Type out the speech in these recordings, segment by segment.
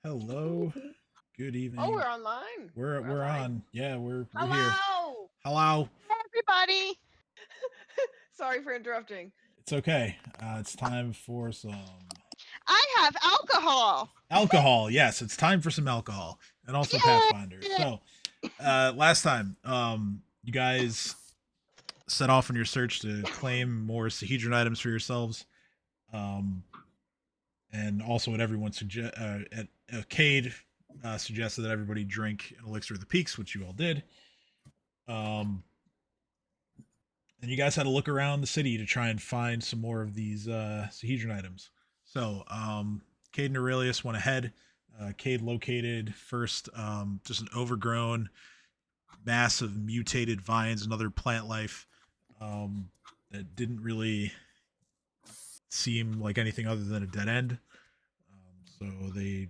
Hello. Good Oh, evening. we're online. We're We're we're online. on. Yeah, we're here. Hello, Hello. Everybody. sorry for interrupting. It's okay. It's time for some I have alcohol. alcohol. Yes, it's time for some alcohol and also Pathfinder. Yay! So, last time, you guys set off on your search to claim more Sihedron items for yourselves. Um, and also what everyone Cade suggested that everybody drink an elixir of the peaks, which you all did. Um, and you guys had to look around the city to try and find some more of these Sahedron items. So, Cade and Aurelius went ahead. Cade located first just an overgrown mass of mutated vines and other plant life that didn't really seem like anything other than a dead end. So they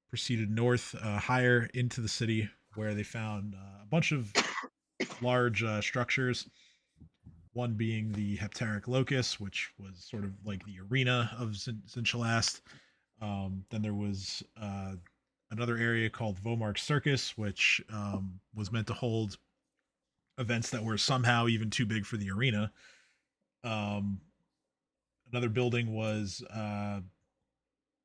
proceeded north, higher into the city, where they found a bunch of large structures. One being the Heptaric Locus, which was sort of like the arena of Xin-Shalast. Then there was another area called Vomark Circus, which was meant to hold events that were somehow even too big for the arena. Um, Another building was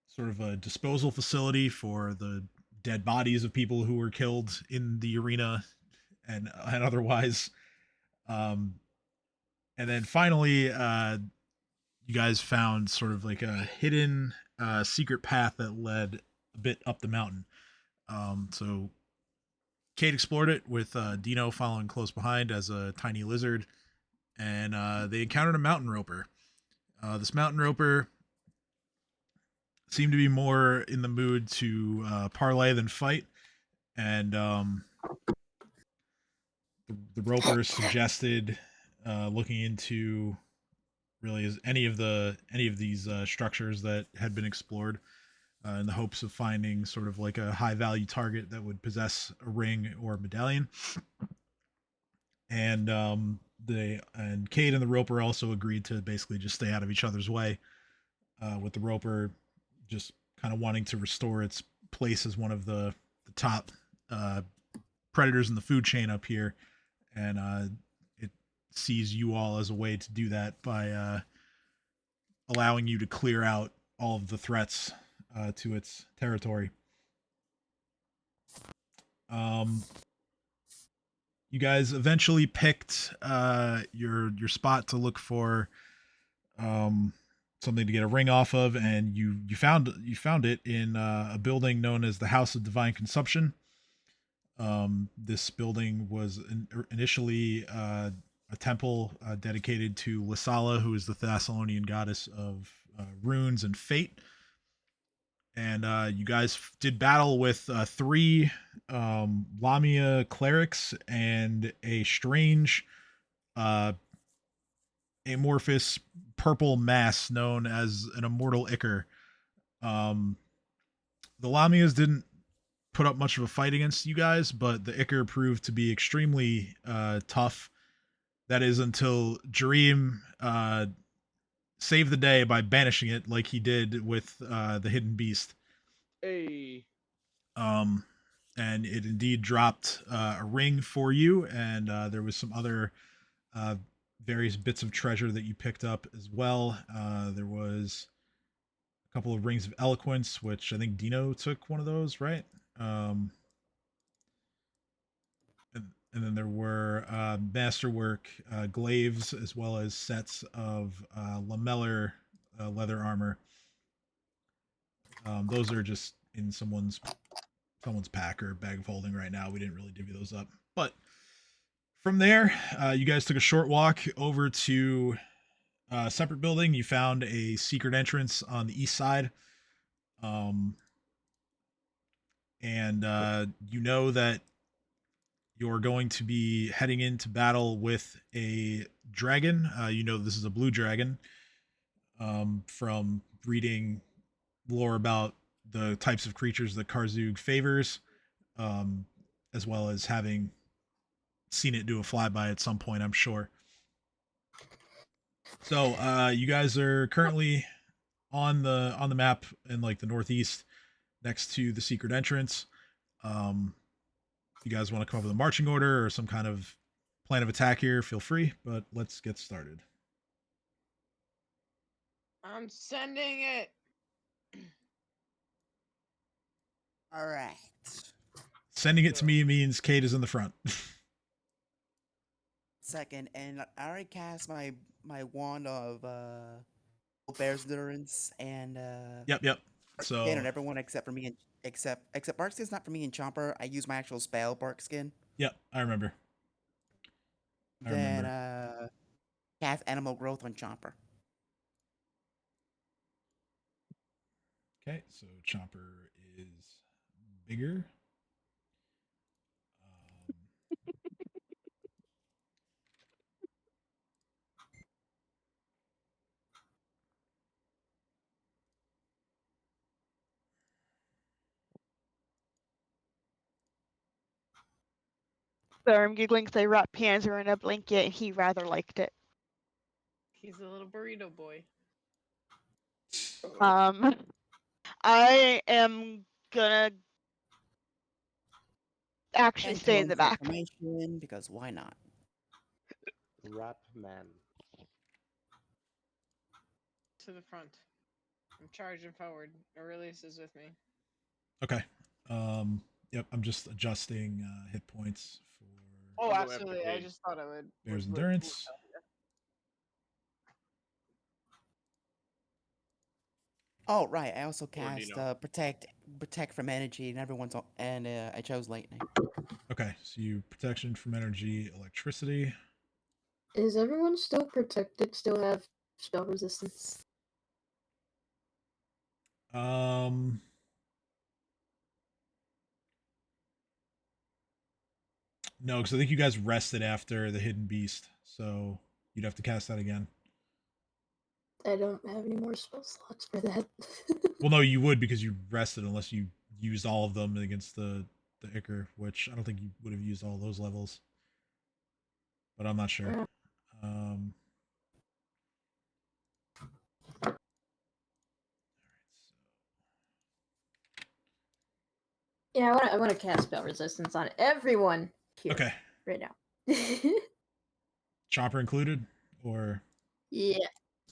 sort of a disposal facility for the dead bodies of people who were killed in the arena and otherwise. Um, and then finally, you guys found sort of like a hidden secret path that led a bit up the mountain. So Kate explored it with Dino following close behind as a tiny lizard, and they encountered a mountain roper. This mountain roper seemed to be more in the mood to parlay than fight, and the roper suggested looking into really as any of these structures that had been explored in the hopes of finding sort of like a high value target that would possess a ring or a medallion. And they and Cade and the roper also agreed to basically just stay out of each other's way. With the roper just kind of wanting to restore its place as one of the top uh, predators in the food chain up here, and it sees you all as a way to do that by allowing you to clear out all of the threats to its territory. Um, you guys eventually picked your spot to look for um, something to get a ring off of, and you found it in a building known as the House of Divine Consumption. This building was initially a temple dedicated to Lysala, who is the Thessalonian goddess of runes and fate. And you guys did battle with three Lamia clerics and a strange uh, amorphous purple mass known as an immortal Ichor. Um, the Lamias didn't put up much of a fight against you guys, but the Ichor proved to be extremely tough. That is until Jareem saved the day by banishing it, like he did with the Hidden Beast. Hey. Um, and it indeed dropped a ring for you, and there was some other uh, various bits of treasure that you picked up as well. There was a couple of rings of eloquence, which I think Dino took one of those, right? Um, and then there were masterwork glaives as well as sets of lamellar leather armor. Those are just in someone's pack or bag of holding right now. We didn't really divvy those up, but from there, you guys took a short walk over to a separate building. You found a secret entrance on the east side. Um, and you know that you're going to be heading into battle with a dragon. You know this is a blue dragon from reading lore about the types of creatures that Karzug favors, um, as well as having seen it do a flyby at some point, I'm sure. So you guys are currently on the map in like the northeast. next to the secret entrance. If you guys want to come up with a marching order or some kind of plan of attack here, feel free. But let's get started. I'm sending it. All right. Sending it to me means Kate is in the front. Second, and I already cast my wand of Bear's endurance and Yep. Bark So Skin on everyone except for me and except Bark Skin's not for me and Chomper. I use my actual spell Bark Skin. yep, I remember. I Then remember. cast Animal Growth on Chomper. Okay, so Chomper is bigger. So I'm giggling because I wrapped Panzer in a blanket and he rather liked it. He's a little burrito boy. I am gonna actually And stay in the back. transformation, because why not? Rap man. To the front. I'm charging forward. Release is with me. Okay. Yep, I'm just adjusting hit points for Oh, I'll go after absolutely. I Kate. just thought I would. Bear's would- endurance. Oh right, I also Or do you cast know? protect from energy, and everyone's on, and I chose lightning. Okay, so you protection from energy, electricity. Is everyone still protected? Still have spell resistance? Um No, because I think you guys rested after the hidden beast, so you'd have to cast that again. I don't have any more spell slots for that. Well, no, you would because you rested unless you used all of them against the Ichor, which I don't think you would have used all those levels. But I'm not sure. Yeah. Um, Yeah, I want to cast spell resistance on everyone here okay, right now. Chopper included, or Yeah,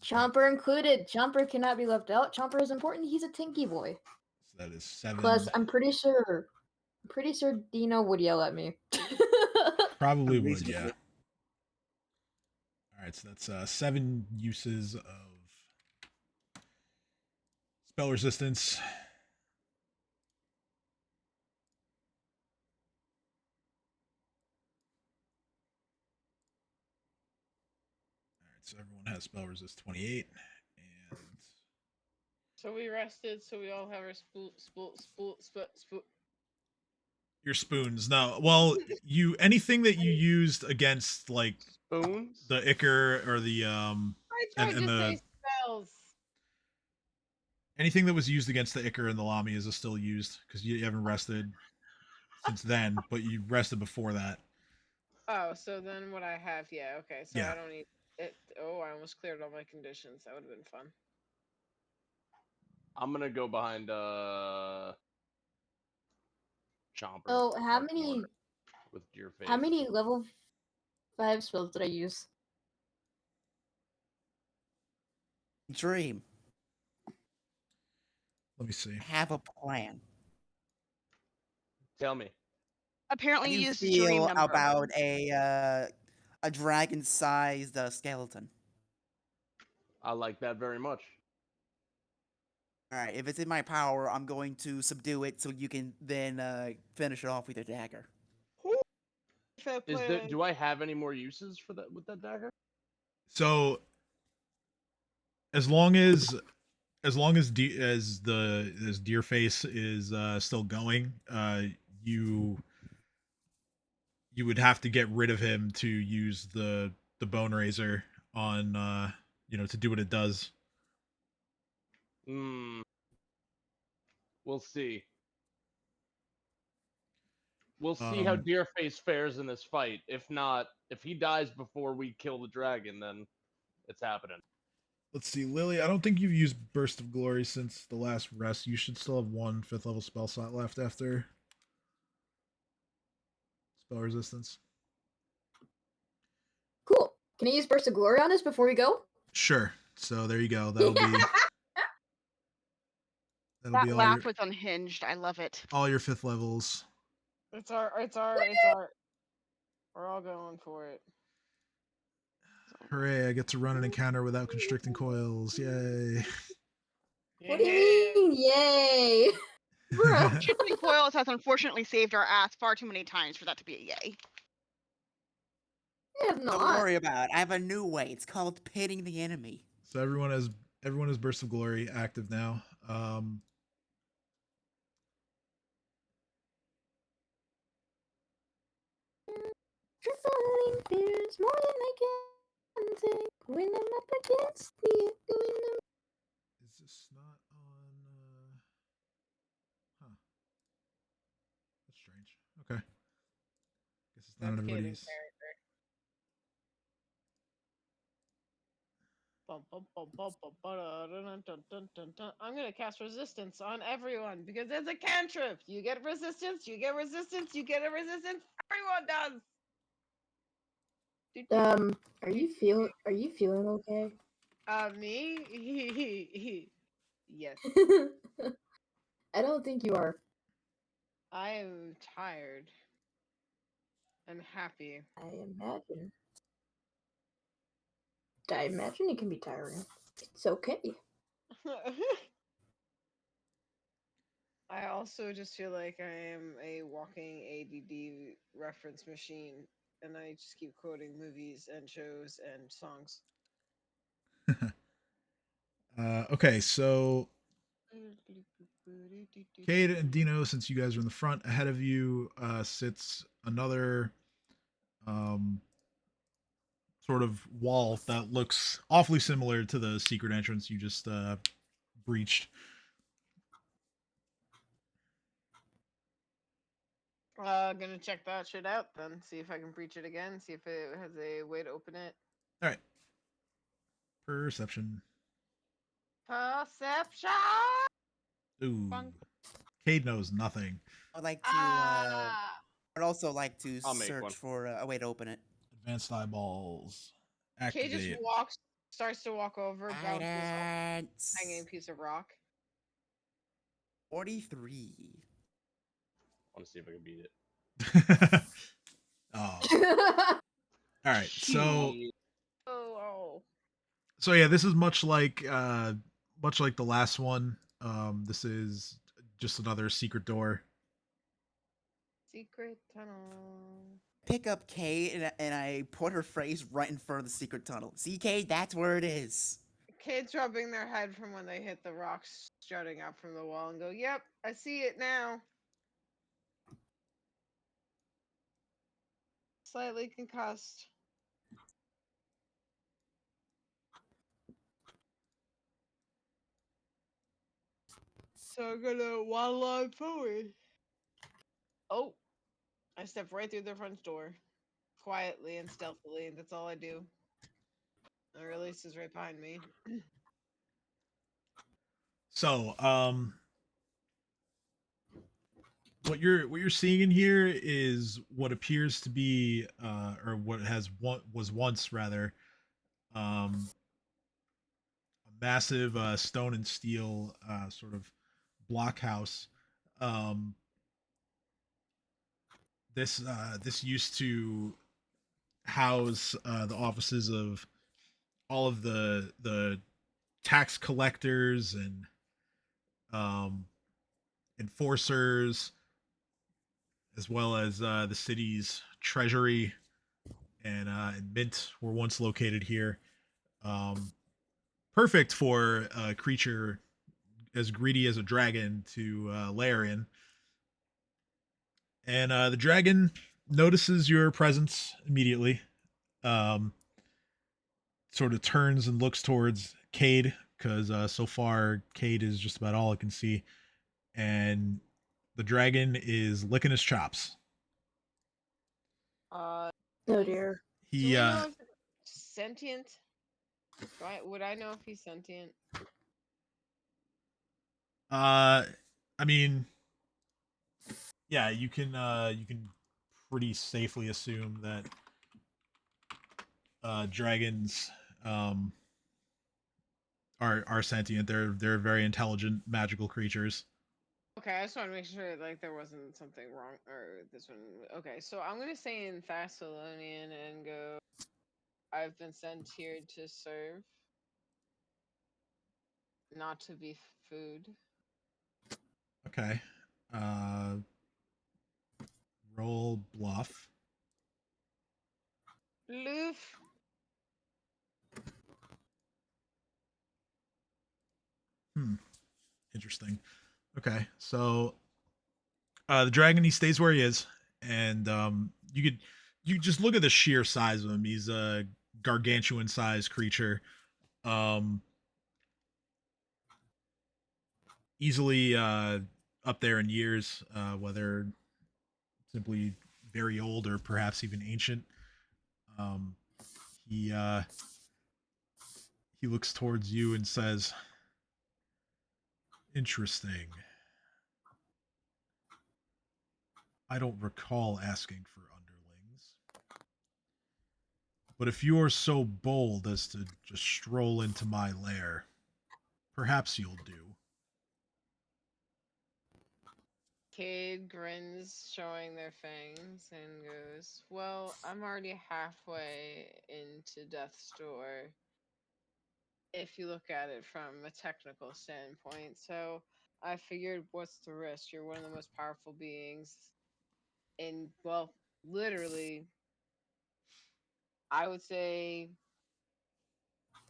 Chomper included. Chomper cannot be left out. Chomper is important. He's a Tinky boy. so that is 7. Plus, I'm pretty sure Dino would yell at me. Probably would, Reasonable. yeah. All right, so that's 7 uses of spell resistance. All right, so everyone has spell resist 28, and So we rested, so we all have our spool. your spoons. No, well, anything that you used against like Spoons? the Ichor or the I and, tried and to the say spells. anything that was used against the Ichor and the Lami is still used because you haven't rested since then, but you rested before that. Oh, so then what I have, yeah, okay. So Yeah. I don't need it. Oh, I almost cleared all my conditions. That would have been fun. I'm gonna go behind Chomper. Oh, how Marching many order with your face. level 5 spells did I use? Dream. Let me see. Have a plan. Tell me. Apparently How do you used a dream feel number. about a dragon-sized skeleton? I like that very much. All right, if it's in my power, I'm going to subdue it so you can then finish it off with your dagger. Fair Is play. there? Do I have any more uses for that with that dagger? So as long as as Deerface is still going, you would have to get rid of him to use the bone razor on to do what it does. Hmm. We'll see. We'll see how Deerface fares in this fight. If not, if he dies before we kill the dragon, then it's happening. Let's see, Lily. I don't think you've used Burst of Glory since the last rest. You should still have one 5th level spell slot left after spell resistance. Cool. Can I use Burst of Glory on us before we go? Sure. So there you go. That'll be That all laugh your was unhinged. I love it. 5th levels. It's our. We're all going for it. Hooray! I get to run an encounter without constricting coils. Yay! What do you mean? Yay! Bro. Chipping Coils has unfortunately saved our ass far too many times for that to be a yay. I have Don't not. worry about it. I have a new way. It's called pitting the enemy. So everyone has Burst of Glory active now. Trifling fears more than I can take when I'm up against the doing them. Is this not on? Huh. That's strange. Okay. Guess it's not on Replicating everybody's. character. Bum, bum, bum, bum, bum, ba-da-dun, dun, dun, dun, dun. I'm gonna cast resistance on everyone because it's a cantrip. You get resistance. You get resistance. You get a resistance. Everyone does. Are you feeling okay? Me? Yes. I don't think you are. I am tired. I'm happy. I imagine it can be tiring. It's okay. I also just feel like I am a walking ADD reference machine, and I just keep quoting movies and shows and songs. Okay, so Cade and Dino, since you guys are in the front, ahead of you sits another sort of wall that looks awfully similar to the secret entrance you just breached. Gonna check that shit out then. See if I can breach it again. See if it has a way to open it. All right. Perception. Perception. Ooh. Bonk. Cade knows nothing. I'd like to. Ah. I'd also like to I'll make one. search for a way to open it. Advanced eyeballs. Kay Activate. just starts to walk over, bounces off Guidance. hanging piece of rock. 43. I want to see if I can beat it. Oh. All right. So Shit. Oh. so yeah, this is much like the last one. This is just another secret door. Secret tunnel. Pick up Kay and I put her face right in front of the secret tunnel. See, Kay, that's where it is. Kids rubbing their head from when they hit the rocks jutting out from the wall and go, "Yep, I see it now." Slightly concussed. So I'm gonna waddle on forward. Oh, I stepped right through the front door. Quietly and stealthily, and that's all I do. The release is right behind me. So, what you're seeing in here is what appears to be, or was once rather, a massive stone and steel sort of blockhouse. This used to house the offices of all of the tax collectors and enforcers, as well as the city's treasury and mint were once located here. Perfect for a creature as greedy as a dragon to lair in. And the dragon notices your presence immediately. Sort of turns and looks towards Cade, because so far Cade is just about all it can see. And the dragon is licking his chops. Uh, Oh dear. do He we know if it's sentient? Would I know if he's sentient? I mean, yeah, you can pretty safely assume that dragons um are sentient. They're very intelligent magical creatures. Okay, I just want to make sure like there wasn't something wrong or this one. Okay, so I'm gonna say in Thessalonian and go. I've been sent here to serve, not to be food. Okay. Uh roll bluff. Loof. Interesting. Okay. So the dragon, he stays where he is, and you just look at the sheer size of him. He's a gargantuan sized creature. Um easily up there in years, whether simply very old or perhaps even ancient. Um, he he looks towards you and says, "Interesting. I don't recall asking for underlings, but if you are so bold as to just stroll into my lair, perhaps you'll do." Cade grins, showing their fangs, and goes, "Well, I'm already halfway into Death's Door, if you look at it from a technical standpoint. So I figured, what's the risk? You're one of the most powerful beings in, well, literally, I would say,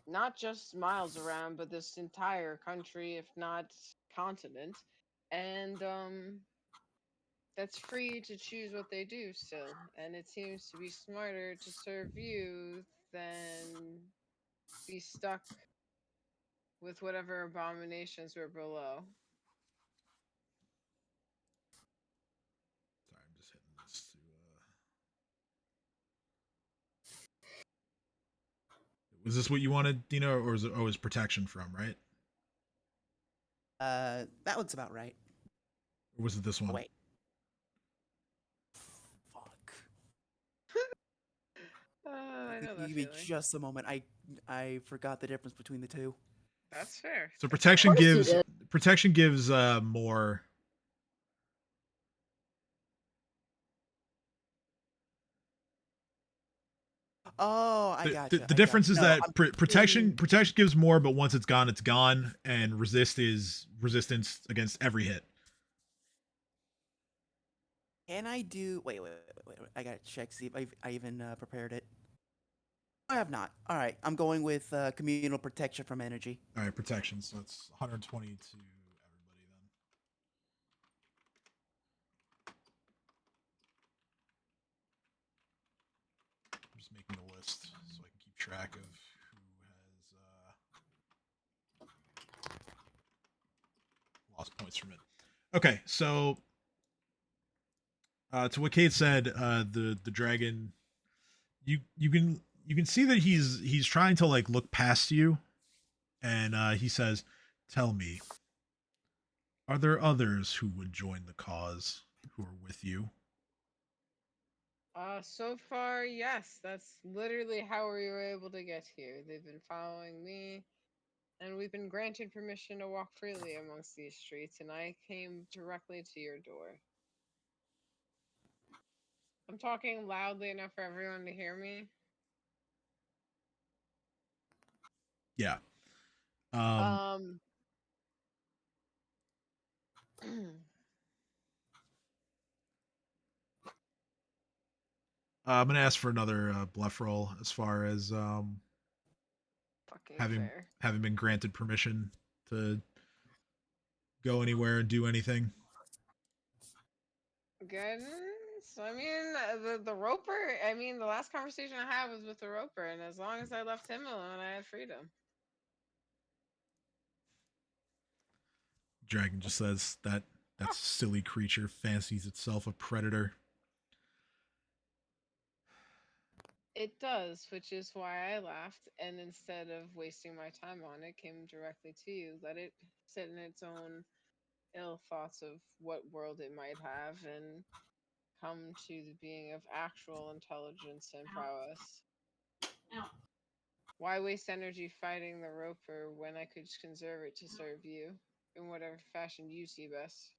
not just miles around, but this entire country, if not continent. And that's free to choose what they do still. And it seems to be smarter to serve you than be stuck with whatever abominations were below." Sorry, I'm just hitting this to. Was this what you wanted, Dino, or is it always protection from? Right? That looks about right. Or was it this Oh, one? wait. Fuck. I know that Give me feeling. just a moment. I forgot the difference between the two. That's fair. So That's protection course you gives did. more. Oh, I The, gotcha. the, the I difference gotcha. is No, that I'm protection thinking- gives more, but once it's gone, and resist is resistance against every hit. Can I do? Wait. I gotta check. See if I even prepared it. I have not. All right. I'm going with communal protection from energy. All right, protection. So that's 120 to everybody then. I'm just making a list so I can keep track of who has lost points from it. Okay, so to what Kate said, the dragon, you can see that he's trying to like look past you, and he says, "Tell me, are there others who would join the cause who are with you?" So far, yes. That's literally how we were able to get here. They've been following me, and we've been granted permission to walk freely amongst these streets, and I came directly to your door. I'm talking loudly enough for everyone to hear me. Yeah. Um, I'm gonna ask for another bluff roll as far as fucking having fair. been granted permission to go anywhere and do anything. Goodness. I mean, the roper. I mean, the last conversation I had was with the roper, and as long as I left him alone, I had freedom. Dragon just says that silly creature fancies itself a predator. It does, which is why I laughed, and instead of wasting my time on it, came directly to you. Let it sit in its own ill thoughts of what world it might have, and come to the being of actual intelligence and prowess. Why waste energy fighting the roper when I could just conserve it to serve you in whatever fashion you see best?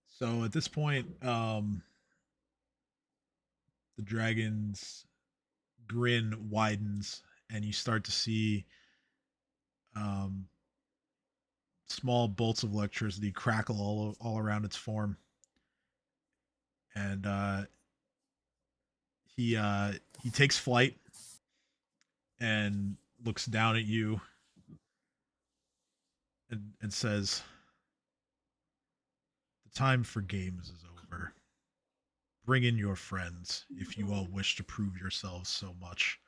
So at this point, the dragon's grin widens, and you start to see um, small bolts of electricity crackle all around its form, and he takes flight and looks down at you and says, "The time for games is over. Bring in your friends if you all wish to prove yourselves so much."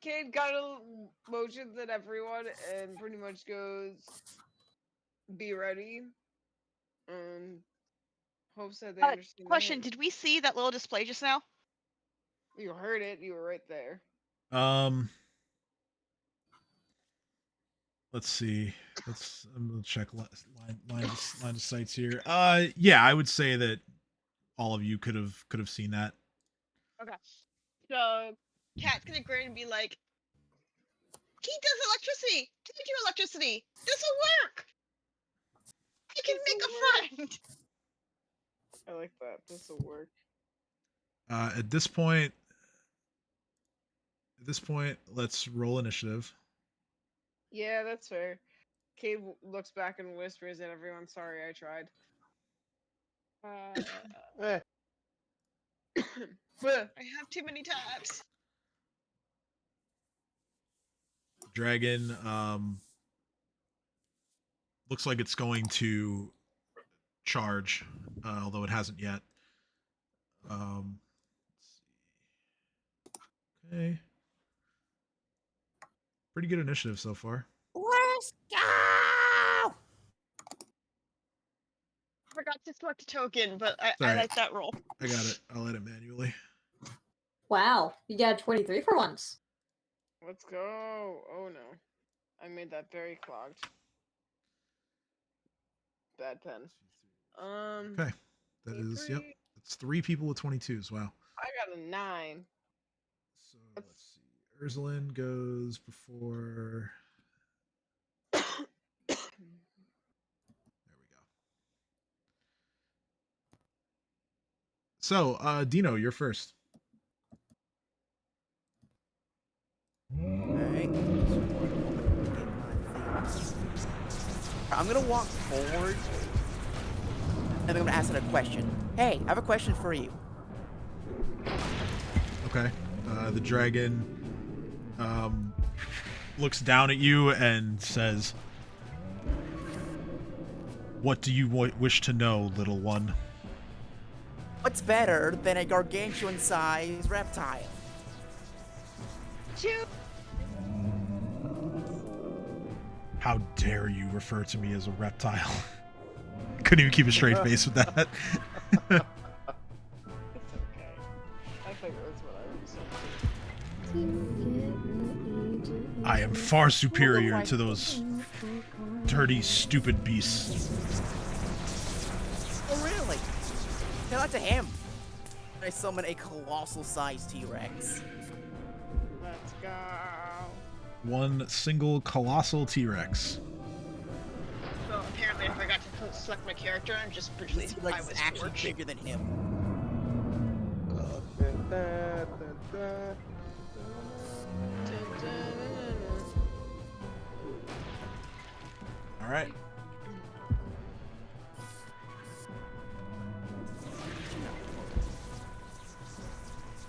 Cade kind of motions at everyone and pretty much goes, "Be ready." Hopes that they understand. Question: Did we see that little display just now? You heard it. You were right there. Let's see. I'm gonna check line of sights here. Yeah, I would say that all of you could have seen that. Okay. So Cat's gonna grin and be like, "He does electricity. Can you do electricity? This will work. You can make a friend." I like that. This will work. At this point, let's roll initiative. Yeah, that's fair. Cade looks back and whispers at everyone, "Sorry, I tried." Eh. I have too many tabs. Dragon looks like it's going to charge, although it hasn't yet. Let's see. Okay. Pretty good initiative so far. Let's go! Forgot to select a token, but I Sorry. like that roll. I got it. I'll edit manually. Wow, you got 23 for once. Let's go. Oh no. I made that very clogged. Bad pen. Okay. That is, yep. It's 3 people with 22s. Wow. I got a 9. So let's see. Ursuline goes before. There we go. So, Dino, you're first. Alright. I'm gonna walk forward and I'm gonna ask it a question. Hey, I have a question for you. Okay. The dragon looks down at you and says, "What do you wish to know, little one?" What's better than a gargantuan-sized reptile? Shoot. How dare you refer to me as a reptile? Couldn't even keep a straight face with that. It's okay. I figured that's what I was saying. I am far superior to those dirty, stupid beasts. Oh, really? Tell that to him. I summon a colossal-sized T-Rex. Let's go. One single colossal T-Rex. Well, apparently I forgot to select my character. I'm just This pretending I T-Rex was is actually Forge. bigger than him. All right.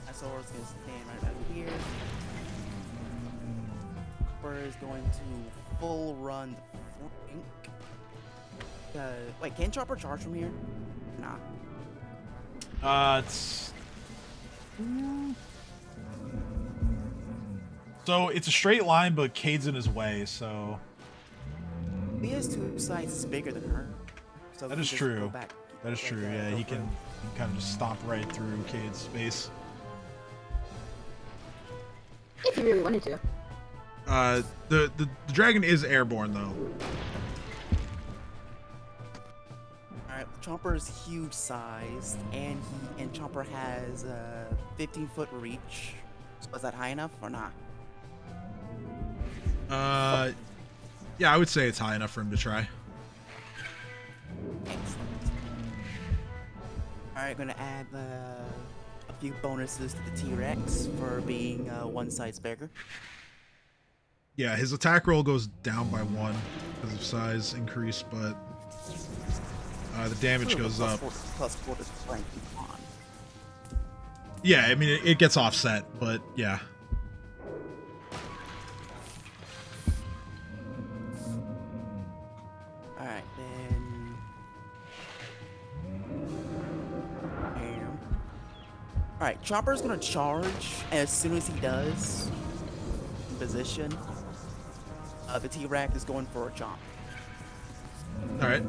My sword is going to stand right about here. Spur is going to full run Frank. Wait, can Chopper charge from here? Nah. It's So it's a straight line, but Cade's in his way, so He has 2 sizes bigger than her. So that he is can just go true. back, That is like, true. go Yeah, he through. can kind of just stomp right through Cade's space. If you really wanted to. The dragon is airborne though. Alright, Chomper's huge size, and Chomper has a 15-foot reach. So is that high enough or not? Yeah, I would say it's high enough for him to try. Excellent. Alright, gonna add a few bonuses to the T-Rex for being 1 size bigger. Yeah, his attack roll goes down by 1 because of size increase, but the damage goes up. Plus 4 to strength and con. Yeah, I mean it gets offset, but yeah. Alright, then. Bam. Alright, Chomper's gonna charge, and as soon as he does, in position, the T-Rex is going for a chomp. All right.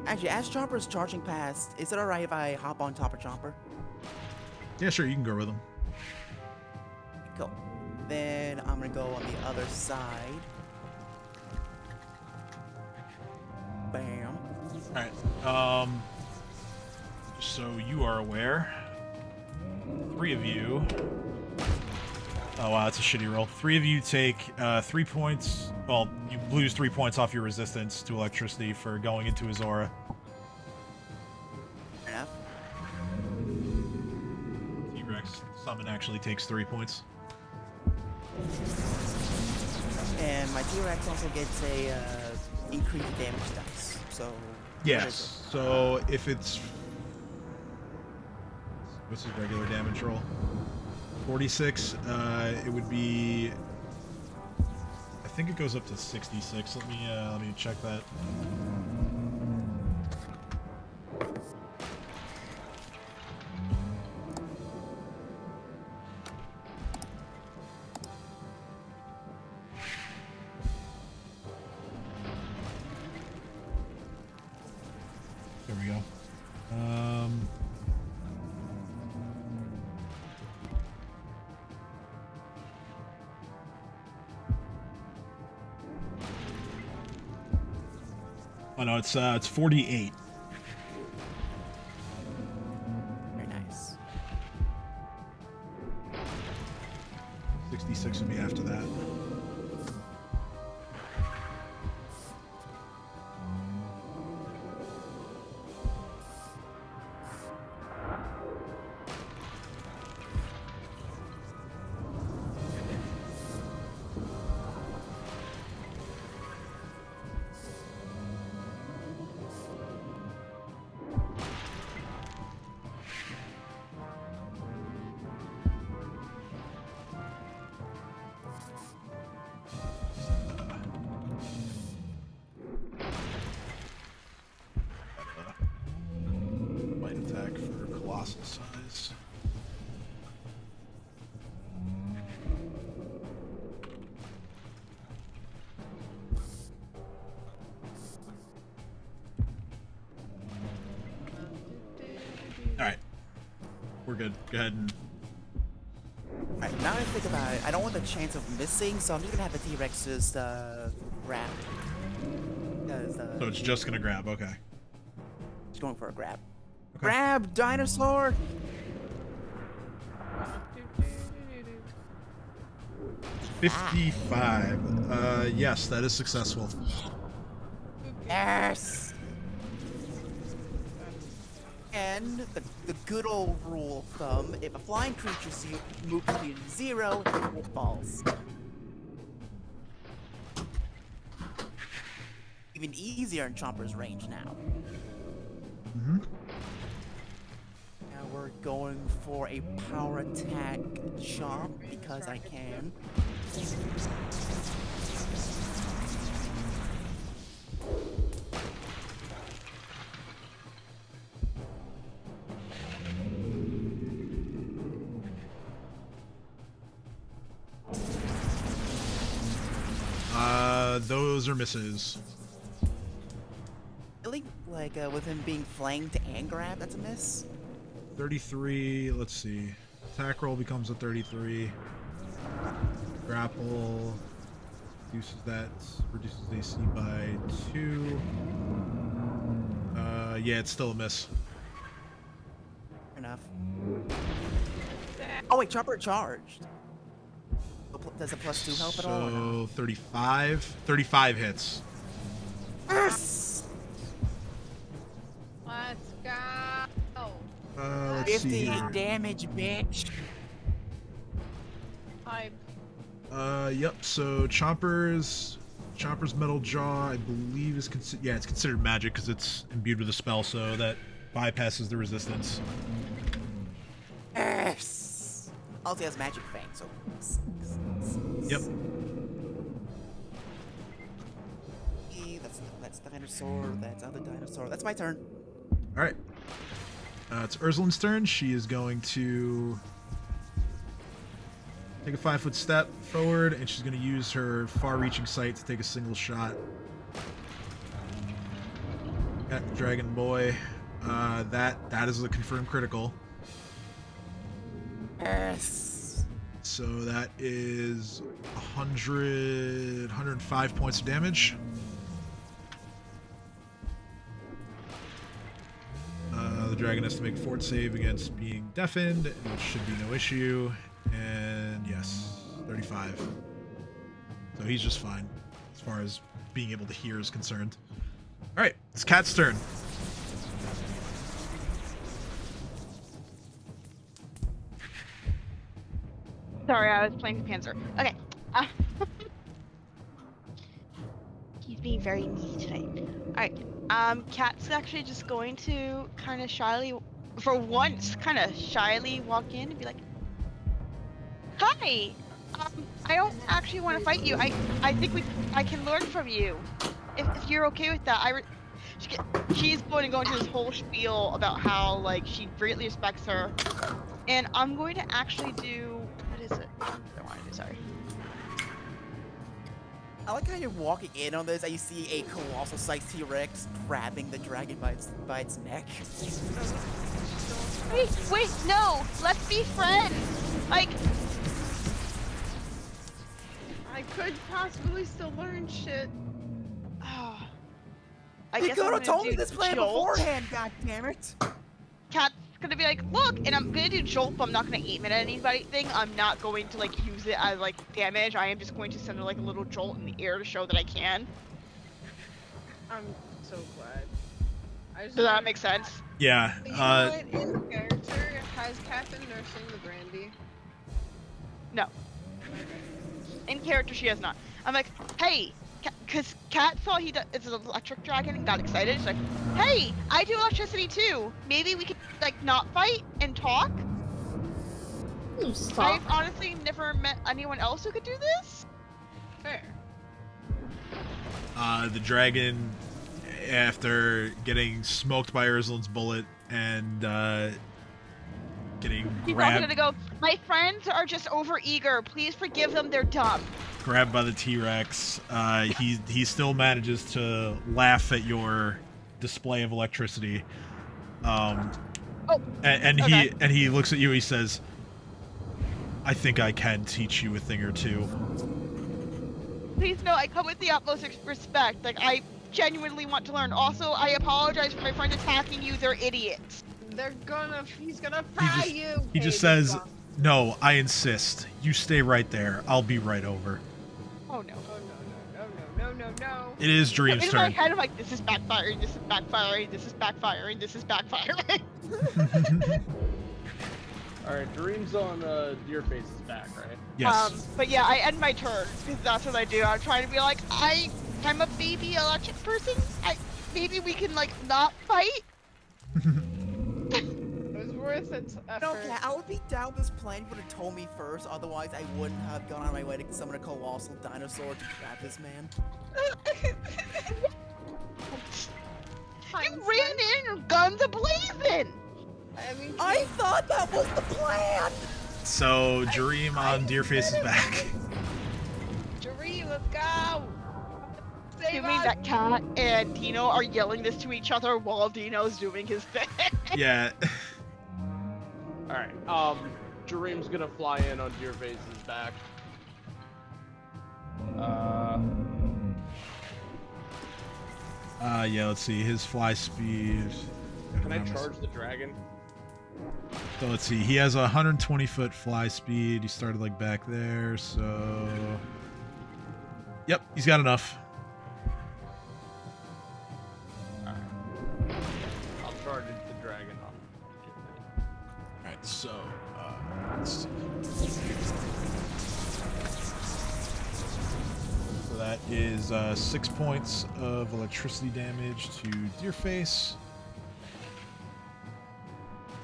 Actually, as Chomper's charging past, is it alright if I hop on top of Chomper? Yeah, sure, you can go with him. Cool. Then I'm gonna go on the other side. Bam. All right. Just so you are aware, 3 of you. Oh wow, that's a shitty roll. 3 of you take 3 points. Well, you lose 3 points off your resistance to electricity for going into his aura. Fair enough. T-Rex summon actually takes 3 points. And my T-Rex also gets a increased damage dice. So what Yes. So if it's what's his regular damage roll? 46. It would be. I think it goes up to 66. Let me check that. There we go. Oh no, it's 48. Very nice. 66 would be after that. Might attack for colossal size. Alright. We're good. Go ahead and. Alright, now that I think about it, I don't want the chance of missing, so I'm just gonna have the T-Rex just grab. Because, So it's just gonna grab, okay. he's going for a grab. Okay. Grab, dinosaur! 55. Yes, that is successful. Yes! And the good old rule of thumb, if a flying creature moves to 0, it falls. Even easier in Chomper's range now. Mm-hmm. Now we're going for a power attack chomp because I can. Those are misses. Really, like with him being flanked and grabbed, that's a miss. 33. Let's see. Attack roll becomes a 33. Grapple reduces AC by 2. Yeah, it's still a miss. Fair enough. Oh wait, Chopper charged. Does a +2 help at all? Or So not? 35. 35 hits. Yes! Let's go. Let's see 58 here. damage, bitch. Hype. Yep. So Chomper's metal jaw, I believe, is it's considered magic because it's imbued with a spell, so that bypasses the resistance. Yes! Also has magic fang, so. Yep. That's dinosaur. That's other dinosaur. That's my turn. All right. It's Ursulin's turn. She is going to take a 5-foot step forward, and she's going to use her far-reaching sight to take a single shot at the Dragon Boy. That is a confirmed critical. Yes. So that is 105 points of damage. The dragon has to make a fort save against being deafened, which should be no issue. And yes, 35. So he's just fine as far as being able to hear is concerned. All right, it's Cat's turn. Sorry, I was playing Panzer. Okay. He's being very mean tonight. Alright. Cat's actually just going to kind of shyly, for once, kind of shyly walk in and be like, "Hi! I don't actually want to fight you. I think I can learn from you. If you're okay with that." She's going to go into this whole spiel about how, like, she greatly respects her. And I'm going to actually do, what is it? What do I want to do? Sorry. I like how you're walking in on this and you see a colossal sized T-Rex grabbing the dragon by its neck. Wait, no! Let's be friends! Like, I could possibly still learn shit. I You guess could I'm have gonna told me do this plan Jolt. beforehand, goddammit! Cat's gonna be like, look, and I'm gonna do Jolt, but I'm not gonna aim it at anything. I'm not going to, like, use it as, like, damage. I am just going to send, like, a little jolt in the air to show that I can. I'm so glad. Does that make sense? Yeah. You know what? In character, has Cat been nursing the brandy? No. In character, she has not. I'm like, hey, because Cat saw it's an electric dragon and got excited. She's like, hey, I do electricity too. Maybe we could, like, not fight and talk? Stop. I've honestly never met anyone else who could do this. Fair. The dragon, after getting smoked by Ursulin's bullet and getting He's also grabbed gonna go, my friends are just overeager. Please forgive them, they're dumb. by the T-Rex, he still manages to laugh at your display of electricity. And okay. he looks at you. He says, "I think I can teach you a thing or two." Please know I come with the utmost respect. Like, I genuinely want to learn. Also, I apologize for my friend attacking you. They're idiots. He's gonna fry you! He just says, "No, I insist. You stay right there. I'll be right over." Oh no. No. It is Dream's In my turn. head, I'm like, this is backfiring, this is backfiring, this is backfiring, this is backfiring. Alright, Dream's on Deerface's back, right? Yes. But yeah, I end my turn, because that's what I do. I'm trying to be like, I'm a baby electric person. Maybe we can, like, not fight? It was worth its effort. Okay, I would be down this plan. You would have told me first, otherwise I wouldn't have gone on my way to summon a colossal dinosaur to grab this man. You ran in, guns a-blazing! I mean, I thought that was the plan! So Dream on Deerface's back. Jaree, let's go! Save Assuming us! that Cat and Dino are yelling this to each other while Dino's doing his thing. Yeah. Alright, Jareem's gonna fly in on Deerface's back. Yeah, let's see. His fly speed. Can I charge the dragon? So let's see. He has a 120-foot fly speed. He started like back there, so. Yep, he's got enough. Alright. I'll charge the dragon on. Alright, so. Let's see. So that is 6 points of electricity damage to Deerface.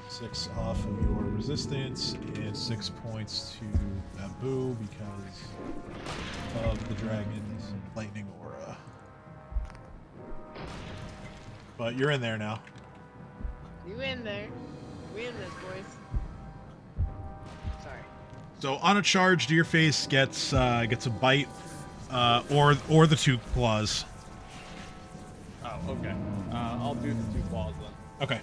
6 off of your resistance, and 6 points to Babu because of the dragon's lightning aura. But you're in there now. You in there. We in this, boys. Sorry. So on a charge, Deerface gets a bite, or the 2 claws. Oh, okay. I'll do the 2 claws then. Okay.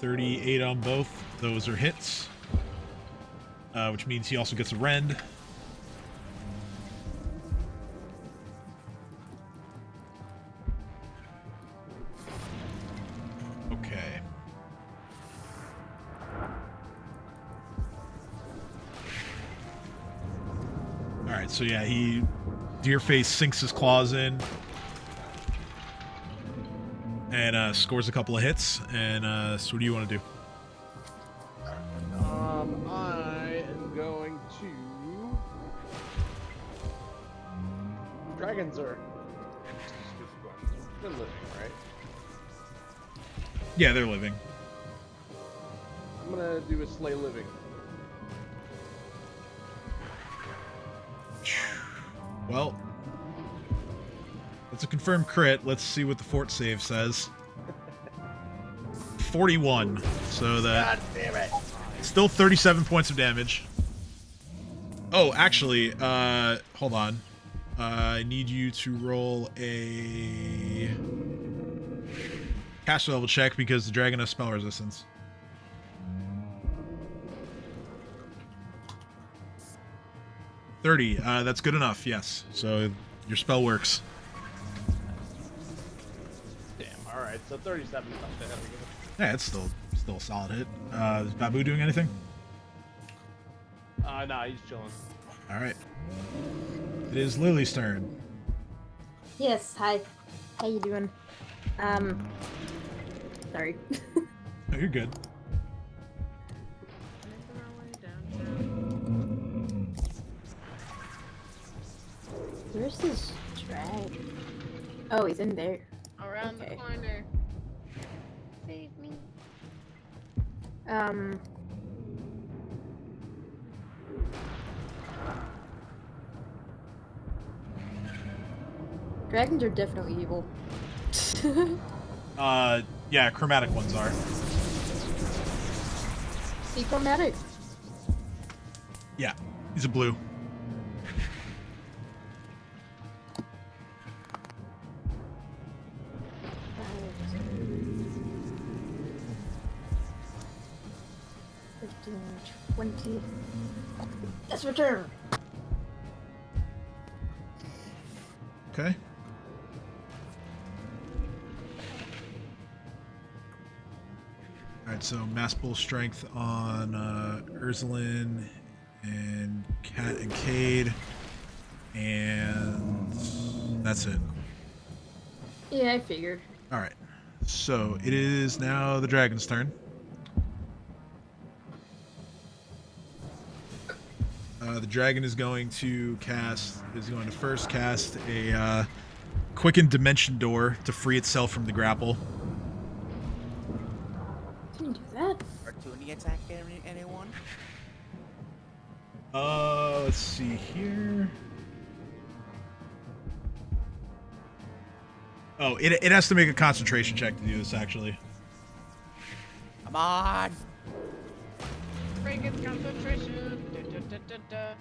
38 on both. Those are hits. Which means he also gets a rend. Okay. Alright, so yeah, Deerface sinks his claws in. And scores a couple of hits. And so what do you want to do? I am going to. Dragons are. They're living, right? Yeah, they're living. I'm gonna do a slay living. Well, it's a confirmed crit. Let's see what the fort save says. 41. So that. God damn it! Still 37 points of damage. Oh, actually, hold on. I need you to roll a caster level check because the dragon has spell resistance. $30. That's good enough, yes. So your spell works. Damn, alright, so 37 is not that heavy. Yeah, it's still a solid hit. Is Babu doing anything? Nah, he's chilling. Alright. It is Lily's turn. Yes, hi. How you doing? Sorry. Oh, you're good. Where's this drag? Oh, he's in there. Around Okay. the corner. Save me. Dragons are definitely evil. Yeah, chromatic ones are. See chromatic. Yeah, he's a blue. $15, $20. Let's return. Okay. Alright, so mass bull strength on Ursulin and Cat and Cade. And that's it. Yeah, I figured. Alright. So it is now the dragon's turn. The dragon is going to first cast a Quicken Dimension Door to free itself from the grapple. Can you do that? Opportunity attack anyone? Let's see here. Oh, it has to make a concentration check to do this, actually. Come on! Break its concentration. Da, da, da, da, da.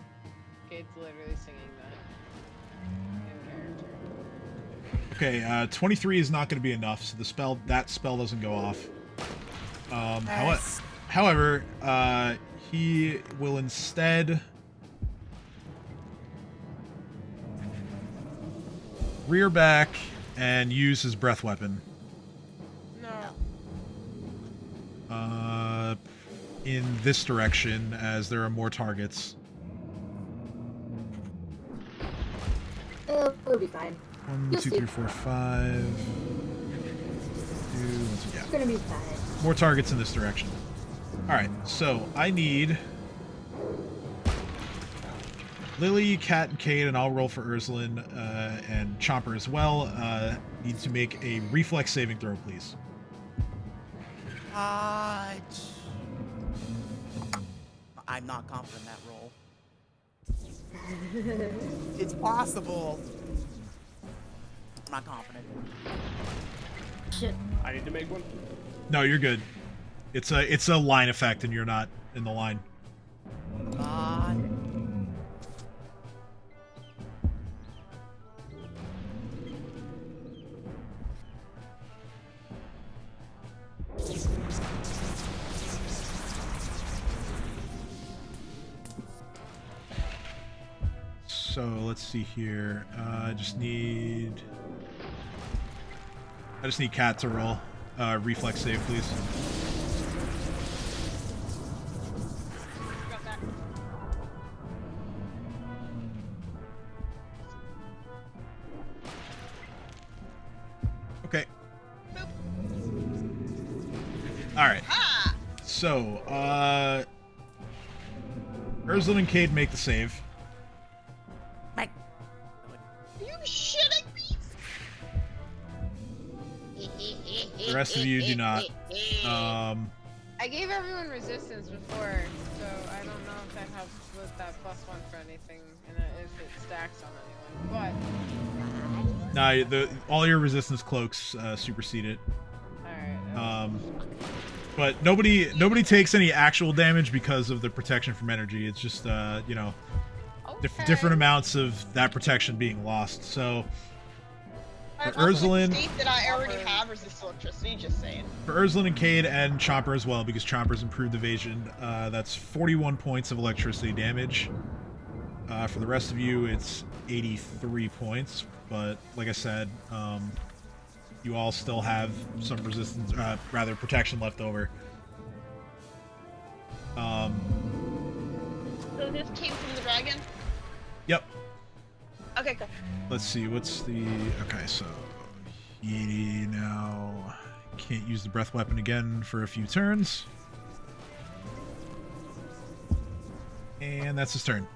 Kate's literally singing that in character. Okay, 23 is not going to be enough, so that spell doesn't go off. Yes. However, he will instead rear back and use his breath weapon. No. In this direction, as there are more targets. It'll be fine. 1, You'll 2, see. 3, 4, 5. 2, 1, 2, yeah. It's gonna be fine. More targets in this direction. Alright, so I need Lily, Cat, and Cade, and I'll roll for Ursulin, and Chomper as well. Need to make a reflex saving throw, please. I'm not confident in that roll. It's possible. I'm not confident. Shit. I need to make one. No, you're good. It's a line effect, and you're not in the line. So let's see here. I just need Cat to roll. Reflex save, please. Got that. Okay. Boop. Alright. Ha! So, Ursulin and Cade make the save. Are you shitting me? The rest of you do not. I gave everyone resistance before, so I don't know if that helps with that +1 for anything, and if it stacks on anyone. But Nah, all your resistance cloaks supersede it. alright. But nobody takes any actual damage because of the protection from energy. It's just you know, different amounts of that protection being lost. So for Ursulin, State that I already have resist electricity. Just saying. for Ursulin and Cade and Chomper as well, because Chomper's improved evasion, that's 41 points of electricity damage. For the rest of you, it's 83 points. But like I said, you all still have some resistance, rather protection left over. So this came from the dragon. Yep. Okay, cool. Let's see, what's the... Okay, so... He now can't use the breath weapon again for a few turns. And that's his turn.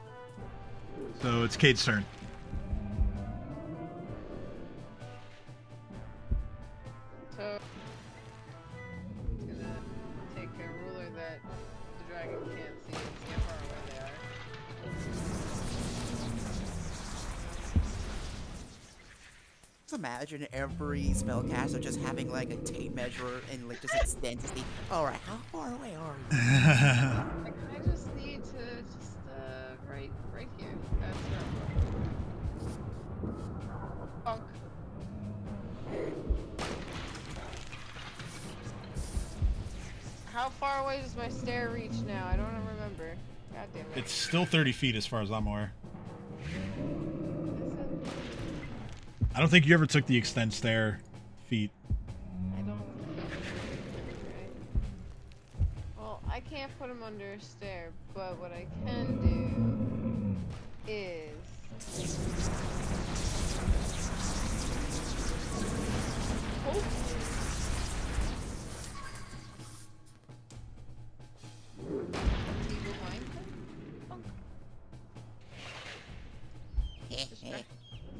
So it's Cade's turn. So I'm gonna take a ruler that the dragon can't see and see how far away they are. Just imagine every spellcaster just having like a tape measure and like just extend to see. All right, how far away are you? Like, I just need to just right here. That's right. Bonk. How far away does my stair reach now? I don't remember. God damn it. It's still 30 feet as far as I'm aware. I don't think you ever took the extend stair feat. I don't. Okay. Well, I can't put him under a stair, but what I can do is. Hopefully. Feeble mind thing?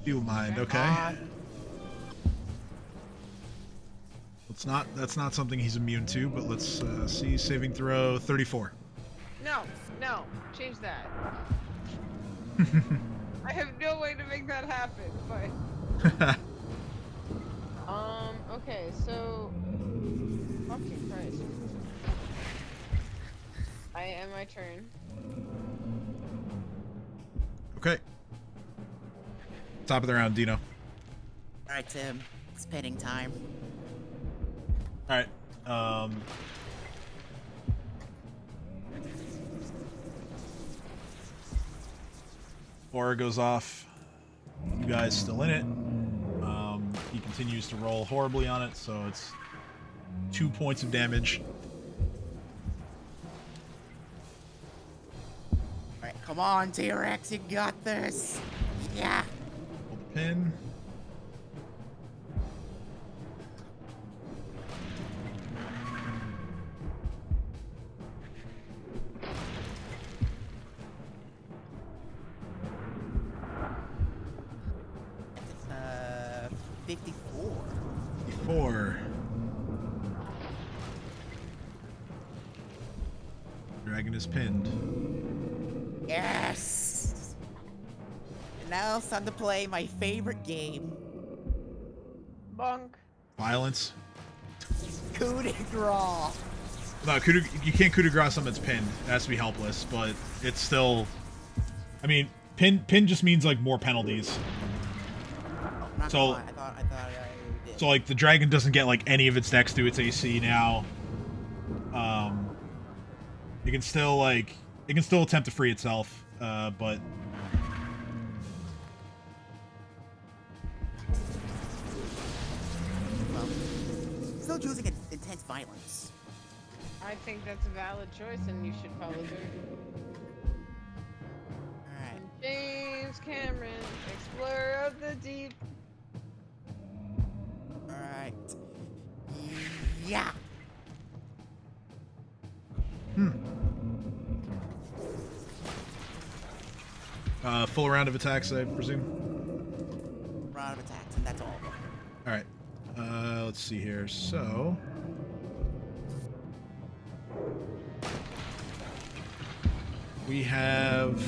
Feel mind, okay. That's not something he's immune to, but let's see. Saving throw 34. No, change that. I have no way to make that happen, but okay, so fucking Christ. I end my turn. Okay. Top of the round, Dino. All right, Tim. It's pinning time. All right. Aura goes off. You guys still in it. He continues to roll horribly on it, so it's 2 points of damage. All right, come on, T-Rex, you got this. Yeah. Hold the pin. Uh, 54. 4. Dragon is pinned. Yes. And now it's time to play my favorite game, Bonk. Violence. coup de grace. No, you can't coup de grace something that's pinned. It has to be helpless, but it's still... I mean, pin just means, like, more penalties. Not So- gonna lie, I thought I did. So, like, the dragon doesn't get, like, any of its decks to its AC now. It can still, like... It can still attempt to free itself, but... Well, still choosing intense violence. I think that's a valid choice, and you should follow through. All right. James Cameron, explorer of the deep. All right. Yeah. Full round of attacks, I presume? Round of attacks, and that's all. Alright. Let's see here. So... We have...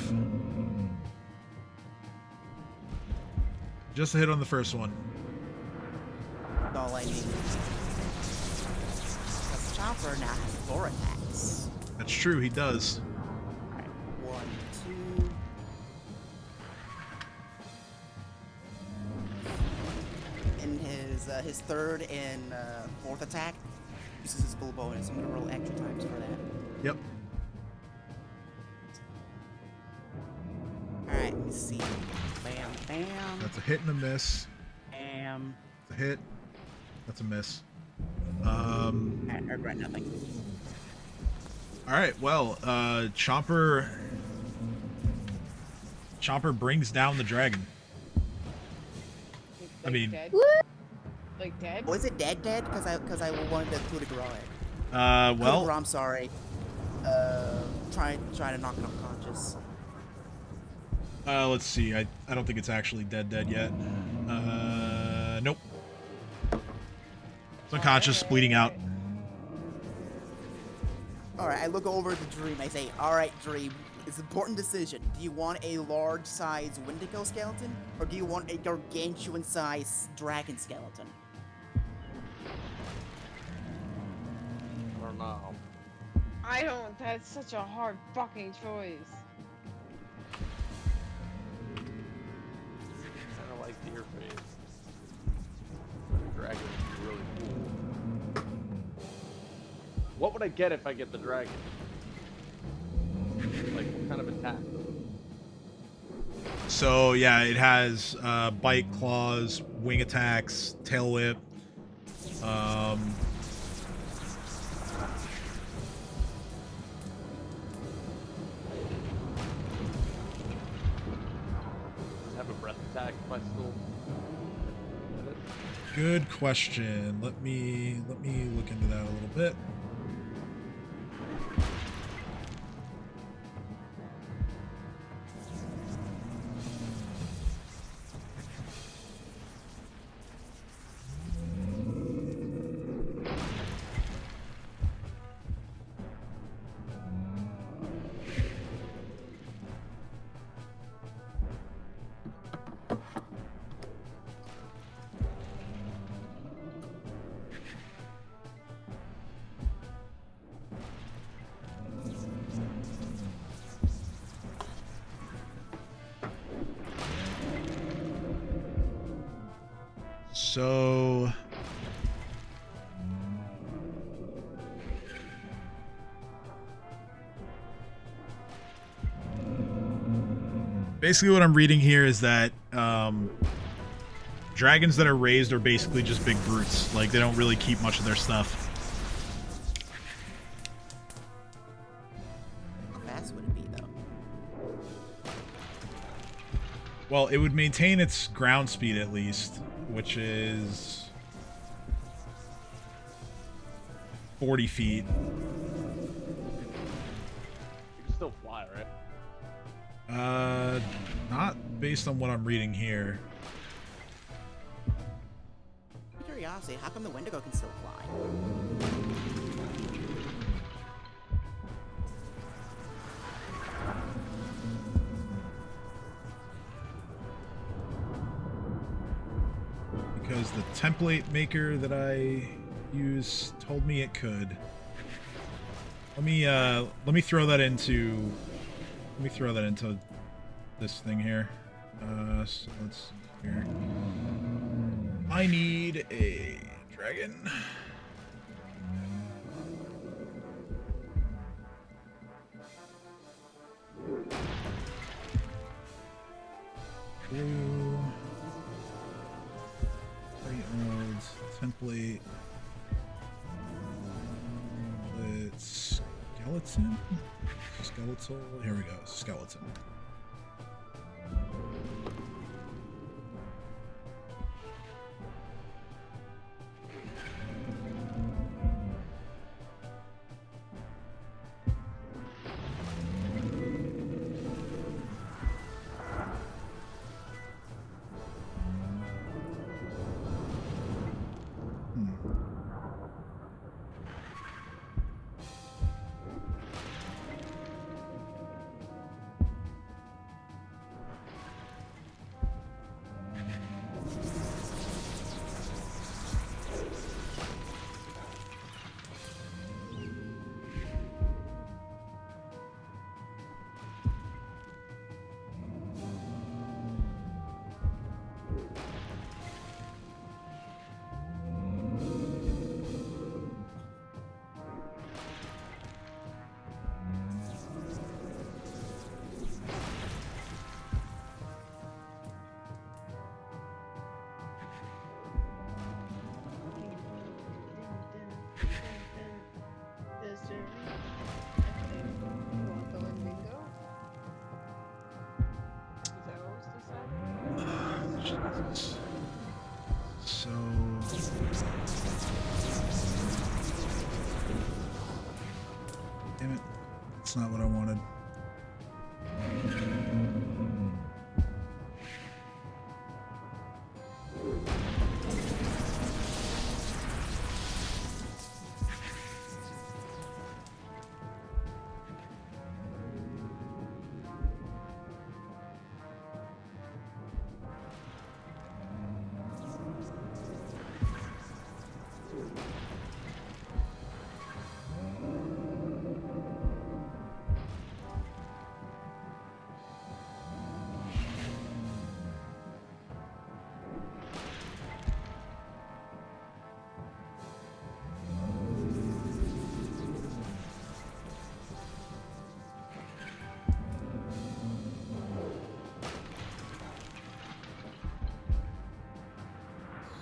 Just a hit on the first one. That's all I need. Because Chopper now has 4 attacks. That's true, he does. Alright, 1, 2. And his third and fourth attack uses his full bonus. I'm gonna roll extra times for that. Yep. Alright, let me see. Bam, bam, That's a hit and a miss. bam. That's a hit. That's a miss. I regret nothing. Alright, well, Chomper brings down the dragon. I Like mean- dead? Like dead? Was it dead? Because I wanted to coup de grace. Well, I'm sorry. Try to knock it unconscious. let's see. I don't think it's actually dead yet. Nope. It's unconscious, bleeding out. Alright, I look over at the Dream. I say, alright, Dream, it's an important decision. Do you want a large-sized Wendigo skeleton? Or do you want a gargantuan-sized dragon skeleton? I don't know. I don't. That's such a hard fucking choice. Kind of like deer face. Dragon would be really cool. What would I get if I get the dragon? Like, what kind of attack? So yeah, it has bite, claws, wing attacks, tail whip. Does it have a breath attack if I still... Good question. Let me look into that a little bit. So basically what I'm reading here is that dragons that are raised are basically just big brutes. Like, they don't really keep much of their stuff. How fast would it be, though? Well, it would maintain its ground speed at least, which is 40 feet. You can still fly, right? Not based on what I'm reading here. Curiosity, how come the Wendigo can still fly? Because the template maker that I use told me it could. Let me throw that into this thing here. So let's see here. I need a dragon. Blue. Runelords, template. It's skeleton. Skeletal. Here we go. Skeleton. Jesus. So damn it. That's not what I wanted.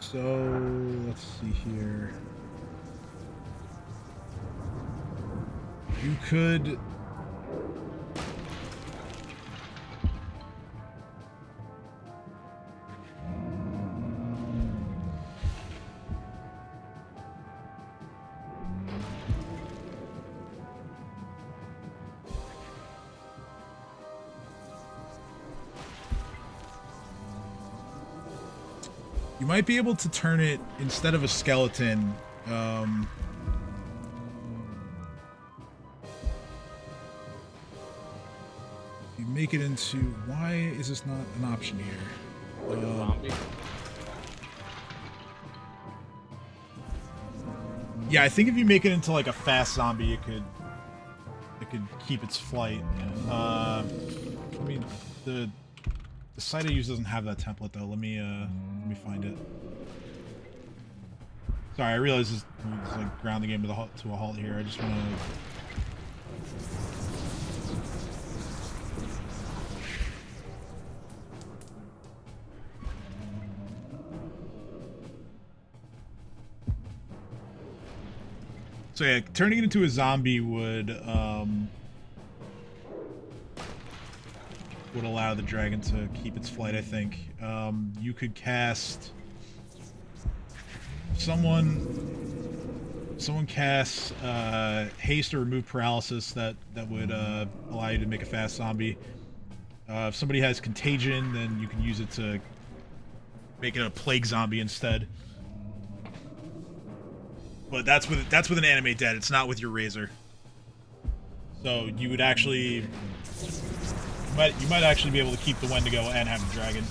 So let's see here. You could you might be able to turn it, instead of a skeleton, you make it into, why is this not an option here? Like a zombie. Yeah, I think if you make it into like a fast zombie, it could keep its flight. I mean, the site I use doesn't have that template though. Let me find it. Sorry, I realize this is like ground the game to a halt here. I just want to. So yeah, turning it into a zombie would allow the dragon to keep its flight. I think you could cast someone casts haste or remove paralysis that would allow you to make a fast zombie. If somebody has contagion, then you can use it to make it a plague zombie instead. But that's with an animate dead. It's not with your razor. So you would actually you might actually be able to keep the Wendigo and have the dragon.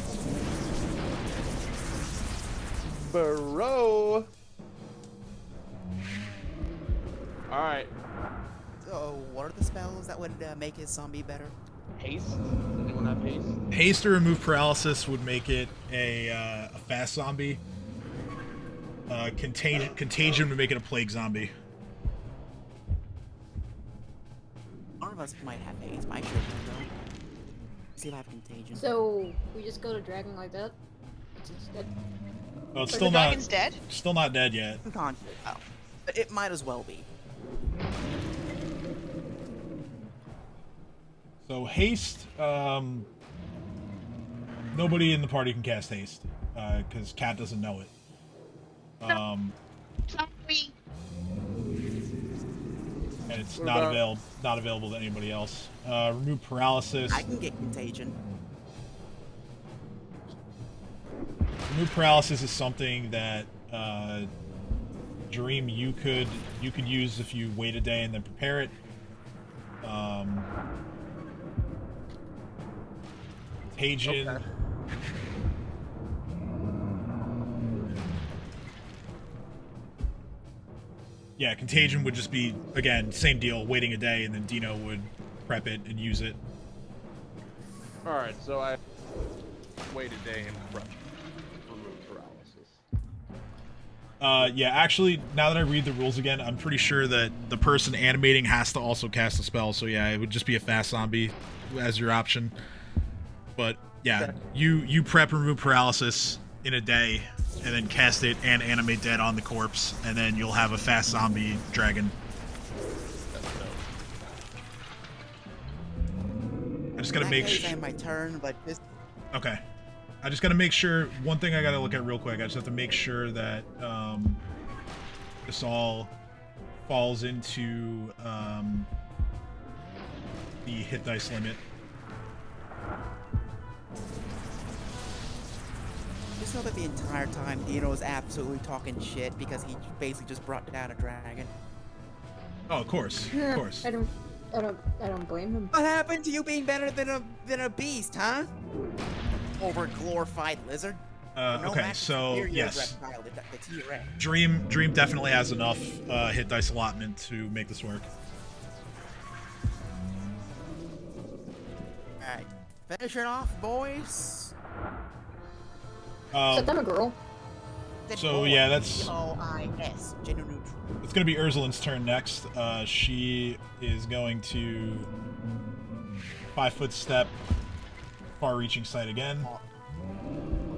Bro. All right. So, what are the spells that would make his zombie better? Haste. Does anyone have haste? Haste or remove paralysis would make it a fast zombie. Contagion would make it a plague zombie. One of us might have haste, but I should know. See if I have contagion. So we just go to dragon like that. It's dead. Well, it's So still the not dragon's dead? still not dead yet. Unconscious. Oh. But it might as well be. So haste, nobody in the party can cast haste because Cat doesn't know it. Sorry. And it's What not about- available to anybody else. Remove paralysis. I can get contagion. Remove paralysis is something that Dream you could use if you wait a day and then prepare it. Contagion. Okay. Yeah, contagion would just be again same deal, waiting a day, and then Dino would prep it and use it. All right. So I wait a day and prep. Remove paralysis. Yeah, actually, now that I read the rules again, I'm pretty sure that the person animating has to also cast a spell. So yeah, it would just be a fast zombie as your option. But yeah, Okay. you prep remove paralysis in a day, and then cast it and animate dead on the corpse, and then you'll have a fast zombie dragon. That's dope. I just gotta In that make case, I sure. have my turn, but just Okay. I just gotta make sure. One thing I gotta look at real quick. I just have to make sure that this all falls into the hit dice limit. just know that the entire time Dino was absolutely talking shit because he basically just brought down a dragon. Oh, of course, of course. I don't blame him. What happened to you being better than a beast, huh? Over glorified lizard? No Okay, match so superior yes, reptile, the T-Rex. Dream definitely has enough hit dice allotment to make this work. Alright, finish it off, boys. Except I'm a girl. Said So, boys, yeah, that's- B-O-I-S, gender neutral. It's gonna be Ursulin's turn next. She is going to 5-foot step, far-reaching sight again.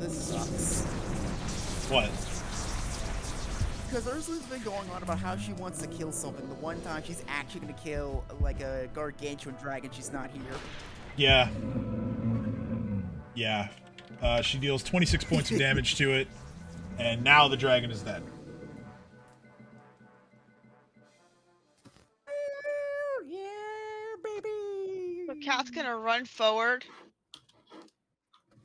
This sucks. What? Because Ursula's been going on about how she wants to kill something. The one time she's actually gonna kill like a gargantuan dragon, she's not here. Yeah. Yeah. She deals 26 points of damage to it, and now the dragon is dead. Yeah, baby. So Cat's gonna run forward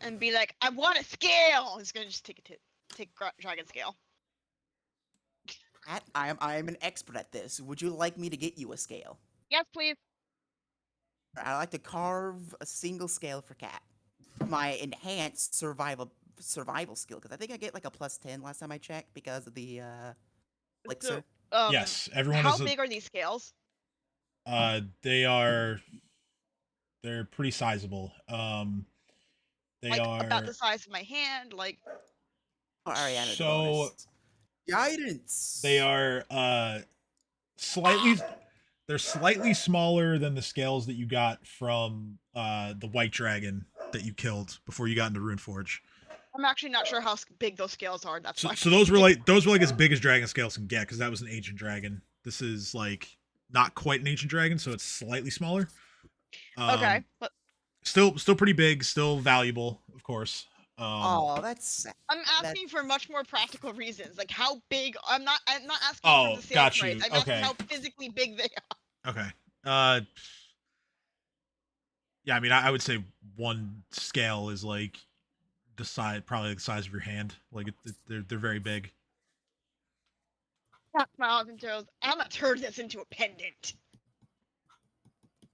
and be like, "I want a scale." He's gonna just take dragon scale. I am an expert at this. Would you like me to get you a scale? Yes, please. I like to carve a single scale for Cat. My enhanced survival skill, because I think I get like a +10 last time I checked because of the elixir. So, Yes, everyone How is. big are these scales? They're pretty sizable. They Like are. about the size of my hand. Like, Oh, Ariana, So- bonus. Guidance. They are slightly they're slightly smaller than the scales that you got from the white dragon that you killed before you got into Runeforge. I'm actually not sure how big those scales are. That's So, why. so those were like as big as dragon scales can get, because that was an ancient dragon. This is like not quite an ancient dragon, so it's slightly smaller. Okay. But Still pretty big, still valuable, of course. Oh, that's I'm that- asking for much more practical reasons, like how big. I'm not asking Oh, for the sale got price. you. I'm asking Okay. how physically big they are. Okay. Yeah, I mean, I would say one scale is like the size, probably the size of your hand. Like they're very big. Smiles and toes. I'm gonna turn this into a pendant.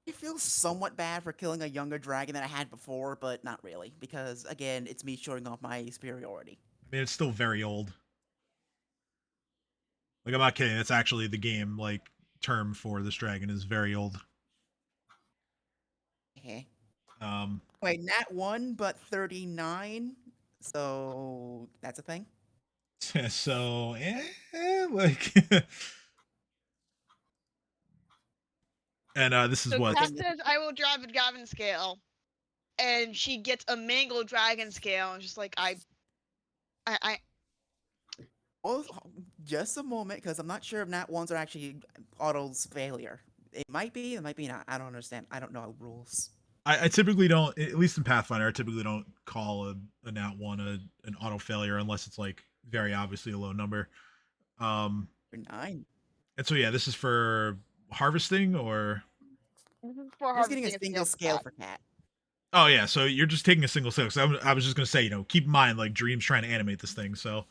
I feel somewhat bad for killing a younger dragon than I had before, but not really, because again, it's me showing off my superiority. I mean, it's still very old. Like, I'm not kidding. That's actually the game like term for this dragon is very old. Okay. Um, Wait, nat 1, but 39. So that's a thing. so like, and this is So what. Kat says I will drive a dragon scale, and she gets a mango dragon scale, and just like I. Oh, just a moment, because I'm not sure if nat 1s are actually auto's failure. It might be not. I don't understand. I don't know rules. I typically don't, at least in Pathfinder, I typically don't call a nat one an auto failure unless it's like very obviously a low number. For 9. And so yeah, this is for harvesting or. This is for I'm just getting a harvesting single scale cat. for cat. Oh yeah, so you're just taking a single scale. So I was just gonna say, keep in mind like Dream's trying to animate this thing, so.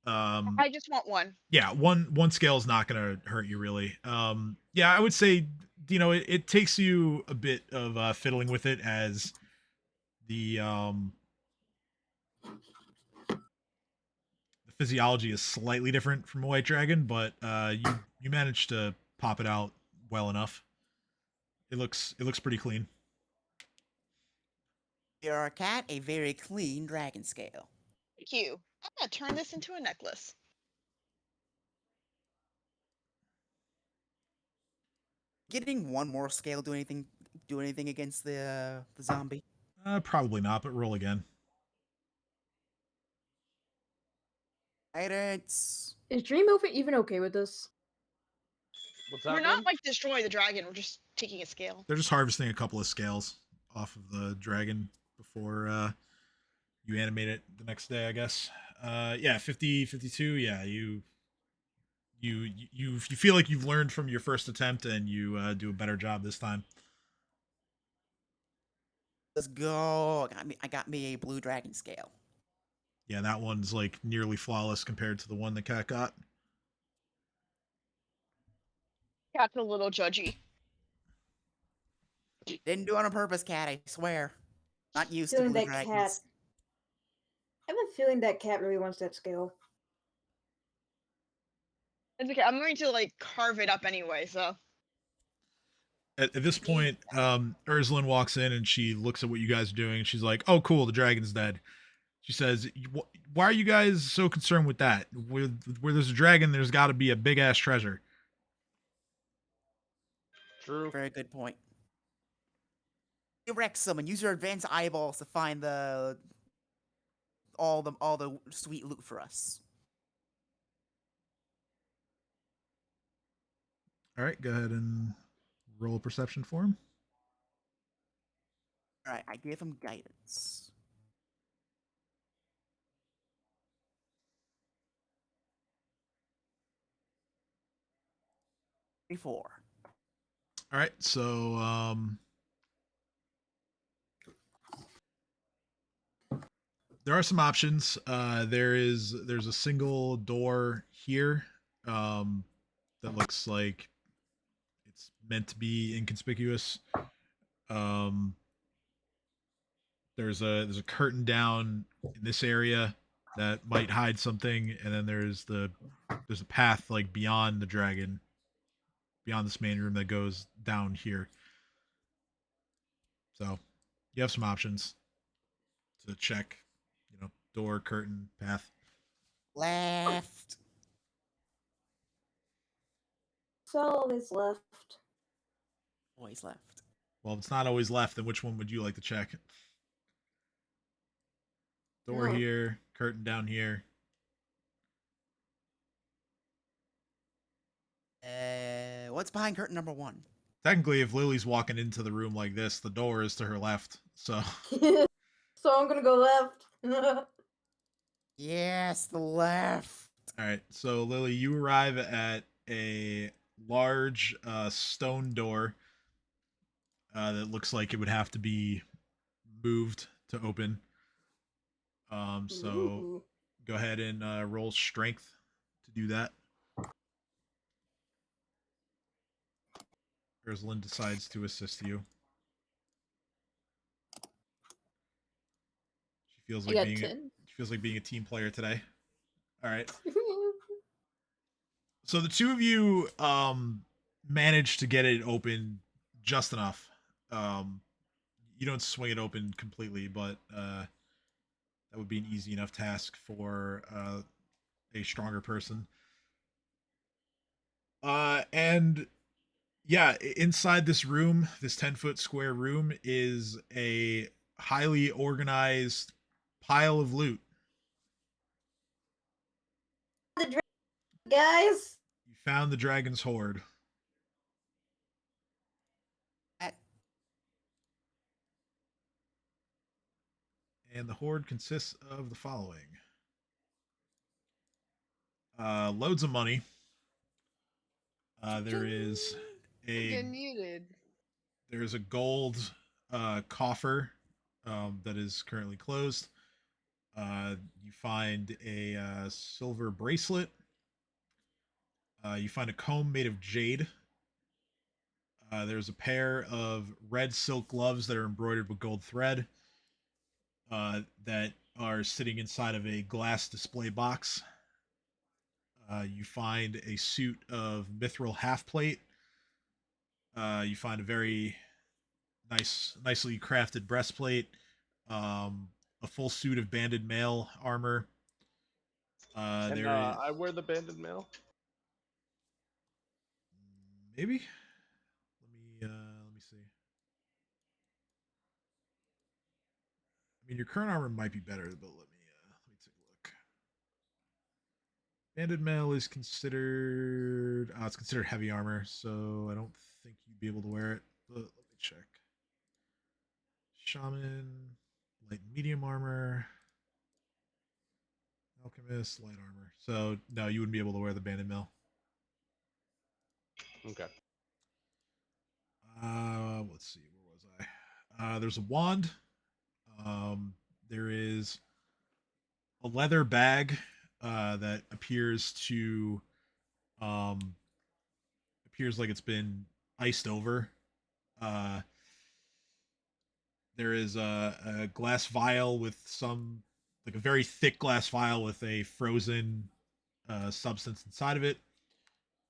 I just want one. Yeah, one scale is not gonna hurt you really. Yeah, I would say it takes you a bit of fiddling with it, as the physiology is slightly different from a white dragon, but you managed to pop it out well enough. It looks pretty clean. You're a cat, a very clean dragon scale. Thank you. I'm gonna turn this into a necklace. Getting one more scale do anything against the zombie? Probably not, but roll again. Guidance. Is Dream even okay with this? What's We're happening? not like destroying the dragon. We're just taking a scale. They're just harvesting a couple of scales off of the dragon before you animate it the next day, I guess. Yeah, 50, 52. Yeah, you feel like you've learned from your first attempt, and you do a better job this time. Let's go. I got me a blue dragon scale. Yeah, that one's like nearly flawless compared to the one the cat got. Cat's a little judgy. Didn't do it on purpose, cat. I swear. Not used to Feeling blue that cat. dragons. I have a feeling that cat really wants that scale. It's okay. I'm going to like carve it up anyway. So At this point, Ursulin walks in and she looks at what you guys are doing. And she's like, "Oh, cool, the dragon's dead." She says, "Why are you guys so concerned with that? Where there's a dragon, there's got to be a big ass treasure." True. Very good point. Erect someone. Use your advanced eyeballs to find all the sweet loot for us. All right, go ahead and roll a perception for him. All right, I give him guidance. Before. All right, so there are some options. There's a single door here that looks like it's meant to be inconspicuous. There's a curtain down in this area that might hide something, and then there's a path like beyond the dragon, beyond this main room that goes down here. So you have some options to check, door, curtain, path. Left. So always left. Always left. Well, if it's not always left, then which one would you like to check? Door No. here, curtain down here. What's behind curtain number 1? Technically, if Lily's walking into the room like this, the door is to her left. So So I'm gonna go left. Yes, the left. all right, so Lily, you arrive at a large stone door that looks like it would have to be moved to open. So Ooh. go ahead and roll strength to do that. As Lynn decides to assist you. She feels I like got being 10. she feels like being a team player today. All right. So the two of you managed to get it open just enough. You don't swing it open completely, but that would be an easy enough task for a stronger person. And yeah, inside this room, this 10-foot square room, is a highly organized pile of loot. Guys. You found the dragon's hoard. And the hoard consists of the following. Loads of money. There is Get a muted. there's a gold coffer that is currently closed. You find a silver bracelet. You find a comb made of jade. There's a pair of red silk gloves that are embroidered with gold thread that are sitting inside of a glass display box. You find a suit of mithril half plate. You find a very nicely crafted breastplate. A full suit of banded mail armor. And I wear the banded mail. Maybe. Let me see. I mean, your current armor might be better, but let me take a look. Banded mail is considered. It's considered heavy armor, so I don't think you'd be able to wear it. But let me check. Shaman, light and medium armor. Alchemist, light armor. So no, you wouldn't be able to wear the banded mail. Okay. Let's see. Where was I? There's a wand. There is a leather bag that appears like it's been iced over. There is a glass vial with like a very thick glass vial with a frozen substance inside of it.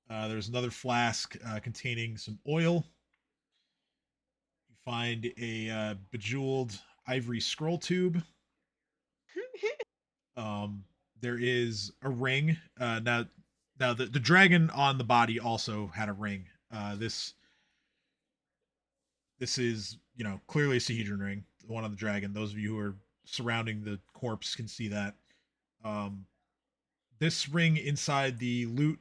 There's another flask containing some oil. You find a bejeweled ivory scroll tube. There is a ring. Now the dragon on the body also had a ring. This is clearly a Sihedron ring, the one on the dragon. Those of you who are surrounding the corpse can see that. This ring inside the loot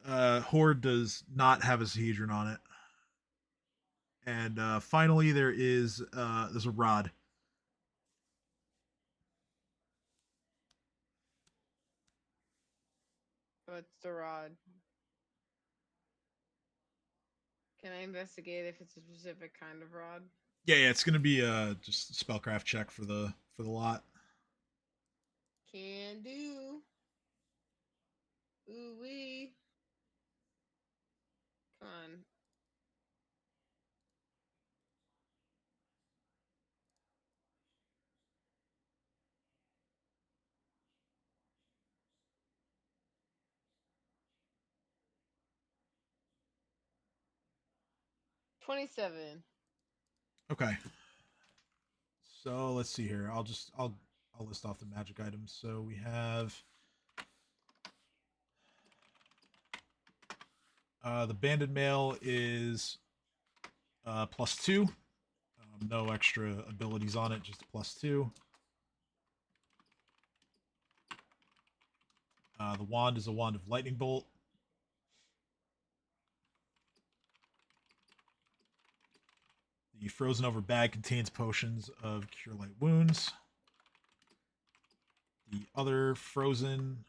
hoard does not have a Sihedron on it. And finally, there's a rod. What's the rod? Can I investigate if it's a specific kind of rod? Yeah, it's gonna be just a spellcraft check for the lot. Can do. Ooh wee. Come on. $27. Okay. So let's see here. I'll list off the magic items. So we have The banded mail is +2. No extra abilities on it, just +2. The wand is a wand of lightning bolt. The frozen over bag contains potions of cure light wounds. The other frozen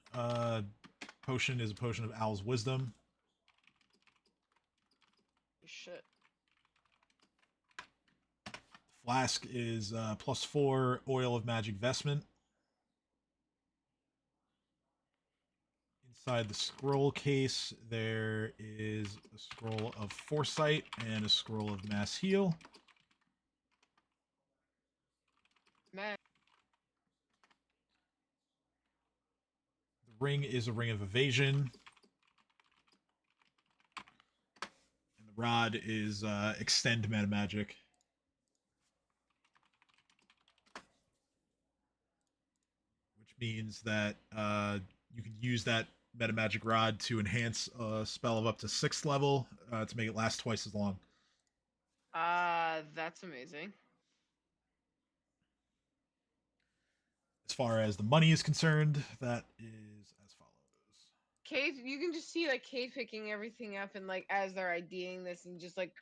potion is a potion of Owl's wisdom. Shit. Flask is +4 oil of magic vestment. Inside the scroll case, there is a scroll of foresight and a scroll of mass heal. Man. The ring is a ring of evasion. And the rod is extend meta magic. Which means that you can use that meta magic rod to enhance a spell of up to 6th level to make it last twice as long. That's amazing. As far as the money is concerned, that is as follows. Kate, you can just see like Kate picking everything up and like as they're IDing this and just like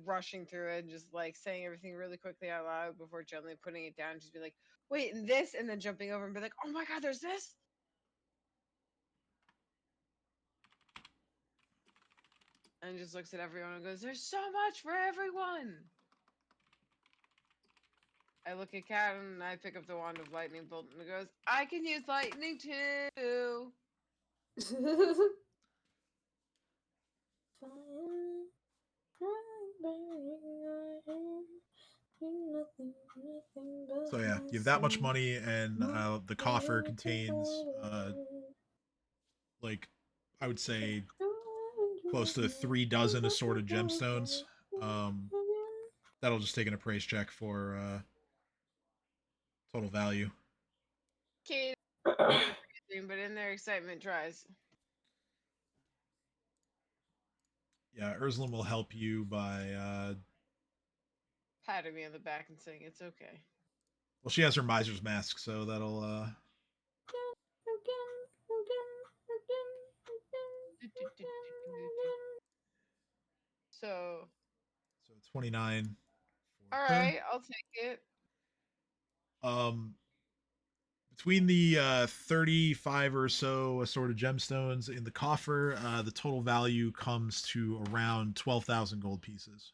rushing through it, and just like saying everything really quickly out loud before gently putting it down. Just be like, wait, and this, and then jumping over and be like, oh my god, there's this. And just looks at everyone and goes, there's so much for everyone. I look at Kat and I pick up the wand of lightning bolt and it goes, I can use lightning too. So yeah, you have that much money, and the coffer contains like I would say close to 3 dozen assorted gemstones. That'll just take an appraise check for total value. Kate, but in their excitement tries. Yeah, Urslan will help you by Patting me on the back and saying it's okay. well, she has her miser's mask, so that'll So 29 for all her. right, I'll take it. Between the 35 or so assorted gemstones in the coffer, the total value comes to around 12,000 gold pieces.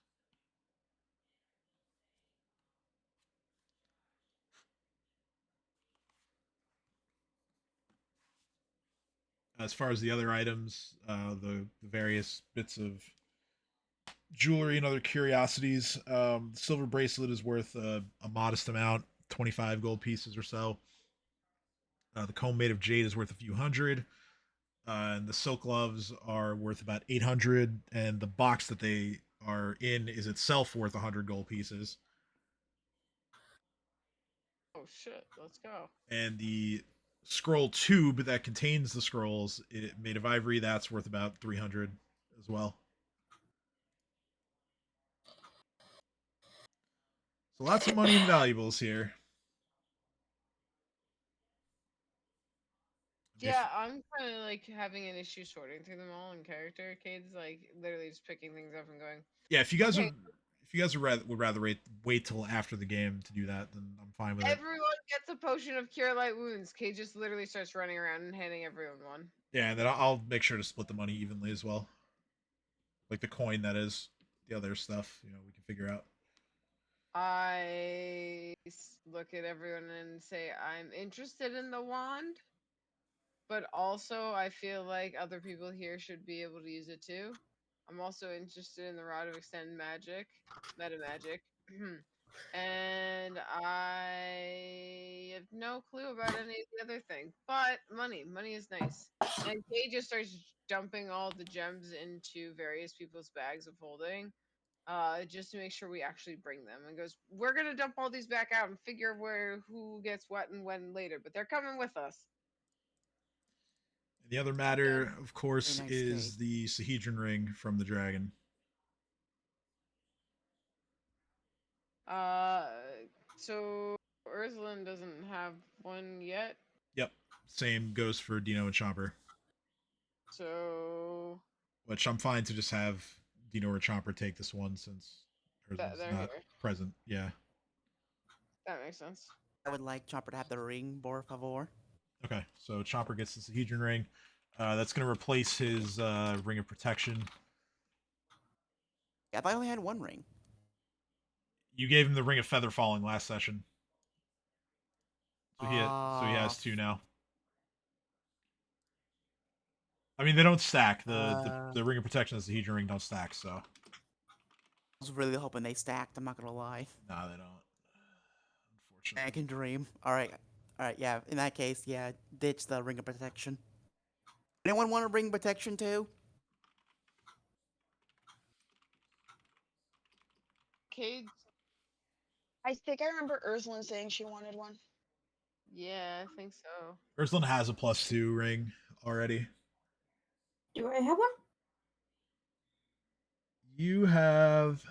As far as the other items, the various bits of jewelry and other curiosities, the silver bracelet is worth a modest amount, 25 gold pieces or so. The comb made of jade is worth a few hundred. And the silk gloves are worth about 800, and the box that they are in is itself worth 100 gold pieces. Oh shit, let's go. And the scroll tube that contains the scrolls, made of ivory, that's worth about 300 as well. So lots of money and valuables here. Yeah, I'm kind of like having an issue sorting through them all in character. Kate's like literally just picking things up and going. Yeah, if you guys Okay. would rather wait till after the game to do that, then I'm fine with it. Everyone gets a potion of cure light wounds. Kate just literally starts running around and handing everyone one. Yeah, and then I'll make sure to split the money evenly as well. Like the coin, that is. The other stuff, we can figure out. I look at everyone and say, I'm interested in the wand, but also I feel like other people here should be able to use it too. I'm also interested in the Rod of Extend Magic, Meta Magic, and I have no clue about any of the other thing. But money is nice. And Kay just starts dumping all the gems into various people's bags of holding, just to make sure we actually bring them. And goes, we're gonna dump all these back out and figure who gets what and when later, but they're coming with us. The other matter, of course, nice is cake. the Sihedron ring from the dragon. So Urslan doesn't have one yet. Yep. Same goes for Dino and Chomper. So Which I'm fine to just have Dino or Chomper take this one since Urslan's they're not here. present. Yeah. That makes sense. I would like Chopper to have the ring, por favor. Okay. So Chomper gets the Sihedron ring. That's going to replace his ring of protection. Yeah, I thought I only had one ring. You gave him the ring of feather falling last session. So he has two now. I mean, they don't stack. The ring of protection and the Sihedron ring don't stack. So I was really hoping they stacked. I'm not gonna lie. no, they don't. Unfortunately. I can dream. All right. Yeah. In that case, yeah, ditch the ring of protection. Anyone want a ring of protection too? Cade. I think I remember Urslan saying she wanted one. Yeah, I think so. Urslan has a +2 ring already. Do I have one? You have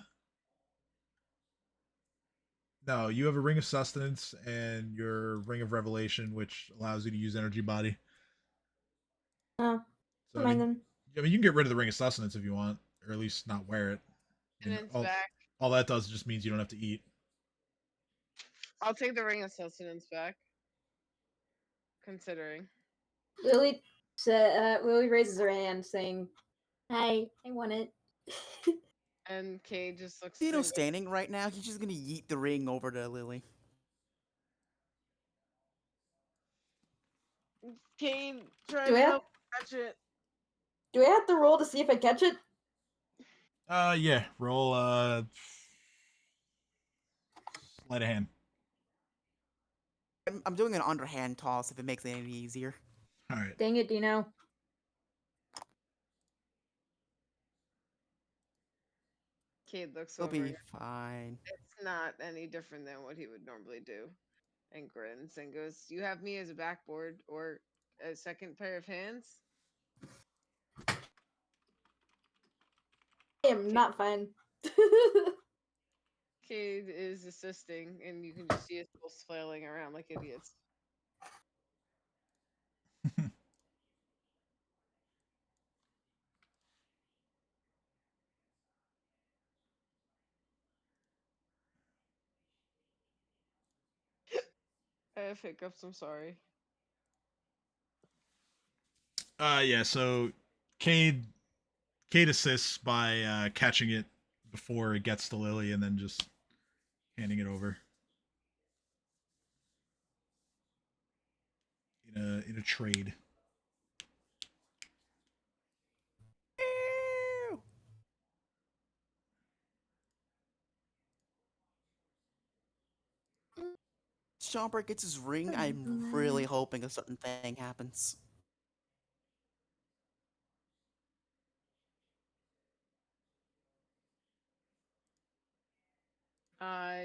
no. You have a ring of sustenance and your ring of revelation, which allows you to use energy body. Oh, So never mind then. I mean, you can get rid of the ring of sustenance if you want, or at least not wear it. I mean, Sustenance back. all that does just means you don't have to eat. I'll take the ring of sustenance back. Considering. Lily Lily raises her hand, saying, "Hi, I want it." And Cade just looks. Dino's standing right now. He's just gonna yeet the ring over to Lily. Cade, try Do to I have- help catch it. Do I have to roll to see if I catch it? Yeah. Roll sleight of hand. I'm doing an underhand toss if it makes it any easier. All right. Dang it, Dino. Cade looks It'll over. be fine. It's not any different than what he would normally do, and grins and goes, "You have me as a backboard or a second pair of hands." I am not fine. Cade is assisting, and you can just see us both flailing around like idiots. I have hiccups. I'm sorry. Yeah. So, Cade assists by catching it before it gets to Lily, and then just handing it over in a trade. Ew. Chomper gets his ring. I'm really hoping a certain thing happens.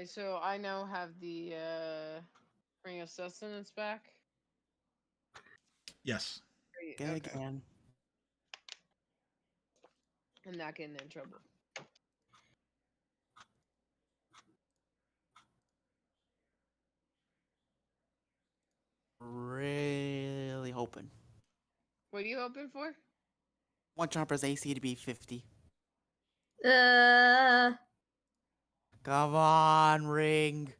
So I now have the ring of sustenance back. Yes. Great, Good okay. again. I'm not getting in trouble. Really hoping. What are you hoping for? Want Chomper's AC to be 50. Uh, Come on, ring.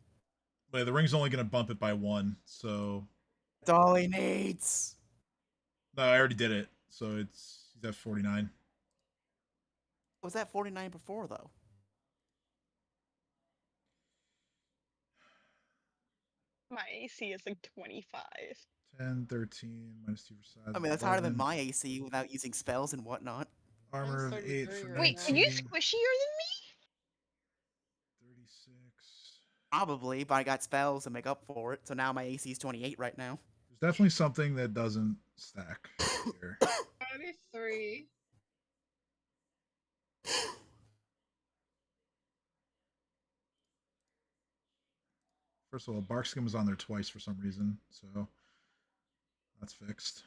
But the ring's only going to bump it by 1, so That's all he needs. no, I already did it. So he's at 49. Was that 49 before though? My AC is like 25. 10, 13, minus 2 for size. I mean, that's higher than 11. my AC without using spells and whatnot. Armor of Mine's 8 33 for right Wait, now. can you 19. squishier than me? 36. Probably, but I got spells to make up for it. So now my AC is 28 right now. There's definitely something that doesn't stack here. 33. First of all, Bark Skim was on there twice for some reason, so that's fixed.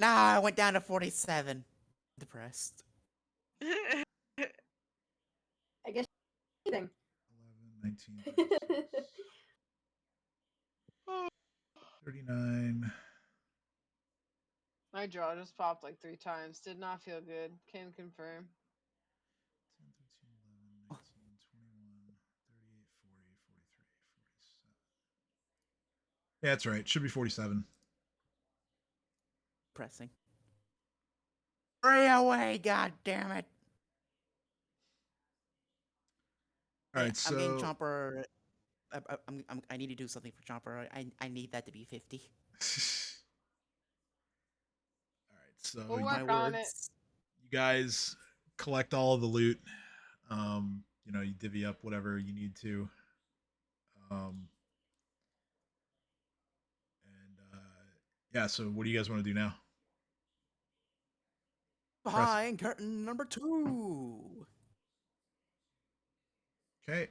Nah, I went down to 47. Depressed. I guess anything. 11, 19, 36, 39. My jaw just popped like 3 times. Did not feel good. Can confirm. 10, 13, 11, 19, 21, 38, 40, 43, 47. Yeah, that's right. Should be 47. Depressing. Hurry away, god damn it. All Yeah, right, I'm getting so Chomper. I need to do something for Chomper. I need that to be 50. all right, so We'll you, My work on it. words. you guys collect all of the loot. You know, you divvy up whatever you need to. Yeah, so what do you guys want to do now? Behind curtain number 2. Okay.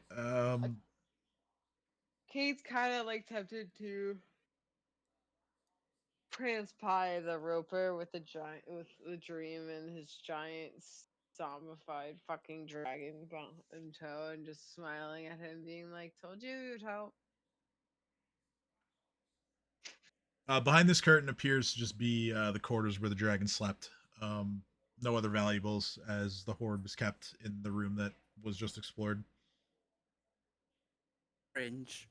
Kate's kind of like tempted to transpire the roper with the dream and his giant zombified fucking dragon in tow, and just smiling at him, being like, "Told you you'd help." Behind this curtain appears to just be the quarters where the dragon slept. No other valuables, as the hoard was kept in the room that was just explored. Cringe.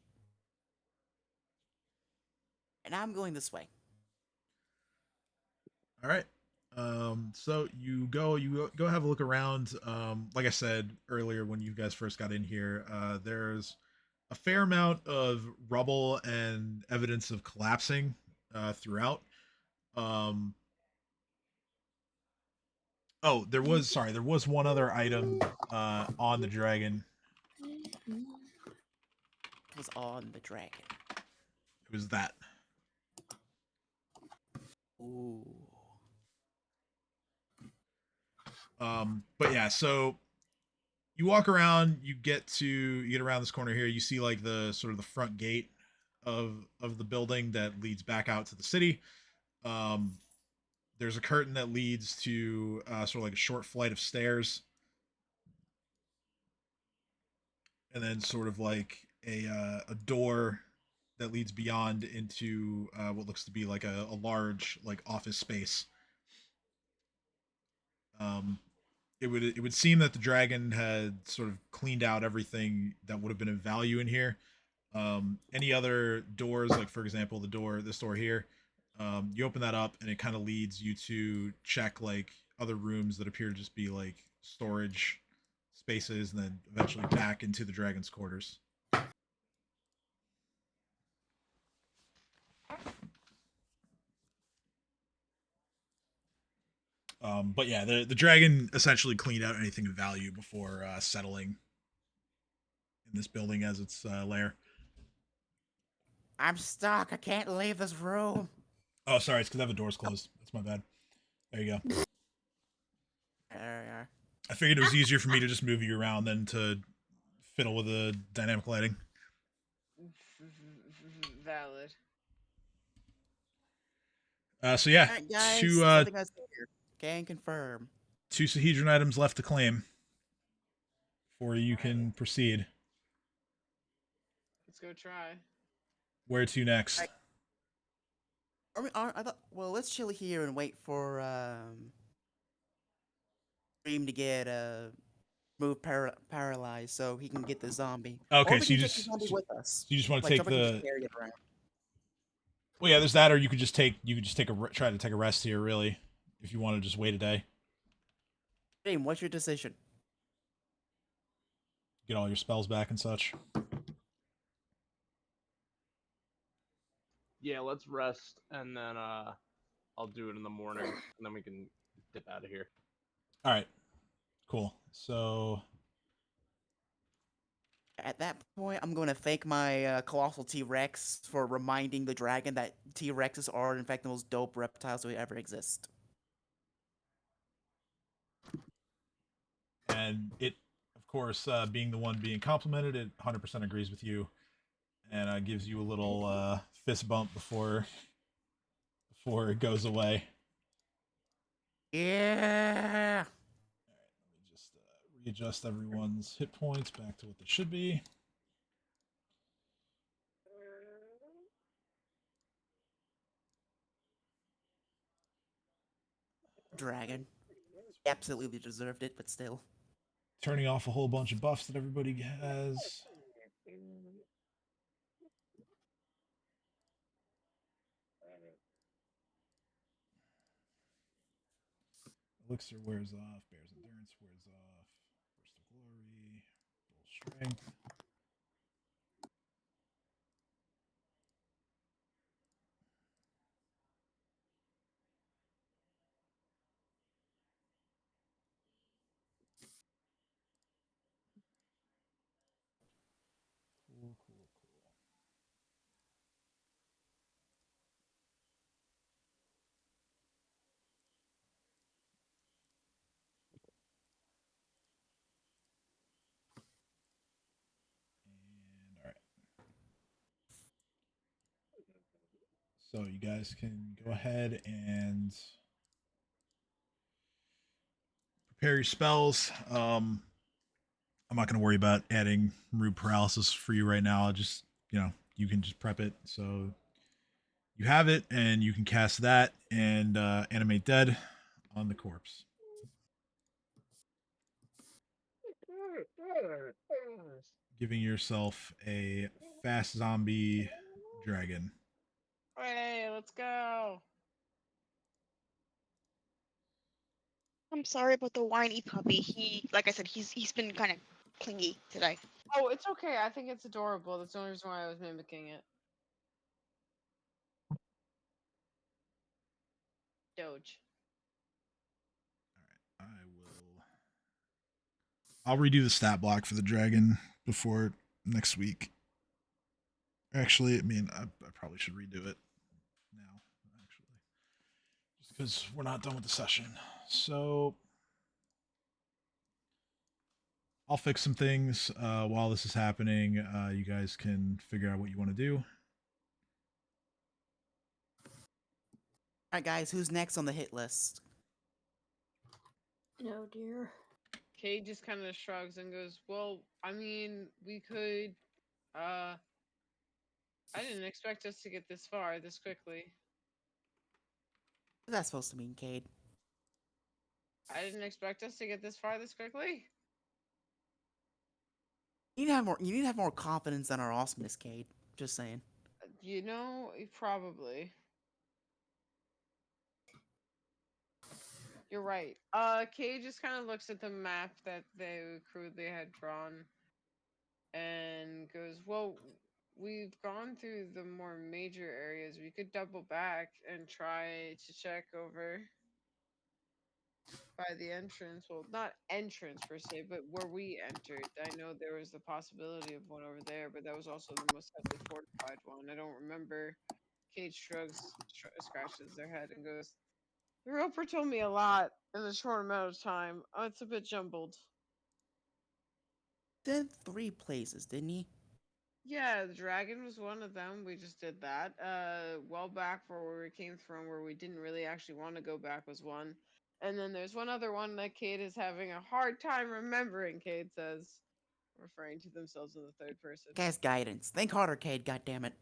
And I'm going this way. All right. So you go have a look around. Like I said earlier, when you guys first got in here, there's a fair amount of rubble and evidence of collapsing throughout. Um, oh, there was one other item on the dragon. It was on the dragon. It was that. Ooh. But yeah, so you walk around, you get around this corner here, you see like the sort of the front gate of the building that leads back out to the city. There's a curtain that leads to sort of like a short flight of stairs, and then sort of like a door that leads beyond into what looks to be like a large like office space. Um, it would seem that the dragon had sort of cleaned out everything that would have been of value in here. Any other doors, like for example, this door here, you open that up and it kind of leads you to check like other rooms that appear to just be like storage spaces, and then eventually back into the dragon's quarters. But yeah, the dragon essentially cleaned out anything of value before settling in this building as its lair. I'm stuck. I can't leave this room. Oh, sorry, it's because I have the doors closed. That's my bad. There you go. There we are. I figured it was easier for me to just move you around than to fiddle with the dynamic lighting. Valid. So yeah, Alright, guys. two Something I said here. Can confirm. 2 Sihedron items left to claim before you can proceed. Let's go try. Where to next? I thought. Well, let's chill here and wait for Dream to get move paralyzed so he can get the zombie. Okay, Or we so can you take the just zombie with us. you just want to Like, take somebody can the. carry it around. Well, yeah, there's that, or you could just take try to take a rest here, really, if you want to just wait a day, Dream, what's your decision? get all your spells back and such. Yeah, let's rest, and then I'll do it in the morning, and then we can dip out of here. All right, cool. So At that point, I'm going to thank my colossal T-Rex for reminding the dragon that T-Rexes are, in fact, the most dope reptiles to ever exist. and it, of course, being the one being complimented, it 100% agrees with you, and gives you a little fist bump before it goes away. Yeah. Let me just readjust everyone's hit points back to what they should be. Dragon. Absolutely deserved it, but still. Turning off a whole bunch of buffs that everybody has. Elixir wears off. Bear's Endurance wears off. Burst of Glory. Bull Strength. Cool, cool, cool. And all right. So you guys can go ahead and prepare your spells. I'm not going to worry about adding Rude Paralysis for you right now. I'll just, you can just prep it. So you have it, and you can cast that and Animate Dead on the corpse. Giving yourself a fast zombie dragon. Hey, let's go. I'm sorry about the whiny puppy. Like I said, he's been kind of clingy today. Oh, it's okay. I think it's adorable. That's the only reason why I was mimicking it. Doge. All right, I'll redo the stat block for the dragon before next week. Actually, I mean, I probably should redo it now, actually, just because we're not done with the session. So I'll fix some things while this is happening. You guys can figure out what you want to do. Alright, guys, who's next on the hit list? Oh dear. Kate just kind of shrugs and goes, "Well, I mean, we could. I didn't expect us to get this far this quickly. What's that supposed to mean, Cade? I didn't expect us to get this far this quickly." You need to have more. You need to have more confidence in our awesomeness, Cade. Just saying. Probably. You're right. Kay just kind of looks at the map that the crew they had drawn and goes, "Well, we've gone through the more major areas. We could double back and try to check over by the entrance. Well, not entrance per se, but where we entered. I know there was the possibility of one over there, but that was also the most heavily fortified one. I don't remember." Kate scratches their head and goes, "The Roper told me a lot in a short amount of time. Oh, it's a bit jumbled." Did 3 places, didn't he? Yeah, the dragon was one of them. We just did that. Well back for where we came from, where we didn't really actually want to go back, was one. And then there's one other one that Cade is having a hard time remembering, Cade says, referring to themselves in the third person. Guys, guidance. Think harder, Cade. Goddammit.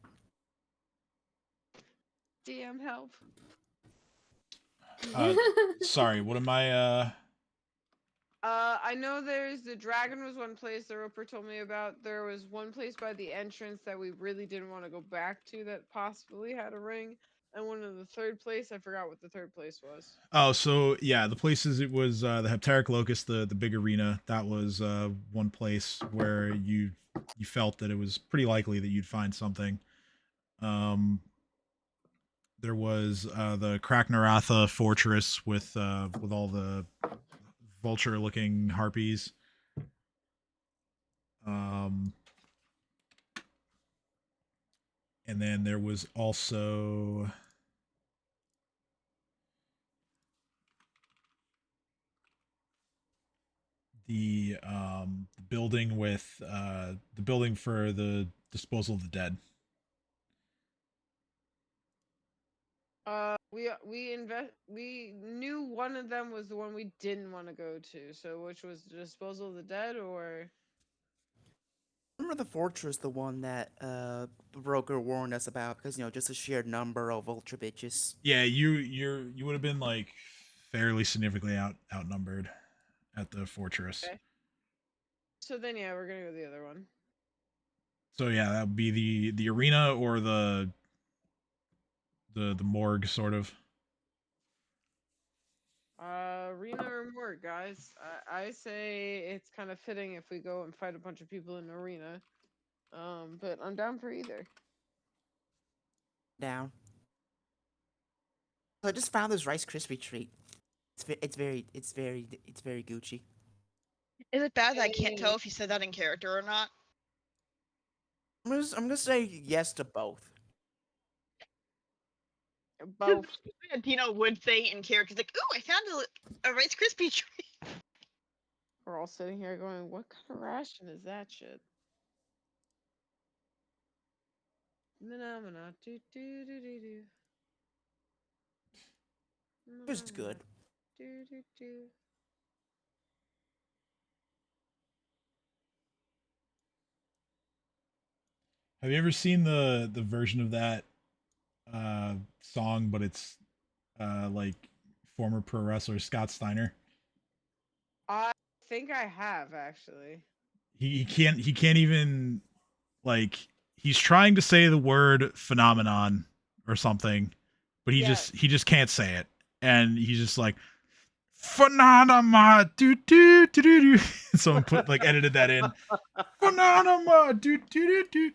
DM help. Sorry, what am I? I know there's the dragon was one place the Roper told me about. There was one place by the entrance that we really didn't want to go back to that possibly had a ring. And one of the third place, I forgot what the third place was. Oh, so yeah, the places it was the Heptaric Locus, the big arena. That was one place where you felt that it was pretty likely that you'd find something. There was the Kraknaratha fortress with all the vulture-looking harpies. And then there was also the building with the building for the disposal of the dead. We knew one of them was the one we didn't want to go to. So which was the disposal of the dead, or Remember the fortress, the one that broker warned us about, because just a sheer number of ultra bitches. Yeah, you would have been like fairly significantly outnumbered at the fortress. Okay. So then yeah, we're gonna go the other one. So yeah, that would be the arena or the morgue sort of. Arena or morgue, guys. I say it's kind of fitting if we go and fight a bunch of people in arena. But I'm down for either. Down. So I just found this Rice Krispie treat. It's very Gucci. Is it bad that I can't tell if you said that in character or not? I'm gonna say yes to both. Both. Dino would say in character, like, "Ooh, I found a Rice Krispie treat." We're all sitting here going, "What kind of ration is that shit?" Phenomena. Do do do do do. It's good. Do do do. Have you ever seen the version of that song, but it's like former pro wrestler Scott Steiner? I think I have actually. He can't even, like, he's trying to say the word phenomenon or something, but he Yeah. just can't say it, and he's just like phenomena do do do do do. Someone edited that in. Phenomena do do do do.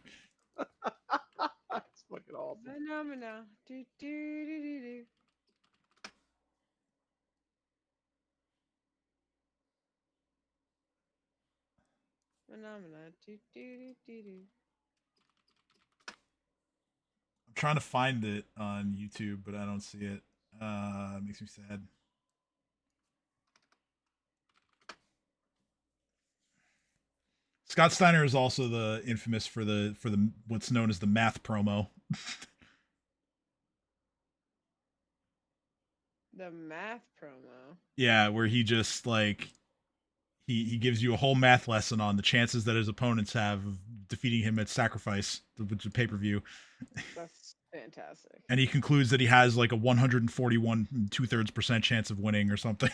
That's fucking awesome. Phenomena. Do do do do do. Phenomena. Do do do do do. I'm trying to find it on YouTube, but I don't see it. It makes me sad. Scott Steiner is also the infamous for the what's known as the math promo. The math promo. Yeah, where he just he gives you a whole math lesson on the chances that his opponents have of defeating him at Sacrifice, which is a pay-per-view. That's fantastic. And he concludes that he has like a 141 2/3% chance of winning or something.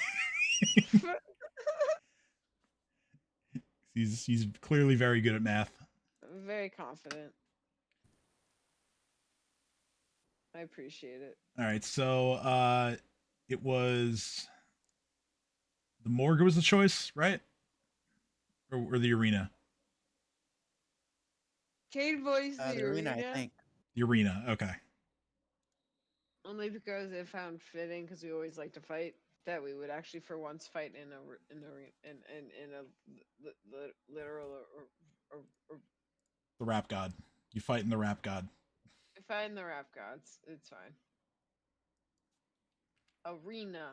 He's clearly very good at math. Very confident. I appreciate it. All right, so it was the morgue was the choice, right? Or the arena? Cade voiced the arena, I think. The arena, okay. only because it found fitting, because we always like to fight, that we would actually for once fight in a literal or The rap god. You fight in the rap god. fight in the rap gods. It's fine. Arena.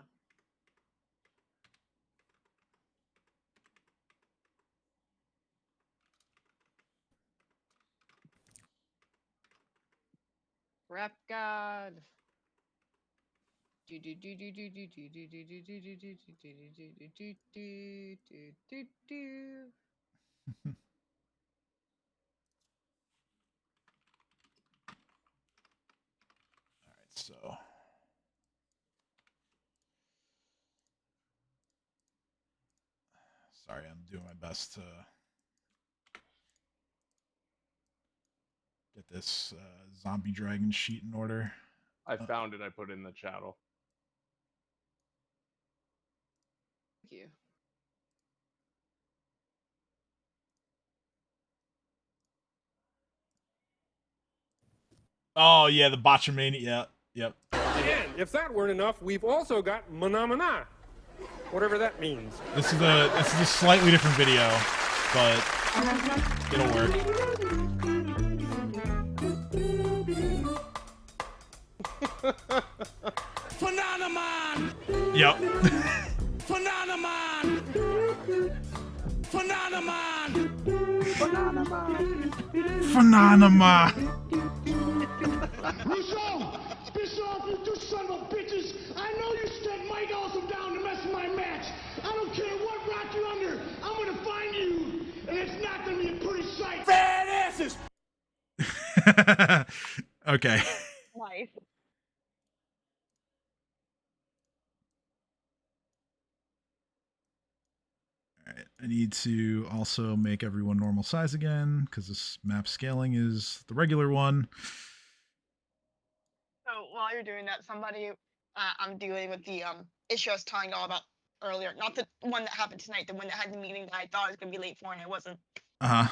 Rap god. Do do do do do do do do do do do do do do do do do do do. All right, so sorry, I'm doing my best to get this zombie dragon sheet in order. I found it. I put it in the channel. Thank you. Oh yeah, the Botchamania. Yeah, yep. And if that weren't enough, we've also got Manamana. Whatever that means. This is a slightly different video, but it'll work. Phenomenon! Yep. Phenomenon! Phenomenon! Phenomena. Rousseau! Bischoff, you son of a bitches! I know you sent Mike Awesome down to mess with my match! I don't care what rock you're under, I'm gonna find you! And it's not gonna be a pretty sight! Fat asses! Okay. Nice. Alright, I need to also make everyone normal size again, because this map scaling is the regular one. So while you're doing that, somebody, I'm dealing with the issue I was telling y'all about earlier. Not the one that happened tonight, the one that had the meeting that I thought I was gonna be late for and I wasn't. Uh-huh.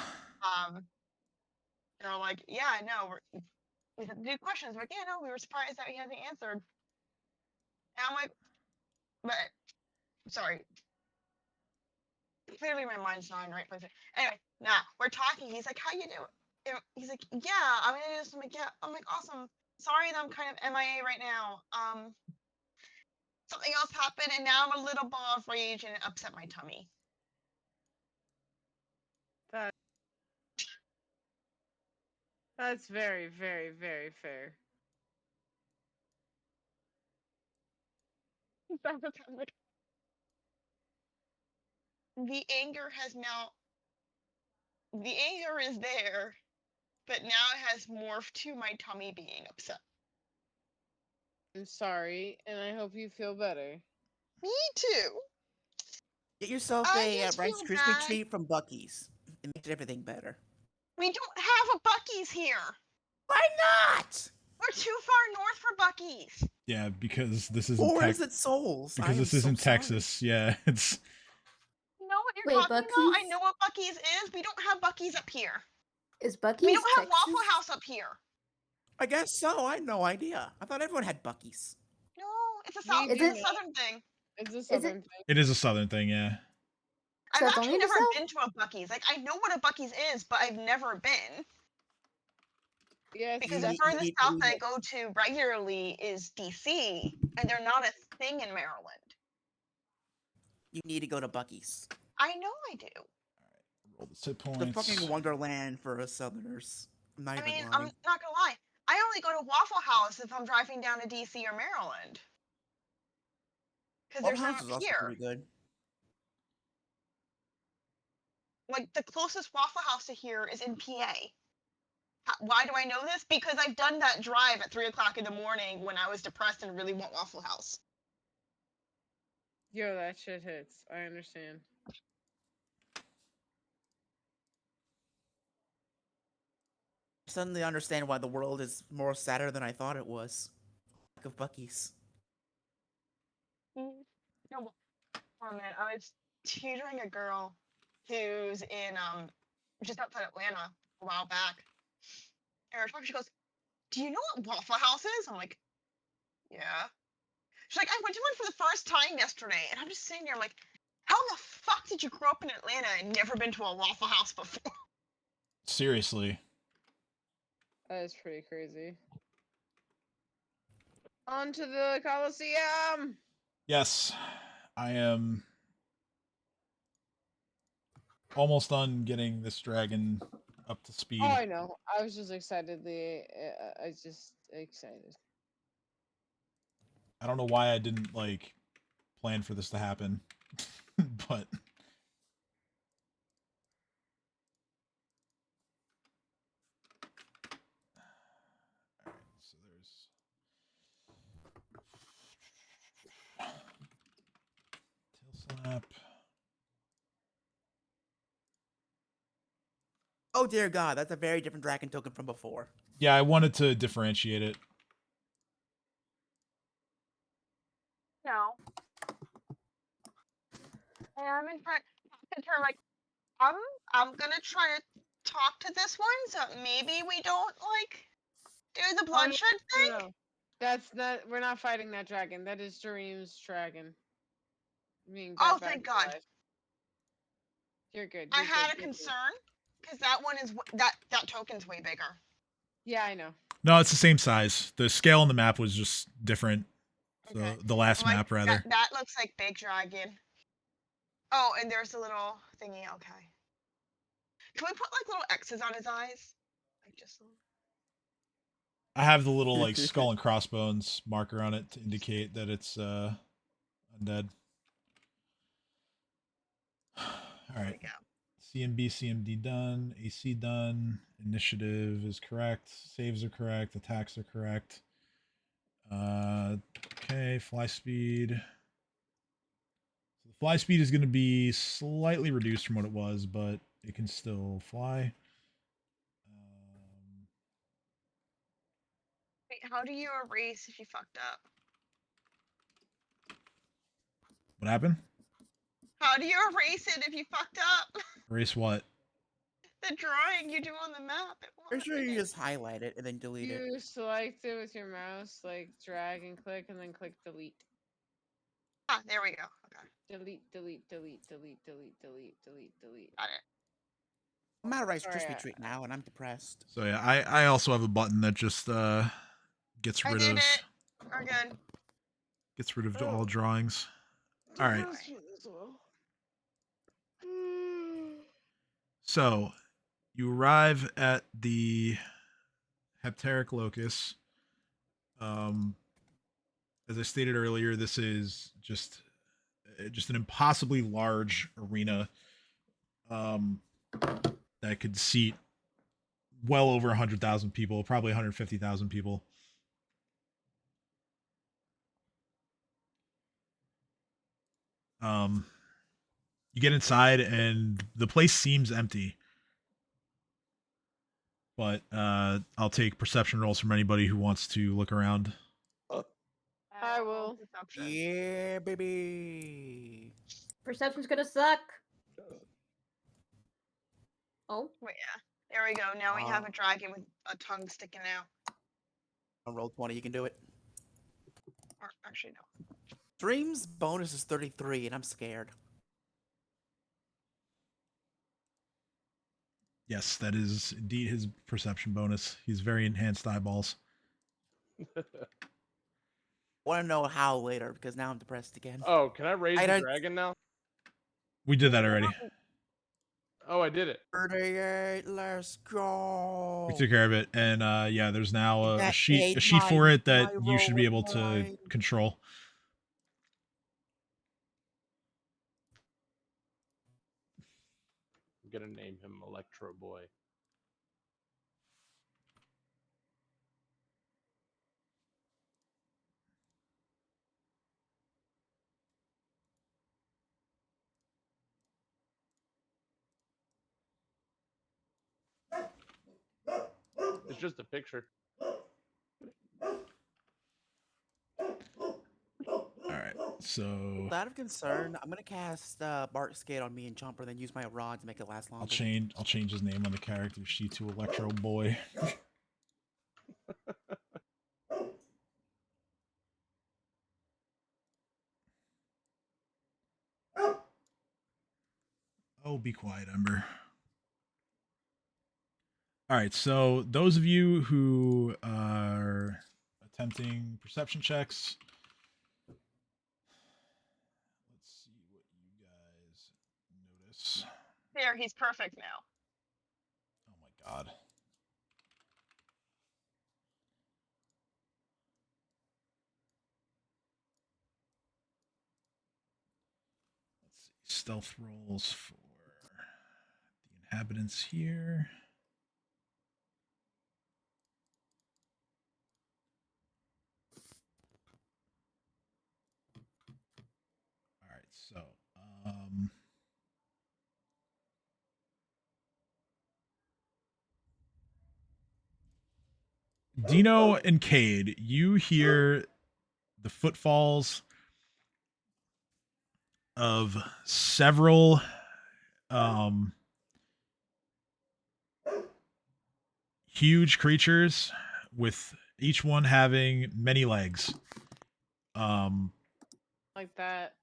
They're like, yeah, no, we had to do questions. I'm like, yeah, no, we were surprised that we hadn't answered. And I'm like, but sorry. Clearly my mind's not in the right place. Anyway, nah, we're talking. He's like, how you doing? He's like, yeah, I'm gonna do this. I'm like, yeah. I'm like, awesome. Sorry that I'm kind of MIA right now. Something else happened and now I'm a little ball of rage and it upset my tummy. That's very, very, very fair. The anger has now. The anger is there, but now it has morphed to my tummy being upset. I'm sorry, and I hope you feel better. Me too. Get yourself I a just Rice feel Krispie bad. treat from Bucky's. It makes everything better. We don't have a Bucky's here. Why not? We're too far north for Bucky's. Yeah, because this isn't Or is it Souls? because this isn't Texas. Yeah, it's You know what you're Wait, talking about? I Buc-ee's? know what Bucky's is. We don't have Bucky's up here. Is Bucky's We don't have Texas? Waffle House up here. I guess so. I had no idea. I thought everyone had Bucky's. No, it's a south. We It's do a not. southern thing. It's a it- southern thing. it is a southern thing, yeah. I've So it's actually only the never South? been to a Bucky's. Like I know what a Bucky's is, but I've never been. Yes, Because You the need- furthest you south need- I go to regularly is DC, and they're not a thing in Maryland. You need to go to Bucky's. I know I do. Roll the hit The points. fucking wonderland for us Southerners. I'm not I even mean, lying. I'm not gonna lie. I only go to Waffle House if I'm driving down to DC or Maryland. Because Waffle there's none House up is also here. pretty good. Like the closest Waffle House to here is in PA. Why do I know this? Because I've done that drive at 3 o'clock in the morning when I was depressed and really want Waffle House. Yo, that shit hits. I understand. I suddenly understand why the world is more sadder than I thought it was. Lack of Bucky's. No, oh man, I was tutoring a girl who's in just outside Atlanta a while back. And we were talking, she goes, "Do you know what Waffle House is?" I'm like, "Yeah." She's like, "I went to one for the first time yesterday," and I'm just sitting there like, "How the fuck did you grow up in Atlanta and never been to a Waffle House before?" Seriously. That is pretty crazy. On to the Coliseum! Yes. I am almost done getting this dragon up to speed. Oh, I know. I was just excitedly. I was just excited. I don't know why I didn't like plan for this to happen. But alright, so there's tail slap. Oh dear God, that's a very different dragon token from before. Yeah, I wanted to differentiate it. No. And I'm in front of her like, I'm gonna try to talk to this one, so maybe we don't like do the bloodshed thing. No, that's not. We're not fighting that dragon. That is Dream's dragon. Being Oh, brought back thank to God. life. You're good. I you're had good, a you're good. concern because that one is that token's way bigger. Yeah, I know. No, it's the same size. The scale on the map was just different. So Okay. the last Like, map, rather. That looks like big dragon. Oh, and there's a little thingy. Okay. Can we put like little X's on his eyes? Like just. I have the little like skull and crossbones marker on it to indicate that it's undead. All There right. we go. CMB, CMD done. AC done. Initiative is correct. Saves are correct. Attacks are correct. Okay. Fly speed. So the fly speed is going to be slightly reduced from what it was, but it can still fly. Wait, how do you erase if you fucked up? What happened? How do you erase it if you fucked up? Erase what? The drawing you do on the map. It won't Pretty sure let you me. just highlight it and then delete it. You select it with your mouse, like drag and click, and then click delete. Ah, there we go. Okay, Delete, delete, delete, delete, delete, delete, delete, delete. got it. I'm at a Rice Sorry, Krispie treat now, and I'm depressed. So yeah, I also have a button that just gets I rid did of it. We're good. all drawings. All right. So you arrive at the Heptaric Locus. As I stated earlier, this is just an impossibly large arena that could seat well over 100,000 people, probably 150,000 people. You get inside and the place seems empty. But I'll take perception rolls from anybody who wants to look around. I will. Perception. Yeah, baby. Perception's gonna suck. Oh, Wait, yeah. There we go. Now we have a dragon with a tongue sticking out. On roll 20, you can do it. Or actually, no. Dream's bonus is 33, and I'm scared. Yes, that is indeed his perception bonus. He's very enhanced eyeballs. Want to know how later, because now I'm depressed again. Oh, can I raise I the don't- dragon now? We did that already. Oh, I did it. 38, let's go. We took care of it, and yeah, there's now a That sheet ate for it that my you should be roll able to line. control. I'm gonna name him Electro Boy. It's just a picture. All right, so Out of concern, I'm gonna cast Bark Skate on me and Chomper, then use my rod to make it last longer. I'll change his name on the character sheet to Electro Boy. Oh, be quiet, Ember. All right, so those of you who are attempting perception checks, let's see what you guys notice. There, he's perfect now. Oh my god. Let's see. Stealth rolls for the inhabitants here. All right, so Dino and Cade, you hear the footfalls of several huge creatures with each one having many legs. Like that.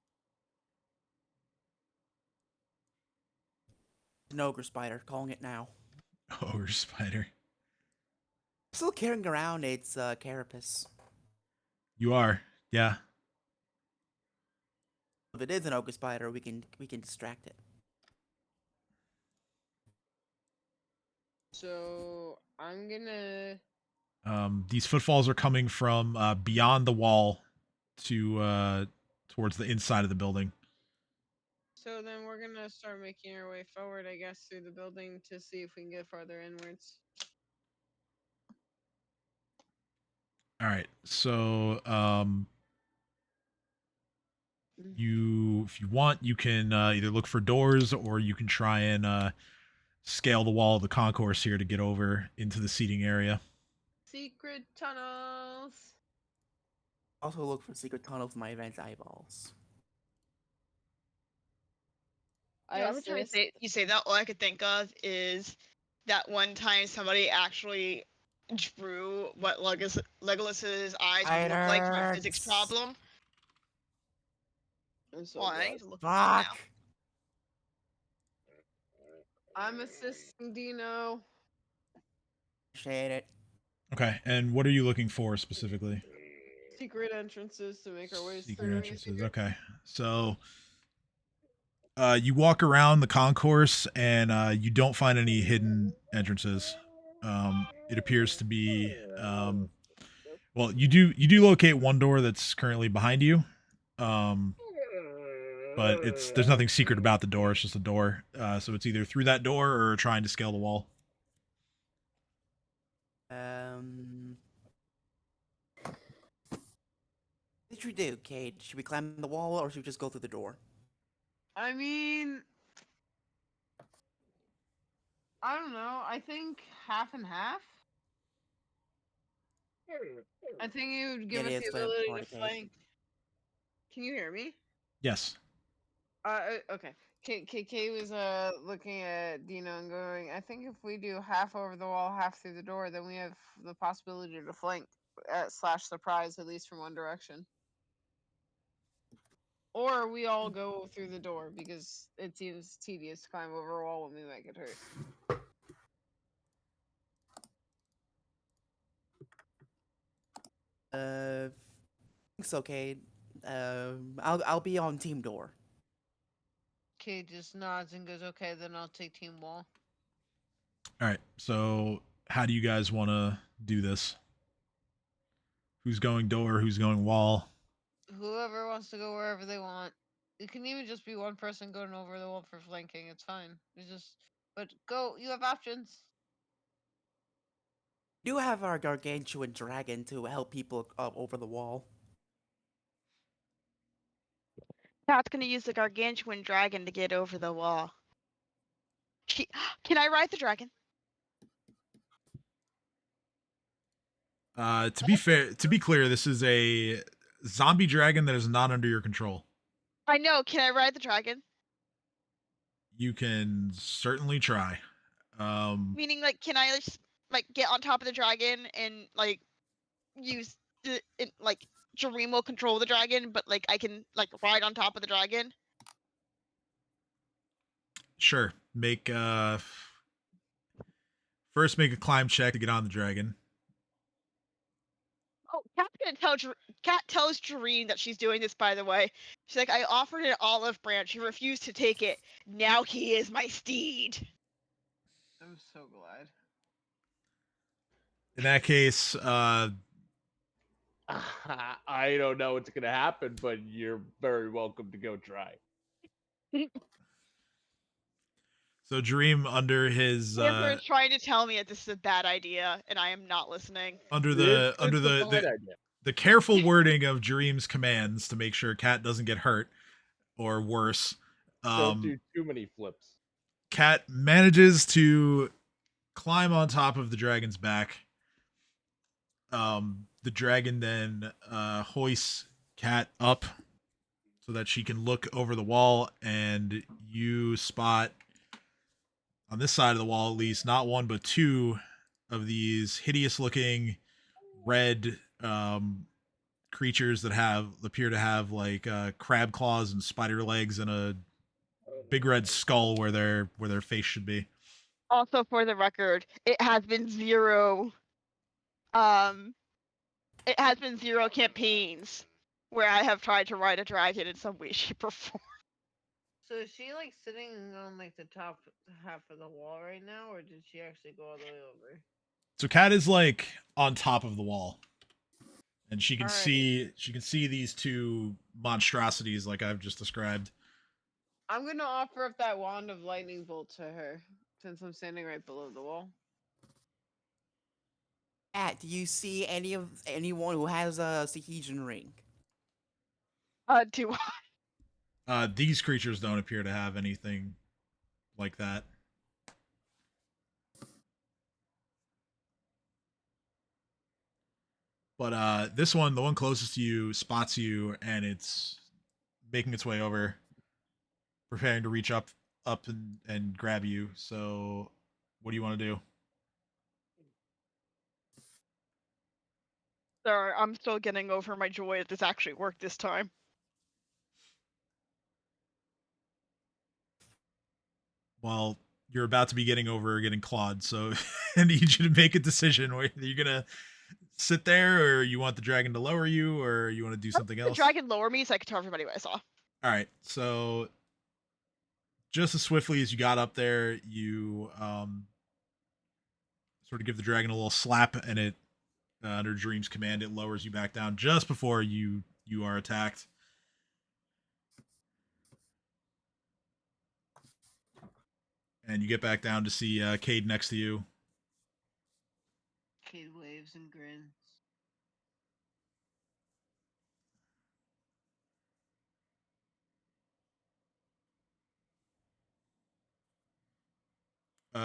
An ogre spider, calling it now. Ogre spider. Still carrying around its carapace. You are, yeah. If it is an ogre spider, we can distract it. So I'm gonna These footfalls are coming from beyond the wall to towards the inside of the building. So then we're gonna start making our way forward, I guess, through the building to see if we can get farther inwards. All right. So if you want, you can either look for doors or you can try and scale the wall of the concourse here to get over into the seating area. Secret tunnels. Also look for secret tunnel with my advanced eyeballs. I Every time you say that, all I could think of is that one time somebody actually drew what Legolas's eyes would look like from a physics Spiders! problem. I'm so Well, I glad. need to look this up Fuck! I'm assisting Dino. Appreciate it. Okay. And what are you looking for specifically? Secret entrances to make our way Secret through. entrances. Okay. So you walk around the concourse and you don't find any hidden entrances. It appears to be well, you do locate one door that's currently behind you. But there's nothing secret about the door. It's just a door. So it's either through that door or trying to scale the wall. What should we do, Kate? Should we climb the wall or should we just go through the door? I mean, I don't know. I think half and half. I think it would give It us is the the ability to fornication. flank. Can you hear me? Yes. Okay. KK was looking at Dino and going, I think if we do half over the wall, half through the door, then we have the possibility to flank / surprise at least from one direction. Or we all go through the door because it seems tedious to climb over a wall when we might get hurt. It's okay. I'll be on team door. Kate just nods and goes, okay, then I'll take team wall. All right. So how do you guys want to do this? Who's going door? Who's going wall? Whoever wants to go wherever they want. It can even just be one person going over the wall for flanking. It's fine. It's just, but go. You have options. We do have our gargantuan dragon to help people over the wall. Cat's gonna use the gargantuan dragon to get over the wall. Can I ride the dragon? To be clear, this is a zombie dragon that is not under your control. I know. Can I ride the dragon? You can certainly try. Meaning, like, can I just like get on top of the dragon and like use like Jareem will control the dragon, but like I can like ride on top of the dragon? Sure. First make a climb check to get on the dragon. Oh, Cat's gonna tell Cat tells Jareem that she's doing this. By the way, she's like, I offered an olive branch. He refused to take it. Now he is my steed. I'm so glad. In that case, I don't know what's gonna happen, but you're very welcome to go try. so Dream under his Amber is trying to tell me that this is a bad idea, and I am not listening. under It's a the fine idea. the careful wording of Dream's commands to make sure Cat doesn't get hurt or worse. Don't do too many flips. Cat manages to climb on top of the dragon's back. The dragon then hoists Cat up so that she can look over the wall, and you spot on this side of the wall, at least, not one but two of these hideous-looking red creatures that appear to have like crab claws and spider legs and a big red skull where their face should be. Also, for the record, it has been zero campaigns where I have tried to ride a dragon in some way, shape, or form. So is she like sitting on like the top half of the wall right now, or did she actually go all the way over? So Kat is like on top of the wall, and she can Alrighty. see these two monstrosities like I've just described. I'm gonna offer up that wand of lightning bolt to her since I'm standing right below the wall. Kat, do you see anyone who has a Sihedron ring? Do These creatures don't appear to have anything like that. But this one, the one closest to you, spots you, and it's making its way over, preparing to reach up and grab you. So, what do you want to do? Sorry, I'm still getting over my joy that this actually worked this time. Well, you're about to be getting clawed, so I need you to make a decision. Whether you're gonna sit there, or you want the dragon to lower you, or you want to do something The else. dragon lower me so I could tell everybody what I saw. All right, so just as swiftly as you got up there, you sort of give the dragon a little slap, and it under Dream's command, it lowers you back down just before you are attacked. And you get back down to see Cade next to you. Cade waves and grins.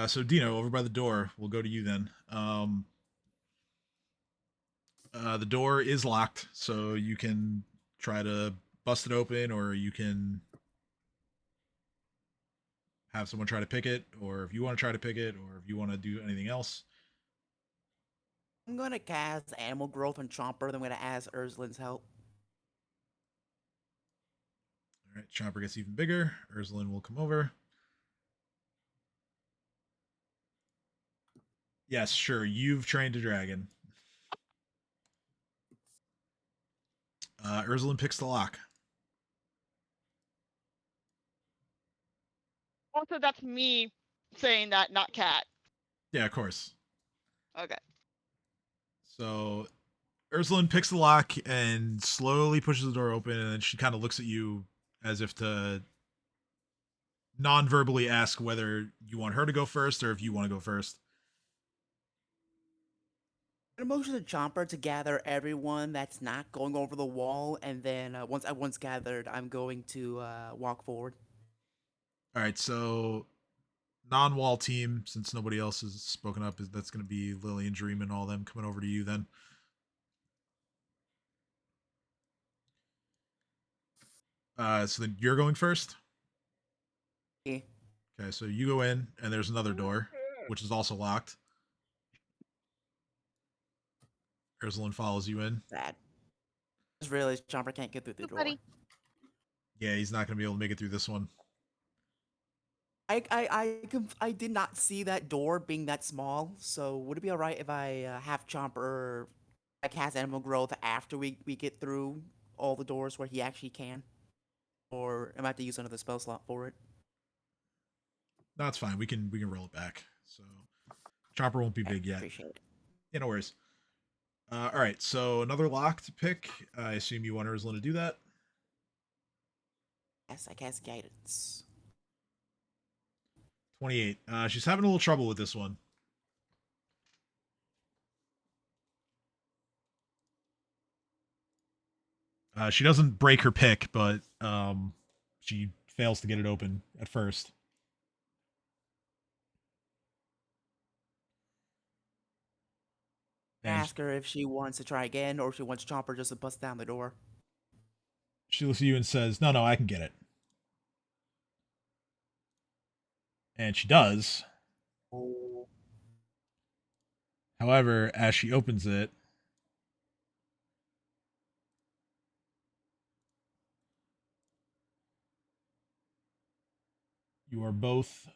So Dino, over by the door, we'll go to you then. The door is locked, so you can try to bust it open, or you can have someone try to pick it, or if you want to try to pick it, or if you want to do anything else. I'm gonna cast Animal Growth on Chomper, then I'm gonna ask Ursulin's help. All right, Chomper gets even bigger. Ursulin will come over. Yes, sure. You've trained a dragon. Ursulin picks the lock. Also, that's me saying that, not Cat. Yeah, of course. Okay. So Ursulin picks the lock and slowly pushes the door open, and then she kind of looks at you as if to non-verbally ask whether you want her to go first or if you want to go first. I'm gonna motion to Chomper to gather everyone that's not going over the wall, and then once everyone's gathered, I'm going to walk forward. All right, so non-wall team, since nobody else has spoken up, that's going to be Lily and Dream and all them coming over to you then. So then you're going first? Yeah. Okay, so you go in, and there's another door, which is also locked. Ursulin follows you in. Sad. Just realized Chomper can't get through the door. Buddy. Yeah, he's not going to be able to make it through this one. I did not see that door being that small, so would it be alright if I have Chomper cast Animal Growth after we get through all the doors where he actually can? Or am I have to use another spell slot for it? No, it's fine. We can roll it back. So Chopper won't be big yet. Appreciate it. Yeah, no worries. All right, so another lock to pick. I assume you want Ursulin to do that. Yes, I cast Guidance. 28. She's having a little trouble with this one. She doesn't break her pick, but she fails to get it open at first. And Ask her if she wants to try again, or if she wants Chomper just to bust down the door. she looks at you and says, "No, I can get it." And she does. Oh. However, as she opens it, you are both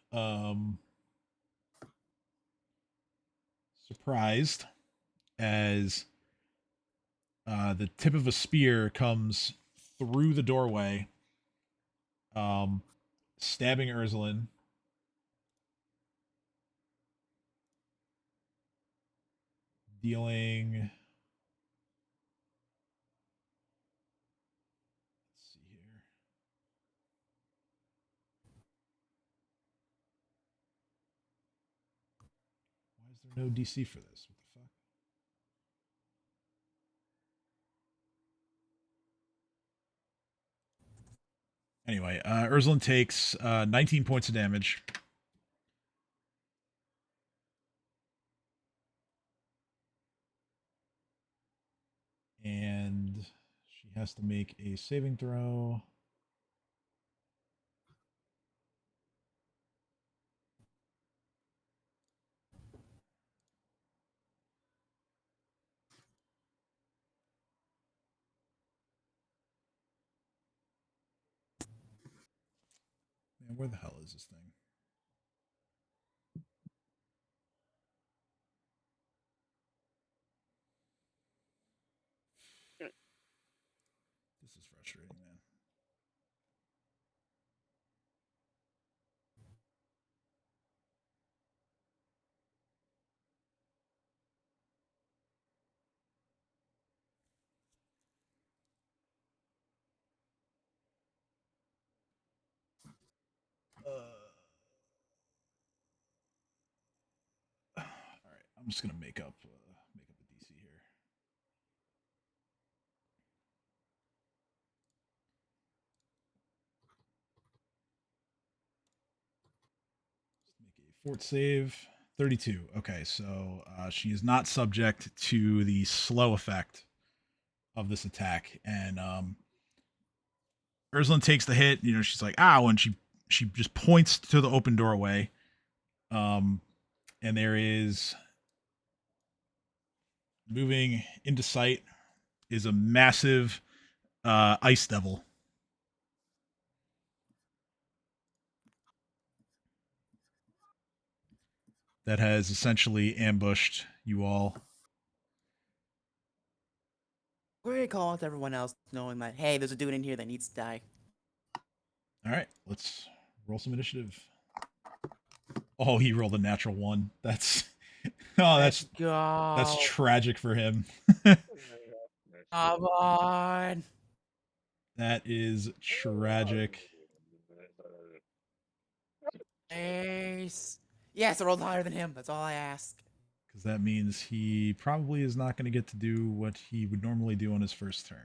surprised as the tip of a spear comes through the doorway, stabbing Ursulin. dealing. Let's see here. Why is there no DC for this? What the fuck? Anyway, Urslan takes 19 points of damage. And she has to make a saving throw. Man, where the hell is this thing? This is frustrating, man. All right, I'm just gonna make up a DC here. Just make a fort save. 32. Okay, so she is not subject to the slow effect of this attack, and Urslan takes the hit. You know, she's like, "Ow!" and she just points to the open doorway. And there is, moving into sight, is a massive ice devil. That has essentially ambushed you all. We're gonna call out to everyone else, knowing that, hey, there's a dude in here that needs to die. All right, let's roll some initiative. Oh, he rolled a natural 1. That's Let's that's go. tragic for him. Come on. That is tragic. Ace. Yes, I rolled higher than him. That's all I ask. Because that means he probably is not going to get to do what he would normally do on his first turn.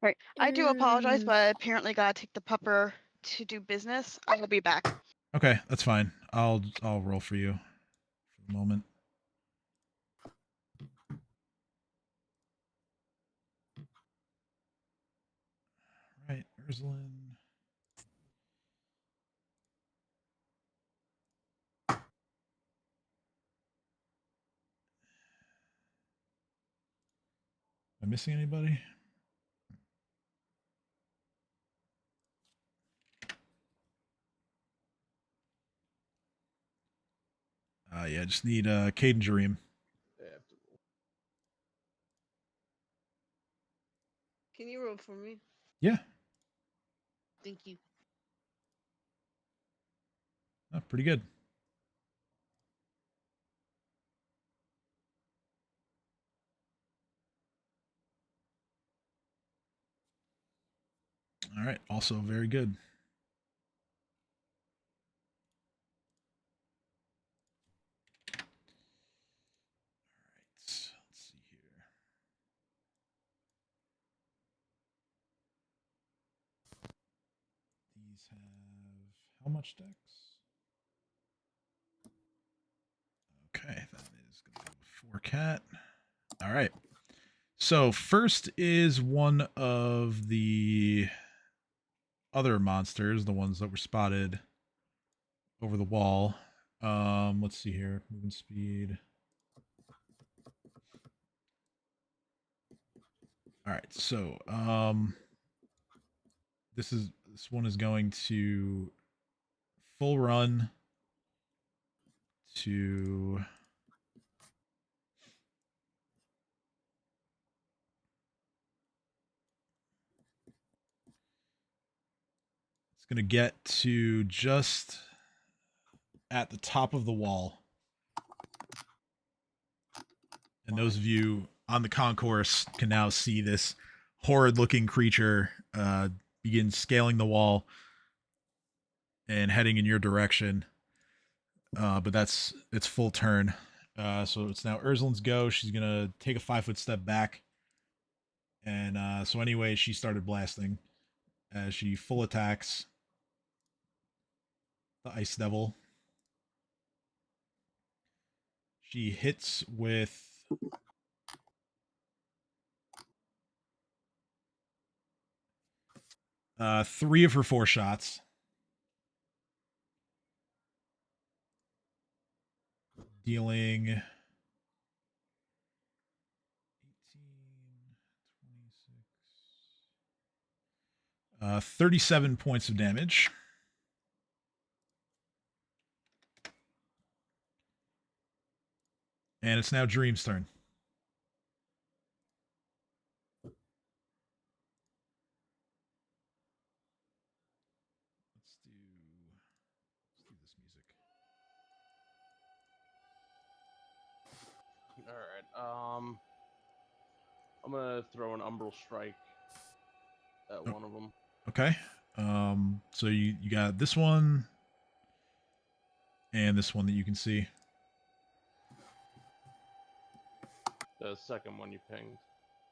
Right. I do apologize, but I apparently gotta take the pupper to do business. I will be back. Okay, that's fine. I'll roll for you for the moment. All right, Urslan. Am I missing anybody? Yeah, just need Cade and Jareem. Can you roll for me? Yeah, Thank you. pretty good. All right, also very good. Let's see here. These have how much dex? Okay, that is going to go before cat. All right. So first is one of the other monsters, the ones that were spotted over the wall. Let's see here. Movement speed. All right, so this one is going to full run to it's going to get to just at the top of the wall. And those of you on the concourse can now see this horrid-looking creature begin scaling the wall and heading in your direction. But that's its full turn. So it's now Ursula's go. She's gonna take a 5-foot step back. And so anyway, she started blasting as she full attacks the Ice Devil. She hits with 3 of her 4 shots. Dealing 18, 26, 37 points of damage. And it's now Dream's turn. Let's do this music. All right. I'm gonna throw an Umbral Strike at one of them. Okay. So you got this one and this one that you can see. The second one you pinged.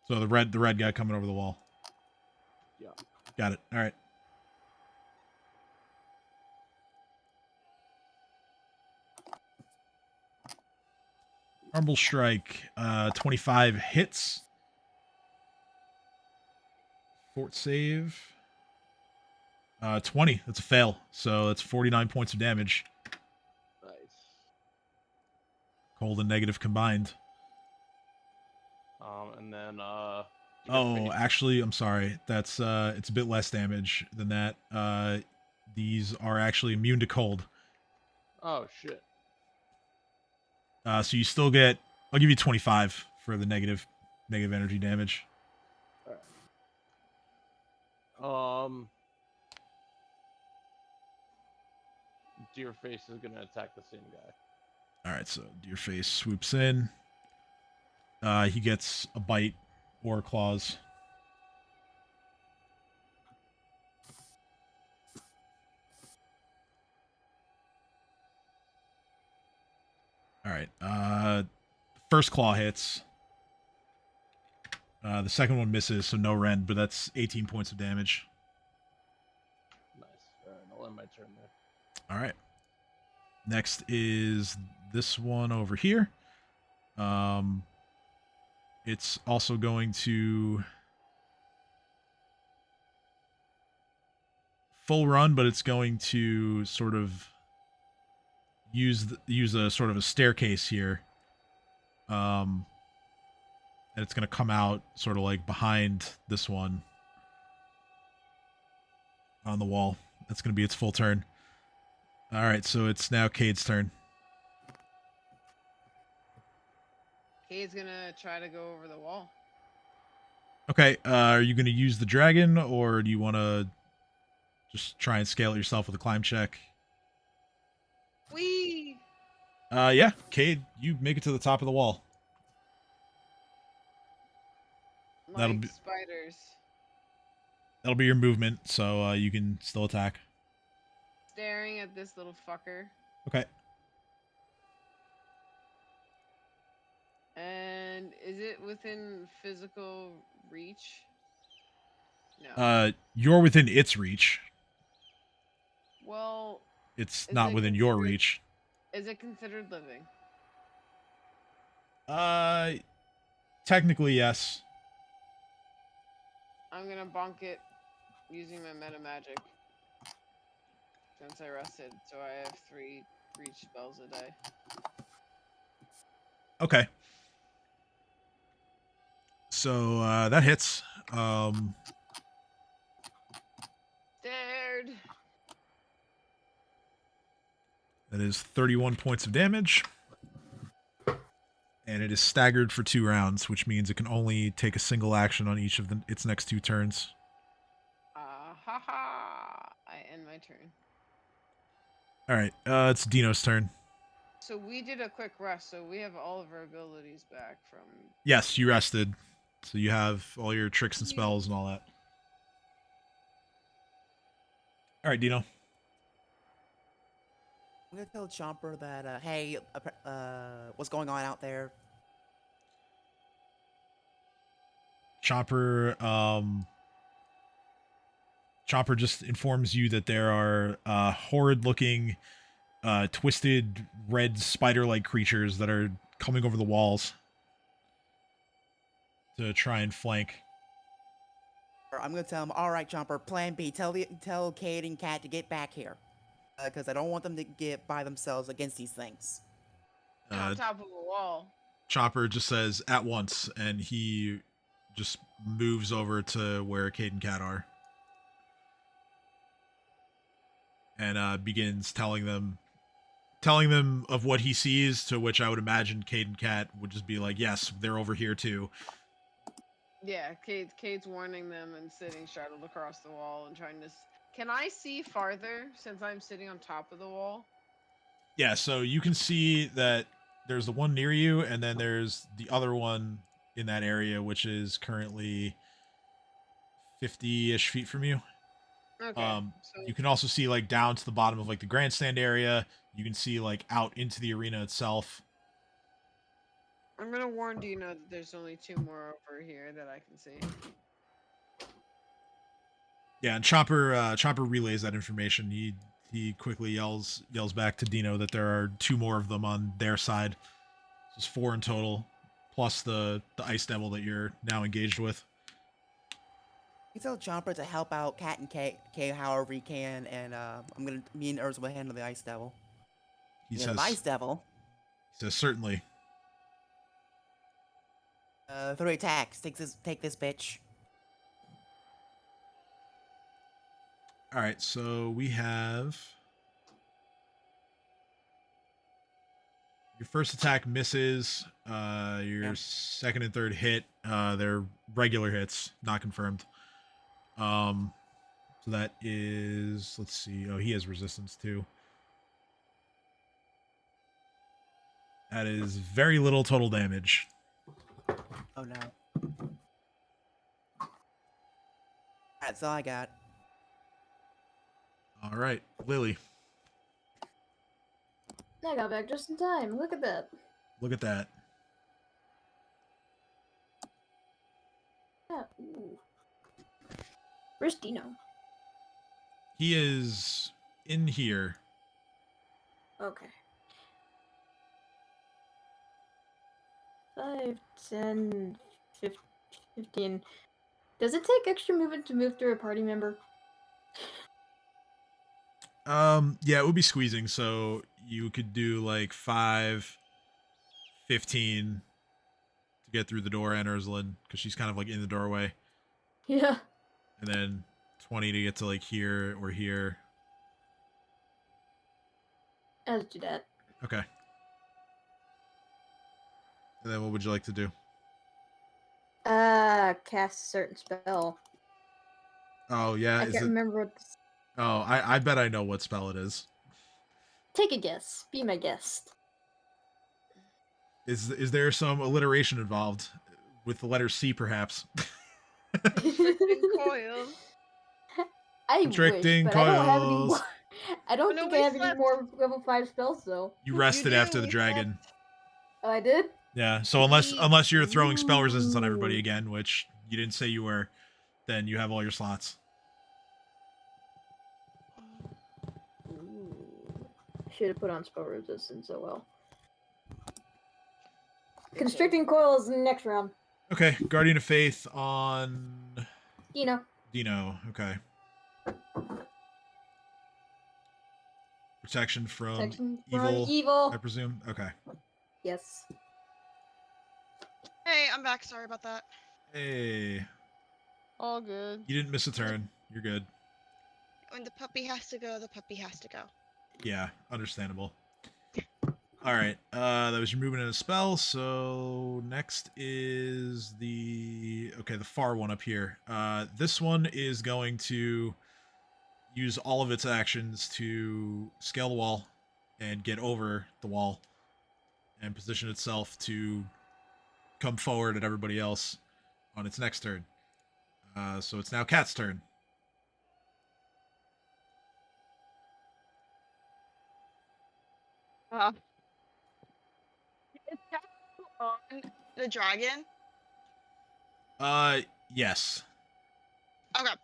So the red guy coming over the wall. Yeah. Got it. All right. Rumble Strike, 25 hits. Fort save. 20. That's a fail. So that's 49 points of damage. Nice. Cold and negative combined. And then Oh, actually, I'm sorry. That's it's a bit less damage than that. These are actually immune to cold. Oh shit. So you still get. I'll give you 25 for the negative energy damage. Deerface is gonna attack the same guy. All right, so Deerface swoops in. He gets a bite or claws. All right. First claw hits. The second one misses, so no rend, but that's 18 points of damage. Nice. All right, I'll end my turn there. All right. Next is this one over here. It's also going to full run, but it's going to sort of use a sort of a staircase here. And it's going to come out sort of like behind this one on the wall. That's going to be its full turn. All right, so it's now Cade's turn. Cade's gonna try to go over the wall. Okay, are you going to use the dragon, or do you want to just try and scale it yourself with a climb check? Whee! Yeah, Cade, you make it to the top of the wall. That'll Like be- spiders. That'll be your movement, so you can still attack. Staring at this little fucker. Okay. And is it within physical reach? No. You're within its reach. Well, It's Is not it within your considered- reach. is it considered living? Technically, yes. I'm gonna bonk it using my meta magic. Since I rested, so I have 3 reach spells a day. Okay. So that hits. Dared. That is 31 points of damage. And it is staggered for 2 rounds, which means it can only take a single action on each of its next 2 turns. Ha ha! I end my turn. All right, it's Dino's turn. So we did a quick rest, so we have all of our abilities back from. Yes, you rested. So you have all your tricks and Yeah. spells and all that. All right, Dino. I'm gonna tell Chomper that, hey, what's going on out there? Chopper Chopper just informs you that there are horrid looking twisted red spider-like creatures that are coming over the walls to try and flank. I'm gonna tell him, all right, Chomper, plan B, tell Cade and Cat to get back here. Because I don't want them to get by themselves against these things. On top of a wall. Chopper just says at once, and he just moves over to where Cade and Cat are. And begins telling them of what he sees, to which I would imagine Cade and Cat would just be like, yes, they're over here too. Yeah, Cade's warning them and sitting straddled across the wall and trying to. Can I see farther since I'm sitting on top of the wall? Yeah, so you can see that there's the one near you, and then there's the other one in that area, which is currently 50-ish feet from you. Okay. So You can also see like down to the bottom of like the grandstand area. You can see like out into the arena itself. I'm gonna warn Dino that there's only 2 more over here that I can see. Yeah, and Chopper relays that information. He quickly yells back to Dino that there are 2 more of them on their side. So it's 4 in total, plus the ice devil that you're now engaged with. You tell Chomper to help out Cat and K however he can, and me and Urz will handle the Ice Devil. He The says, Ice Devil. He says, certainly. 3 attacks. Take this bitch. All right, so we have your first attack misses. Your second and third hit, they're regular hits, not confirmed. So that is, let's see. Oh, he has resistance too. That is very little total damage. Oh no. That's all I got. All right, Lily. I got back just in time. Look at that. Look at that. Yeah. Ooh. Where's Dino? He is in here. Okay. 5, 10, 15. Does it take extra movement to move through a party member? Yeah, it would be squeezing, so you could do like 5, 15 to get through the door, and Ursula, because she's kind of like in the doorway. Yeah. And then 20 to get to like here or here. Let's do that. Okay. And then what would you like to do? Cast a certain spell. Oh, yeah. I Is can't it? remember what. Oh, I bet I know what spell it is. Take a guess. Be my guest. Is there some alliteration involved with the letter C, perhaps? Coil. I Constricting wish, but I don't have any coils. more. I don't No, think we I have any slept. more level 5 spells, though. You rested do, after the we dragon. Oh, I did? Yeah, so unless you're throwing spell resistance on everybody Ooh. again, which you didn't say you were, then you have all your slots. Should have put on spell resistance, oh well. Constricting coils next round. Okay, Guardian of Faith on Dino. Dino. Okay. Protection from Protection evil, from evil. I presume. Okay. Yes. Hey, I'm back. Sorry about that. Hey, All good. you didn't miss a turn. You're good. When the puppy has to go, the puppy has to go. Yeah, understandable. All right, that was your movement and a spell. So next is the far one up here. This one is going to use all of its actions to scale the wall and get over the wall and position itself to come forward at everybody else on its next turn. So it's now Cat's turn. Is Cat on the dragon? Yes. Okay.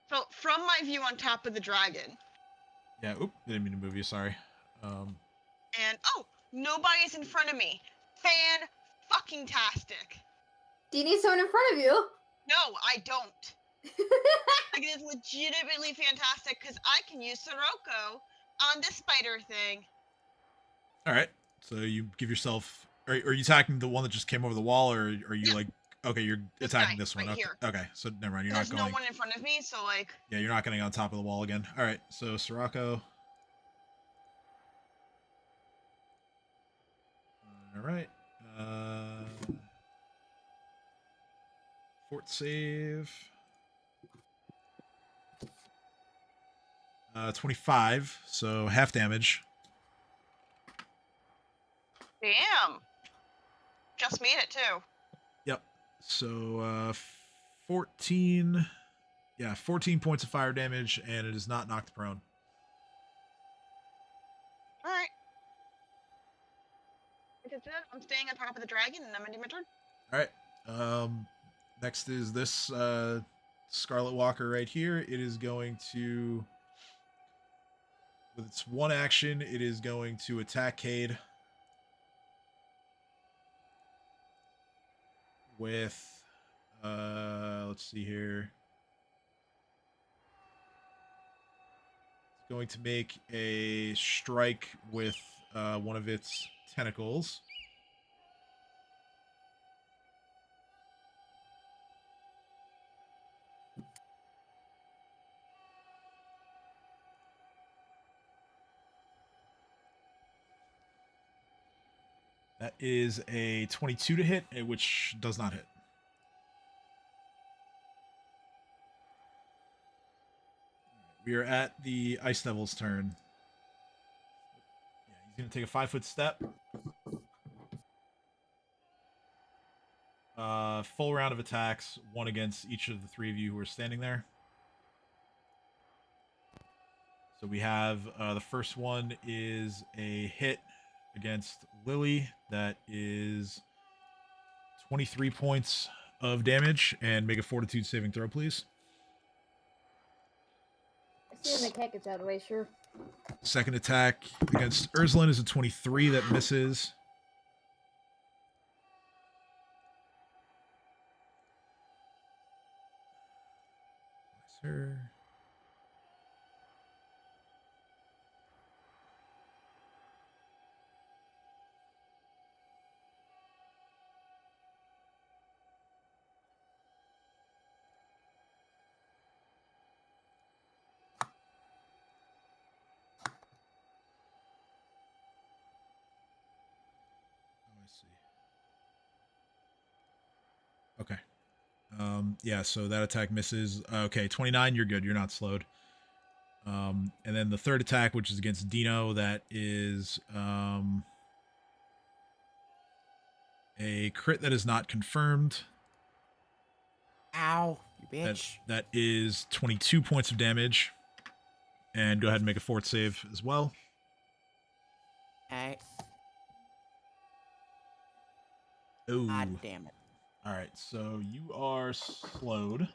So from my view on top of the dragon, Yeah, oop, didn't mean to move you, sorry. and nobody's in front of me. Fan-fucking-tastic. Do you need someone in front of you? No, I don't. Like, it is legitimately fantastic because I can use Sirocco on this spider thing. Alright, so you give yourself... Are you attacking the one that just came over the wall, or are you, like... Okay, you're This attacking guy, this one. right Okay. here. Okay, so never mind, you're There's not no going... one in front of me, so, like... Yeah, you're not getting on top of the wall again. Alright, so Sirocco... Alright. Fort save. 25, so half damage. Damn. Just made it, too. Yep. So 14. Yeah, 14 points of fire damage, and it is not knocked prone. Alright. I'm staying on top of the dragon, and I'm gonna do my turn. Alright. Next is this Scarlet Walker right here. It is going to, with its one action, it is going to attack Cade with, let's see here. It's going to make a strike with one of its tentacles. That is a 22 to hit, which does not hit. We are at the Ice Devil's turn. Yeah, he's going to take a 5-foot step. Full round of attacks, one against each of the three of you who are standing there. So we have the first one is a hit against Lily. That is 23 points of damage, and make a fortitude saving throw, please. As soon as the cat gets out of the way, sure. Second attack against Urslan is a 23 that misses. Sir. Okay. Yeah, so that attack misses. Okay, 29, you're good. You're not slowed. And then the third attack, which is against Dino, that is a crit that is not confirmed. Ow, you bitch. That is 22 points of damage. And go ahead and make a fort save as well. Alright. Ooh. God damn it. Alright, so you are slowed. Which,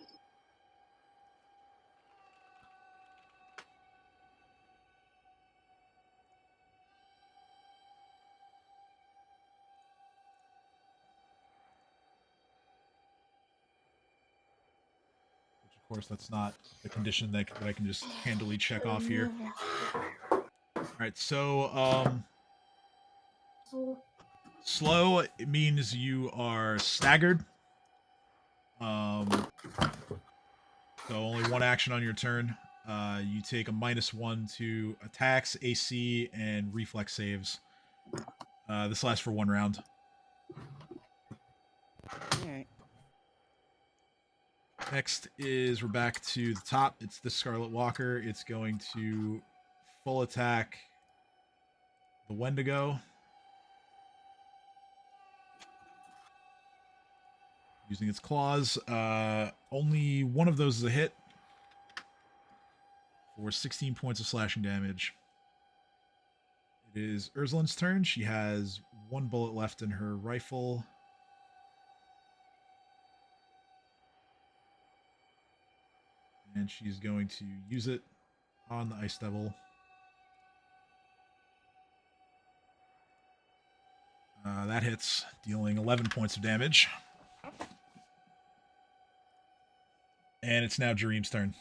of course, that's not the condition that I can just handily check off here. Alright, so, slow, it means you are staggered. So only one action on your turn. You take a -1 to attacks, AC, and reflex saves. This lasts for 1 round. Alright. Next is we're back to the top. It's the Scarlet Walker. It's going to full attack the Wendigo. using its claws. Only one of those is a hit for 16 points of slashing damage. It is Ursulin's turn. She has 1 bullet left in her rifle. And she's going to use it on the Ice Devil. That hits, dealing 11 points of damage. And it's now Jareem's turn.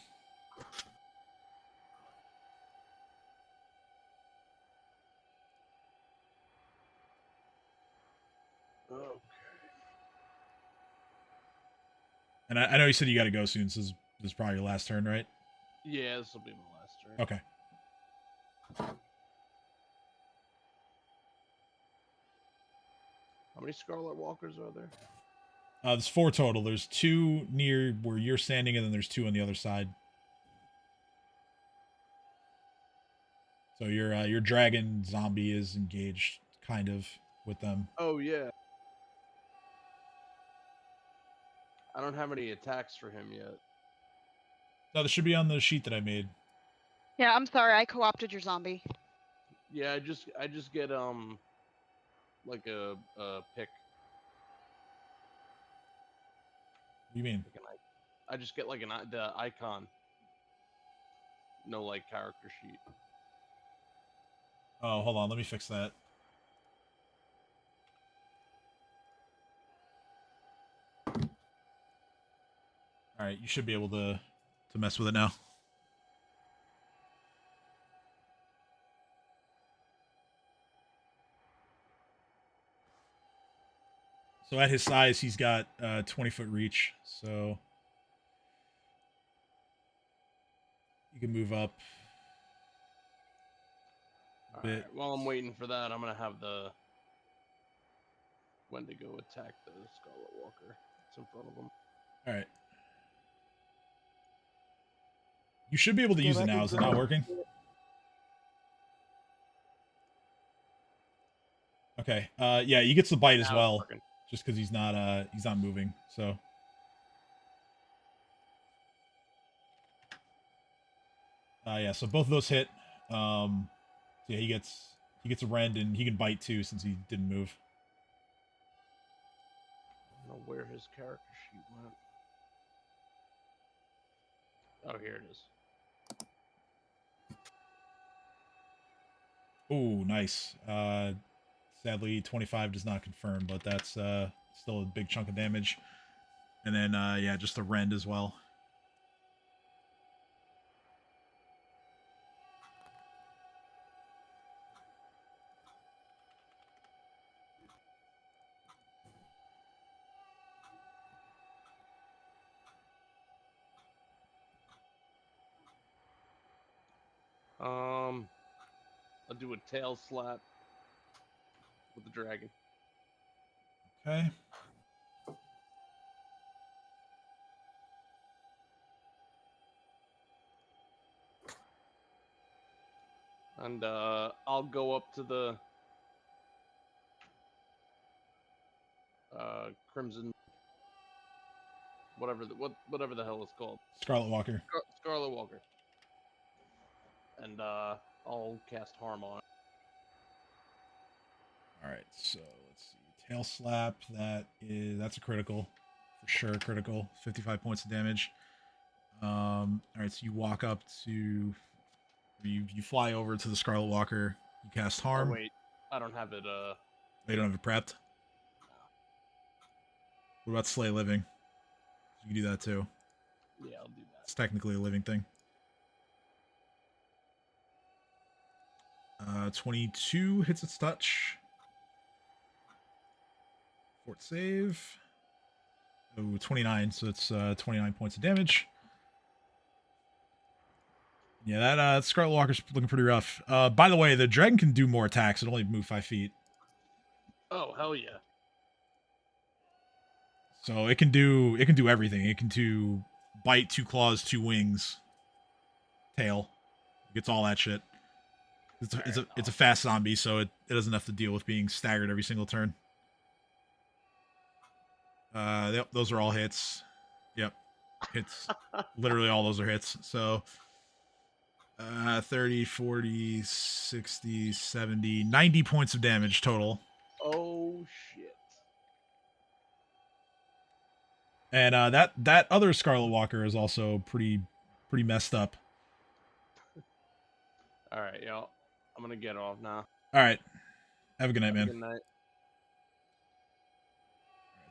Okay. And I know you said you got to go soon, so this is probably your last turn, right? Yeah, this will be my last turn. Okay. How many Scarlet Walkers are there? There's 4 total. There's 2 near where you're standing, and then there's 2 on the other side. So your dragon zombie is engaged, kind of, with them. Oh, yeah. I don't have any attacks for him yet. No, this should be on the sheet that I made. Yeah, I'm sorry, I co-opted your zombie. Yeah, I just get like a pick. What do you mean? Like I just get like the icon. No like character sheet. Oh, hold on. Let me fix that. All right, you should be able to mess with it now. So at his size, he's got 20-foot reach. So you can move up a bit. Alright, while I'm waiting for that, I'm gonna have the Wendigo attack the Scarlet Walker. It's in front of him. All right. You should be able to use it now. Is it not working? Okay. Yeah, he gets the bite as Now it's well, working. just because he's not moving. So. Yeah. So both of those hit. So yeah, he gets a rend and he can bite too since he didn't move. I don't know where his character sheet went. Oh, here it is. Ooh, nice. Sadly, 25 does not confirm, but that's still a big chunk of damage. And then, yeah, just the rend as well. I'll do a tail slap with the dragon. Okay. And I'll go up to the Crimson, whatever the hell it's called. Scarlet Walker. Scarlet Walker. And I'll cast Harm on it. All right, so let's see. Tail slap. That's a critical, for sure. Critical. 55 points of damage. All right, so you walk up to, you fly over to the Scarlet Walker. You cast Harm. Oh, wait, I don't have it. They don't have it prepped. What about Slay Living? You can do that too. Yeah, I'll do that. It's technically a living thing. 22 hits its touch. Fort save. Oh, 29. So it's 29 points of damage. Yeah, that Scarlet Walker's looking pretty rough. By the way, the dragon can do more attacks. It only move 5 feet. Oh, hell yeah. So it can do everything. It can do bite, 2 claws, 2 wings, tail. It gets all that shit. It's a fast zombie, so it doesn't have to deal with being staggered every single turn. Yep, those are all hits. Yep, hits. Literally all those are hits. So 30, 40, 60, 70, 90 points of damage total. Oh shit. And that other Scarlet Walker is also pretty messed up. All right, y'all. I'm gonna get off now. All right. Have a good night, man. Good night.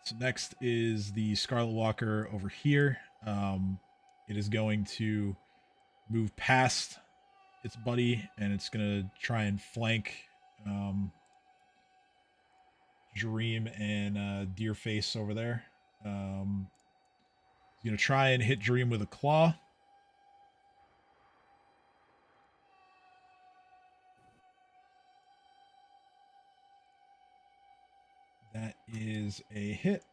So next is the Scarlet Walker over here. It is going to move past its buddy, and it's going to try and flank Dream and Deerface over there. He's going to try and hit Dream with a claw. That is a hit.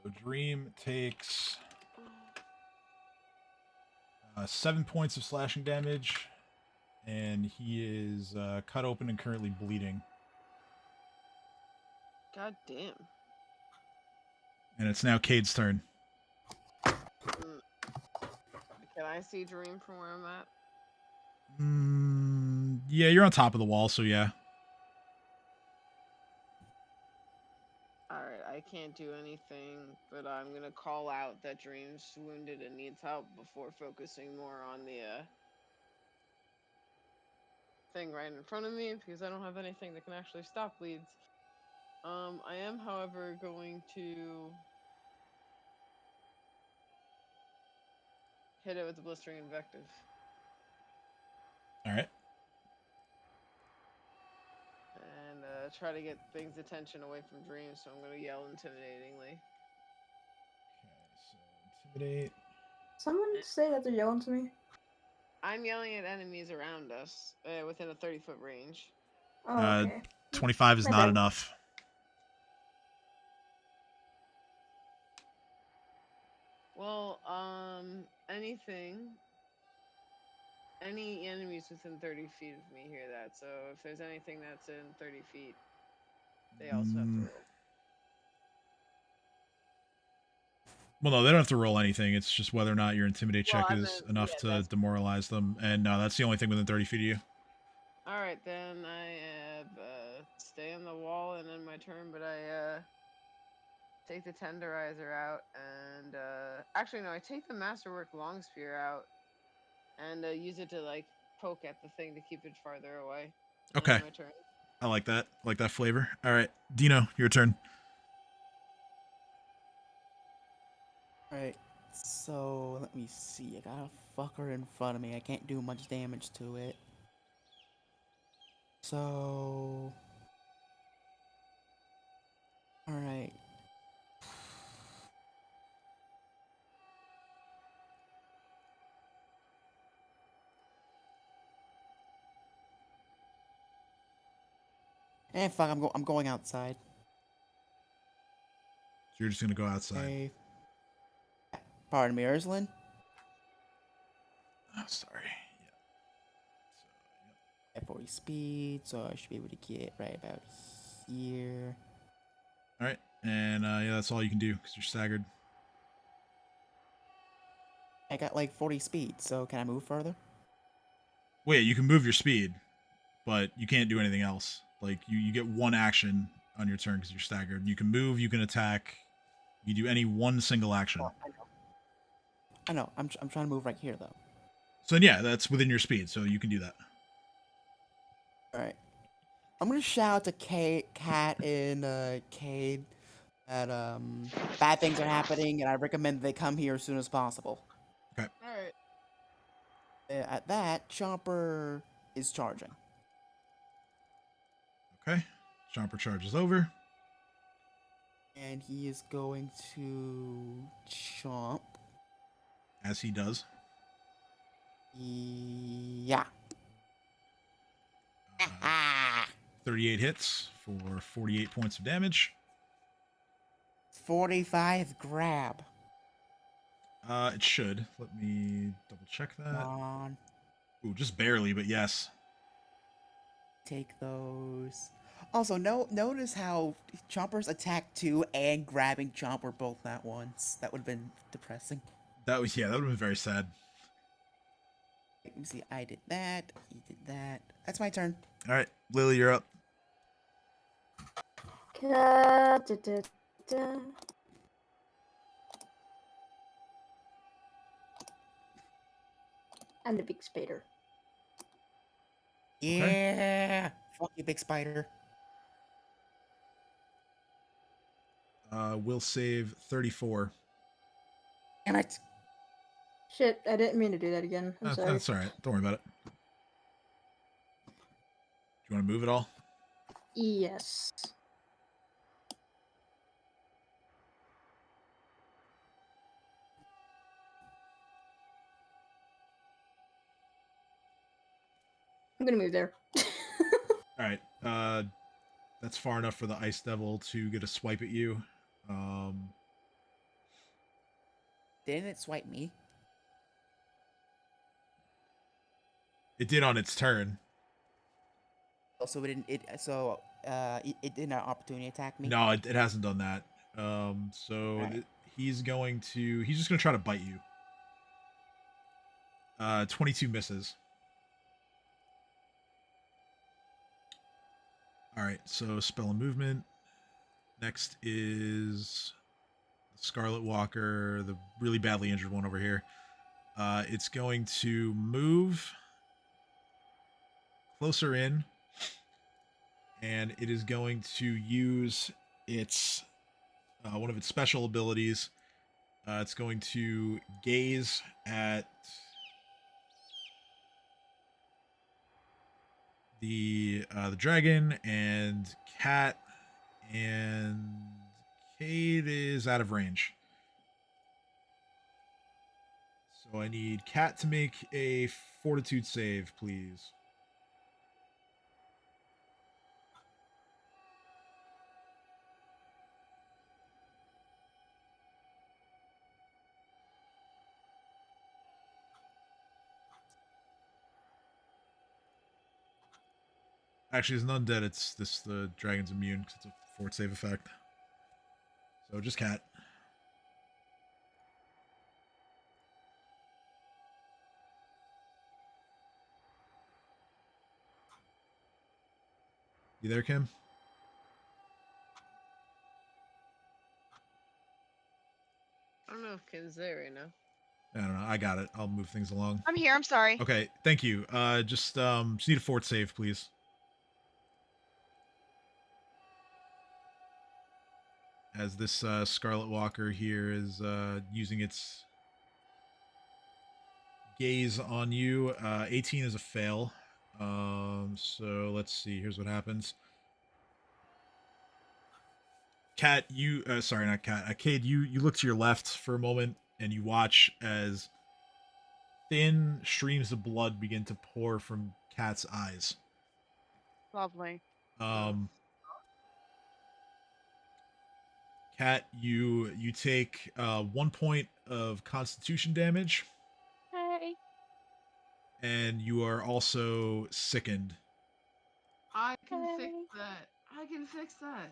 So Dream takes 7 points of slashing damage, and he is cut open and currently bleeding. God damn. And it's now Cade's turn. Can I see Dream from where I'm at? Yeah, you're on top of the wall, so yeah. Alright, I can't do anything, but I'm gonna call out that Dream's wounded and needs help before focusing more on the thing right in front of me, because I don't have anything that can actually stop bleeds. I am, however, going to hit it with the blistering invective. Alright. And try to get things' attention away from Dream, so I'm going to yell intimidatingly. Okay, so intimidate. Someone say that they're yelling to me. I'm yelling at enemies around us, within a 30-foot range. Oh, okay. 25 is My not bad. enough. Well, any enemies within 30 feet of me hear that, so if there's anything that's in 30 feet, they also have to roll. Well, no, they don't have to roll anything. It's just whether or not your intimidate check Well, I is meant- enough yeah, to that's- demoralize them. And no, that's the only thing within 30 feet of you. Alright, then I stay on the wall and end my turn, but I take the tenderizer out and actually no, I take the masterwork long spear out and use it to like poke at the thing to keep it farther away. And Okay. end my turn. I like that. I like that flavor. All right, Dino, your turn. Alright, so let me see. I got a fucker in front of me. I can't do much damage to it. So. Alright. Eh, fuck, I'm going outside. So you're just gonna go outside. Okay. Pardon me, Urslan? Oh, sorry. At 40 speed, so I should be able to get right about here. All right, and yeah, that's all you can do because you're staggered. I got like 40 speed, so can I move further? Wait, you can move your speed, but you can't do anything else. Like you get one action on your turn because you're staggered. You can move, you can attack, you do any one single action. I know. I'm trying to move right here though. So yeah, that's within your speed, so you can do that. All right. I'm gonna shout to Cat and Cade that bad things are happening, and I recommend they come here as soon as possible. Alright. At that, Chomper is charging. Okay, Chomper charges over. And he is going to chomp. As he does. Yeah. Ah, 38 hits for 48 points of damage. 45 grab. It should. Let me double check Come that. on. Ooh, just barely, but yes. Take those. Also, notice how Chomper's attack 2 and grabbing Chomper both at once. That would have been depressing. That would have been very sad. Let me see. I did that. He did that. That's my turn. All right, Lily, you're up. Da-da-da. And the big spider. Yeah. Fuck you, big spider. Will save 34. Damn it. Shit, I didn't mean to do that again. I'm sorry. That's all right. Don't worry about it. Do you want to move it all? Yes. I'm gonna move there. All right. That's far enough for the Ice Devil to get a swipe at you. Didn't it swipe me? It did on its turn. Also, it didn't. It didn't opportunity attack me. No, it hasn't done that. Right. He's just gonna try to bite you. 22 misses. All right, so spell and movement. Next is Scarlet Walker, the really badly injured one over here. It's going to move closer in, and it is going to use its one of its special abilities. It's going to gaze at the dragon and Cat, and Cade is out of range. So I need Cat to make a fortitude save, please. Actually, as an undead, the dragon's immune because it's a fort save effect. So just Cat. You there, Kim? I don't know if Kim's there right now. I don't know. I got it. I'll move things along. I'm here. I'm sorry. Okay, thank you. Just need a fort save, please. As this Scarlet Walker here is using its gaze on you. 18 is a fail. So let's see. Here's what happens. Cat, sorry, not Cat. Cade, you look to your left for a moment and you watch as thin streams of blood begin to pour from Cat's eyes. Lovely. Cat, you take 1 point of Constitution damage. Hey. And you are also sickened. I can fix that. I can fix that.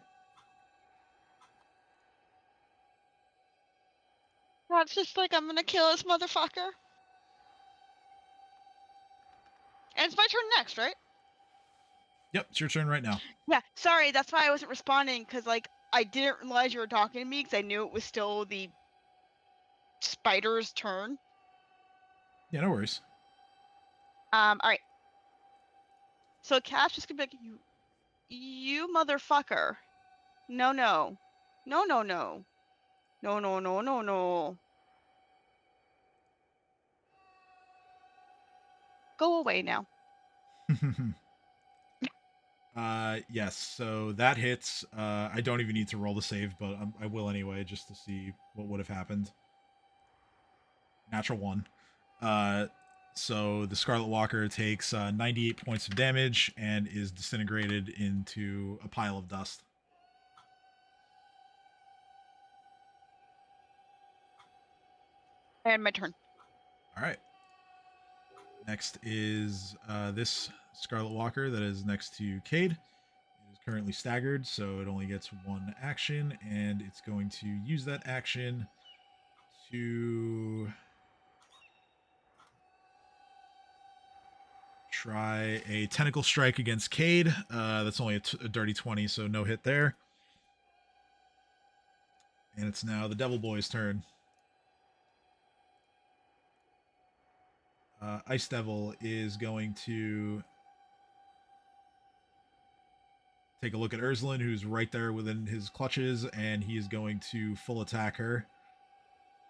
That's just like I'm gonna kill this motherfucker. And it's my turn next, right? Yep, it's your turn right now. Yeah. Sorry, that's why I wasn't responding, because like I didn't realize you were talking to me because I knew it was still the spider's turn. Yeah, no worries. All right. So Cat's just gonna be like, you motherfucker. No, no. No, no, no. No, no, no, no, no. Go away now. Yes, so that hits. I don't even need to roll the save, but I will anyway, just to see what would have happened. Natural 1. So the Scarlet Walker takes 98 points of damage and is disintegrated into a pile of dust. And my turn. All right. Next is this Scarlet Walker that is next to Cade. It is currently staggered, so it only gets one action, and it's going to use that action to try a tentacle strike against Cade. That's only a dirty 20, so no hit there. And it's now the Devil Boy's turn. Ice Devil is going to take a look at Urslan, who's right there within his clutches, and he is going to full attack her.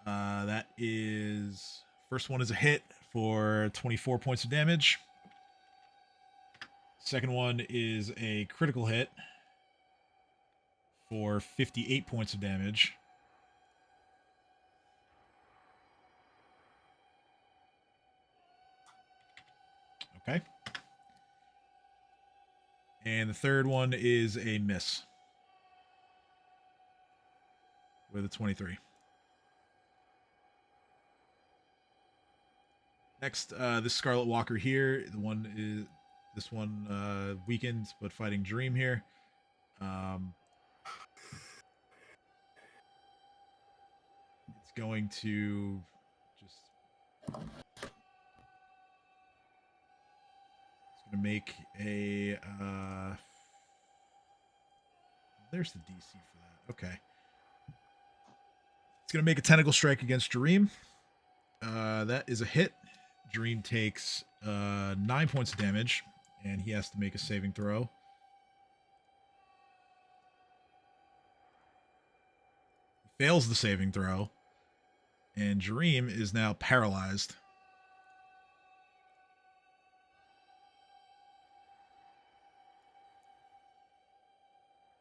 That is... First one is a hit for 24 points of damage. Second one is a critical hit for 58 points of damage. Okay. And the third one is a miss with a 23. Next, this Scarlet Walker here. This one weakened, but fighting Dream here. It's going to just... It's going to make a... There's the DC for that. Okay. It's going to make a tentacle strike against Dream. That is a hit. Dream takes 9 points of damage, and he has to make a saving throw. He fails the saving throw, and Dream is now paralyzed.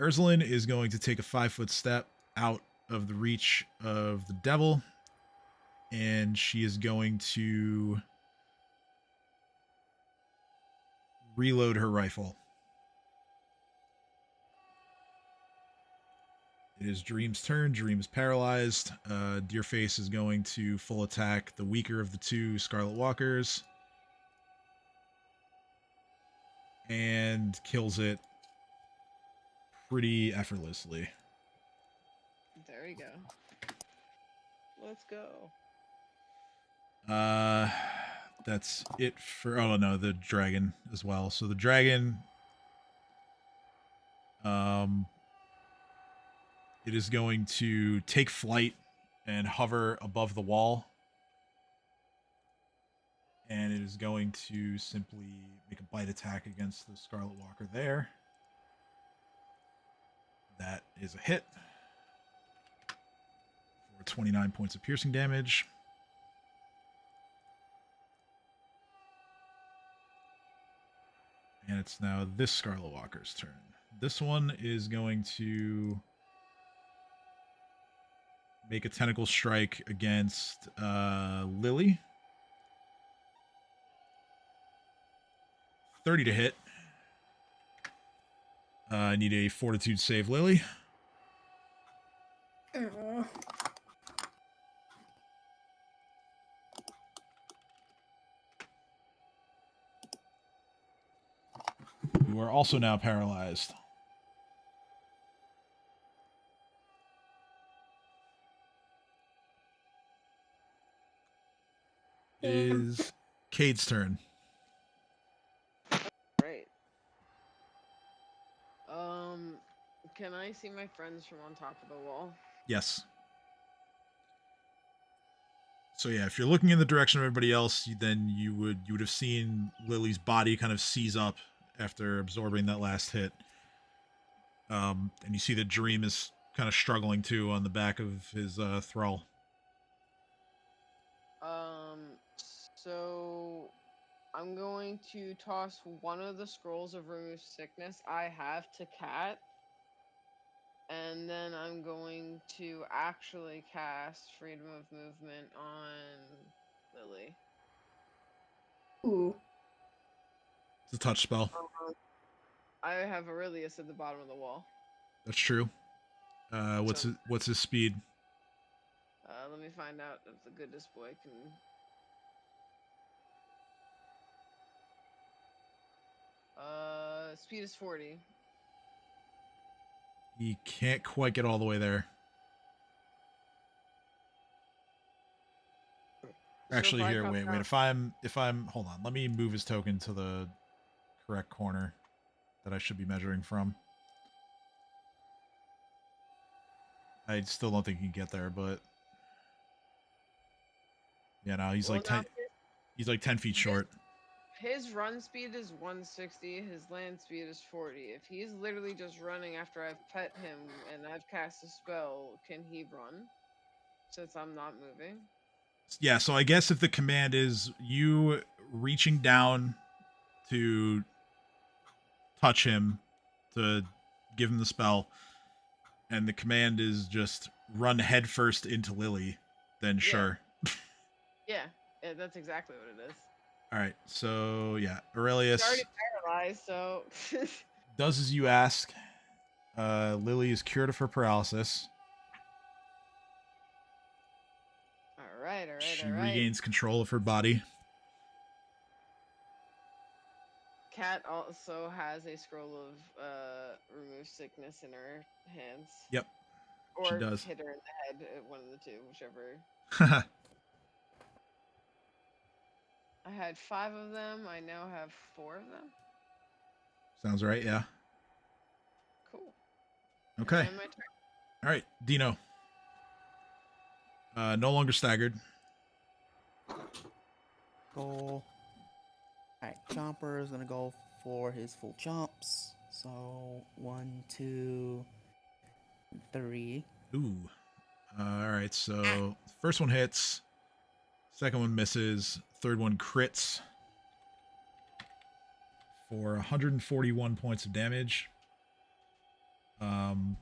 Urslan is going to take a 5-foot step out of the reach of the devil, and she is going to reload her rifle. It is Dream's turn. Dream is paralyzed. Deerface is going to full attack the weaker of the two Scarlet Walkers and kills it pretty effortlessly. There you go. Let's go. That's it for... Oh, no, the dragon as well. So the dragon... It is going to take flight and hover above the wall. And it is going to simply make a bite attack against the Scarlet Walker there. That is a hit for 29 points of piercing damage. And it's now this Scarlet Walker's turn. This one is going to make a tentacle strike against Lily. 30 to hit. I need a fortitude save, Lily. You are also now paralyzed. It is Cade's turn. Right. Can I see my friends from on top of the wall? Yes. So yeah, if you're looking in the direction of everybody else, then you would have seen Lily's body kind of seize up after absorbing that last hit. And you see that Dream is kind of struggling too on the back of his thrall. So I'm going to toss one of the scrolls of remove sickness I have to Cat. And then I'm going to actually cast freedom of movement on Lily. Ooh. It's a touch spell. I have Aurelius at the bottom of the wall. That's true. What's his speed? Let me find out if the goodness boy can. Speed is 40. He can't quite get all the way there. So Actually, if I here, come wait. down- If I'm, hold on. Let me move his token to the correct corner that I should be measuring from. I still don't think he can get there, but yeah, no, he's Well, like now 10. He's like 10 feet short. His run speed is 160. His land speed is 40. If he's literally just running after I've pet him and I've cast a spell, can he run? Since I'm not moving. Yeah, so I guess if the command is you reaching down to touch him to give him the spell, and the command is just run headfirst into Lily, then sure. Yeah, that's exactly what it is. All right, so yeah, He's Aurelius already paralyzed, so. does as you ask. Lily is cured of her paralysis. all right. She regains control of her body. Cat also has a scroll of remove sickness in her hands. Yep, Or she does. hit her in the head, one of the two, whichever. I had 5 of them. I now have 4 of them. Sounds right, yeah. Cool. Okay. And my turn. All right, Dino. No longer staggered. Go. Alright, Chomper is gonna go for his full chomps. So 1, 2, 3. Ooh. All right, so first one hits, second one misses, third one crits for 141 points of damage. The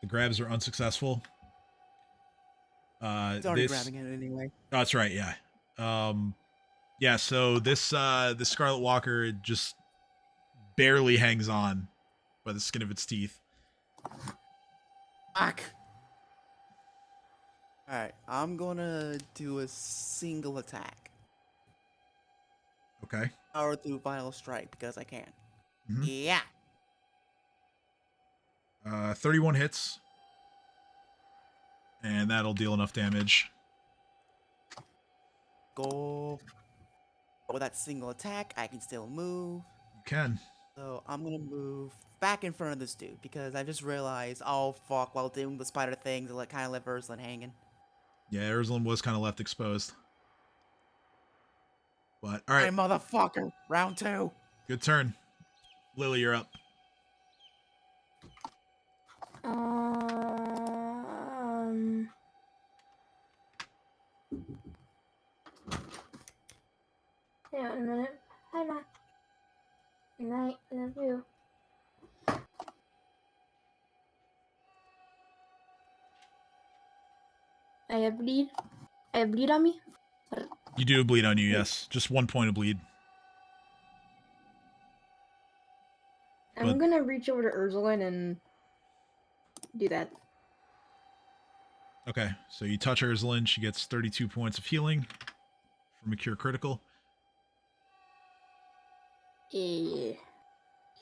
grabs are unsuccessful. He's already grabbing it anyway. Oh, that's right, yeah. Yeah, so this Scarlet Walker just barely hangs on by the skin of its teeth. Fuck. Alright, I'm gonna do a single attack. Okay. Power through Vital Strike because I can. Mhm. Yeah. 31 hits. And that'll deal enough damage. Go. With that single attack, I can still move. You can. So I'm gonna move back in front of this dude because I just realized, oh fuck, while doing the spider things, I kind of left Urslan hanging. Yeah, Urslan was kind of left exposed. But, all right. Hey, motherfucker. Round 2. Good turn. Lily, you're up. Hang on a minute. Hi, Ma. Good night. Love you. I have bleed. I have bleed on me. You do bleed on you, yes. Just 1 point of bleed. I'm gonna reach over to Urslan and do that. Okay, so you touch Urslan. She gets 32 points of healing from a cure critical. Yeah.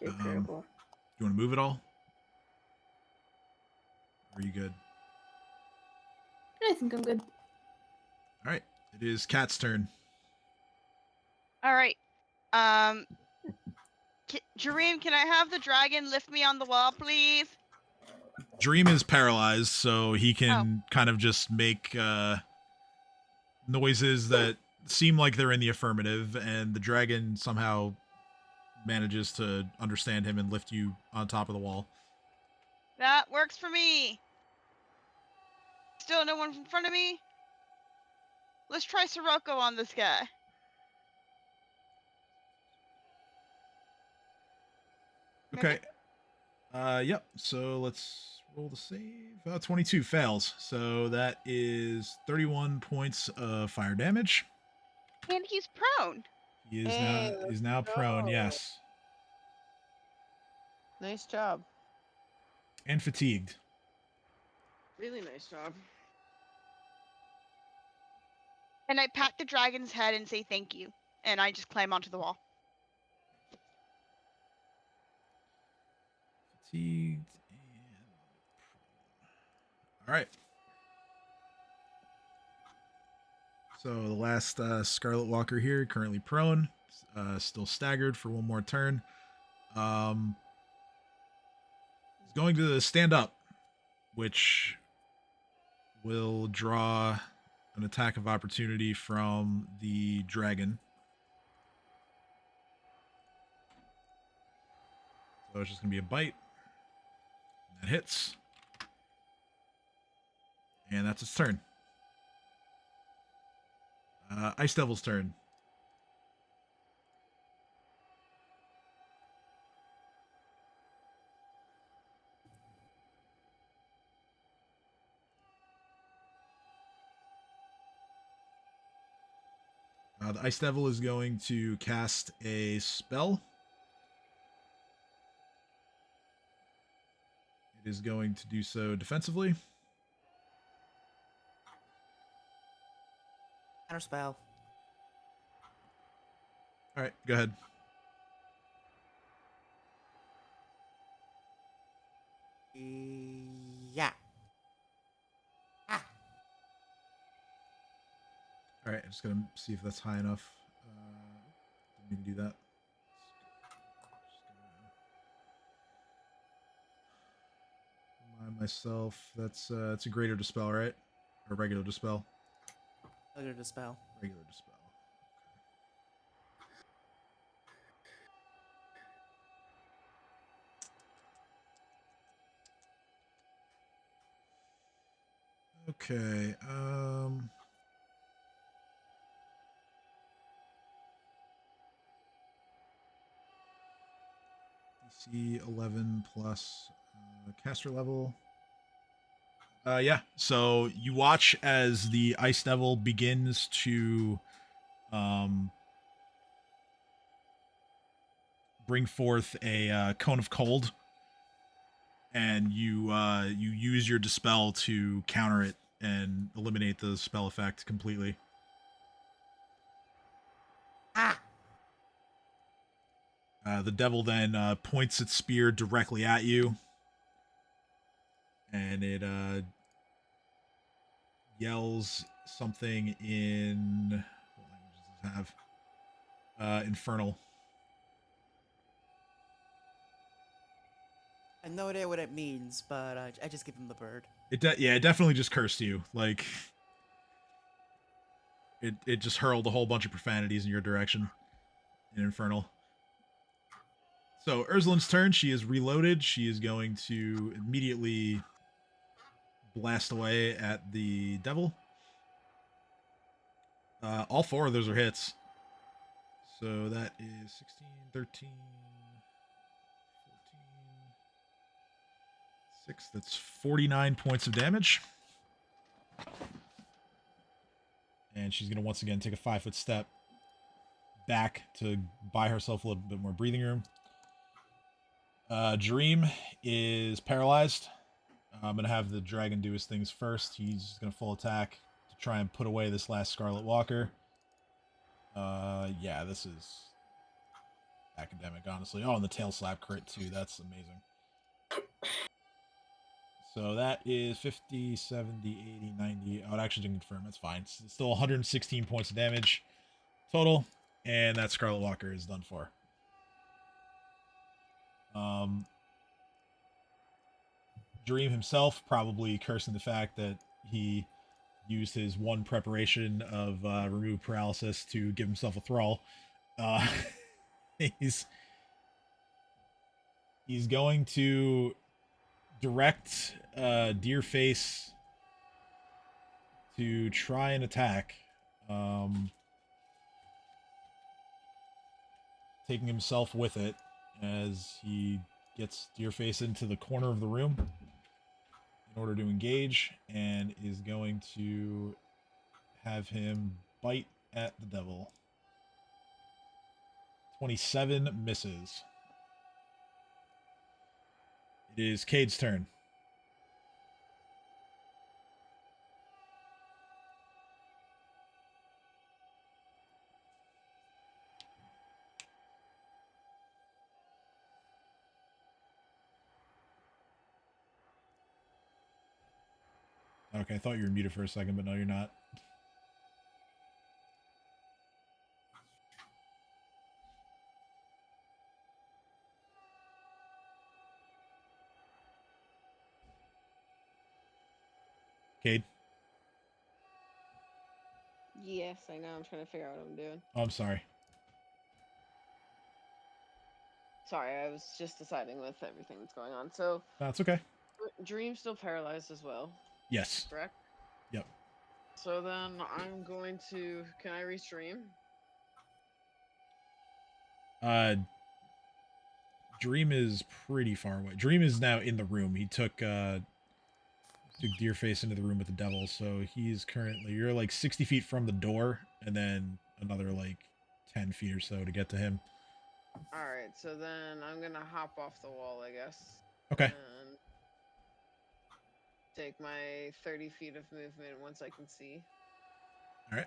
You're critical. Do you want to move at all? Or are you good? I think I'm good. All right, it is Cat's turn. All right. Jareem, can I have the dragon lift me on the wall, please? Dream is paralyzed, so he can kind of just make noises that seem like they're in the affirmative, and the dragon somehow manages to understand him and lift you on top of the wall. That works for me. Still no one in front of me? Let's try Sirocco on this guy. Okay. Yep. So let's roll the save. 22 fails. So that is 31 points of fire damage. And he's prone. He is Hey, now let's prone, go. yes. Nice job. And fatigued. Really nice job. And I pat the dragon's head and say thank you. And I just climb onto the wall. Fatigued and all right. So the last Scarlet Walker here, currently prone, still staggered for one more turn. He's going to stand up, which will draw an attack of opportunity from the dragon. So it's just going to be a bite. That hits. And that's its turn. Ice Devil's turn. The Ice Devil is going to cast a spell. It is going to do so defensively. Counter spell. All right, go ahead. Yeah. Ah. All right, I'm just gonna see if that's high enough. Didn't mean to do that. Remind myself that's it's a greater dispel, right? Or regular dispel? Regular dispel. Regular dispel. Okay. DC 11 plus caster level. Yeah. So you watch as the Ice Devil begins to bring forth a cone of cold, and you use your dispel to counter it and eliminate the spell effect completely. Ah. The devil then points its spear directly at you, and it yells something in what language does this have? Infernal. I have no idea what it means, but I just give him the bird. It definitely just cursed you. Like it just hurled a whole bunch of profanities in your direction in Infernal. So Ursulin's turn. She is reloaded. She is going to immediately blast away at the devil. All four of those are hits. So that is 16, 13, 14, 6. That's 49 points of damage. And she's going to once again take a 5-foot step back to buy herself a little bit more breathing room. Dream is paralyzed. I'm going to have the dragon do his things first. He's going to full attack to try and put away this last Scarlet Walker. Yeah, this is academic, honestly. Oh, and the tail slap crit too. That's amazing. So that is 50, 70, 80, 90. Oh, it actually didn't confirm. That's fine. It's still 116 points of damage total. And that Scarlet Walker is done for. Dream himself probably cursing the fact that he used his one preparation of remove paralysis to give himself a thrall. He's going to direct Deerface to try and attack, taking himself with it as he gets Deerface into the corner of the room in order to engage, and is going to have him bite at the devil. 27 misses. It is Cade's turn. Okay, I thought you were muted for a second, but no, you're not. Cade? Yes, I know. I'm trying to figure out what I'm doing. Oh, I'm sorry. Sorry, I was just deciding with everything that's going on. So, That's okay. Dream's still paralyzed as well, Yes. correct? Yep. So then I'm going to. Can I restream? Dream is pretty far away. Dream is now in the room. He took Deerface into the room with the devil, so he's currently, you're like 60 feet from the door, and then another like 10 feet or so to get to him. Alright, so then I'm gonna hop off the wall, I guess. Okay. And take my 30 feet of movement once I can see. All right.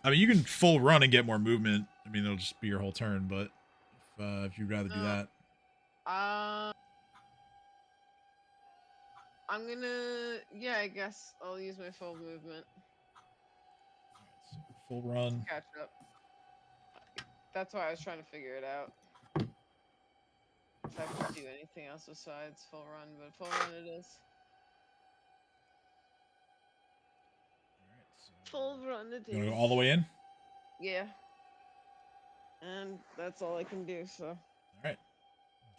I mean, you can full run and get more movement. I mean, it'll just be your whole turn, but if you'd rather do that. I'm gonna. Yeah, I guess I'll use my full movement. So full run. Catch up. That's why I was trying to figure it out. If I could do anything else besides full run, but full run it is. All right, so Full run it you want is. to go all the way in? Yeah. And that's all I can do, so. All right.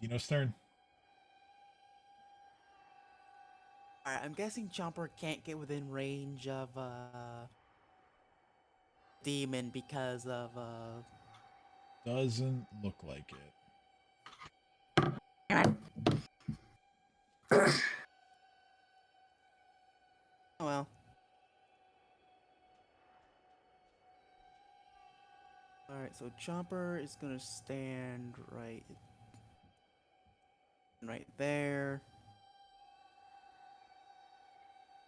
Dino's turn. Alright, I'm guessing Chomper can't get within range of Demon because of Doesn't look like it. oh well. Alright, so Chomper is gonna stand right there.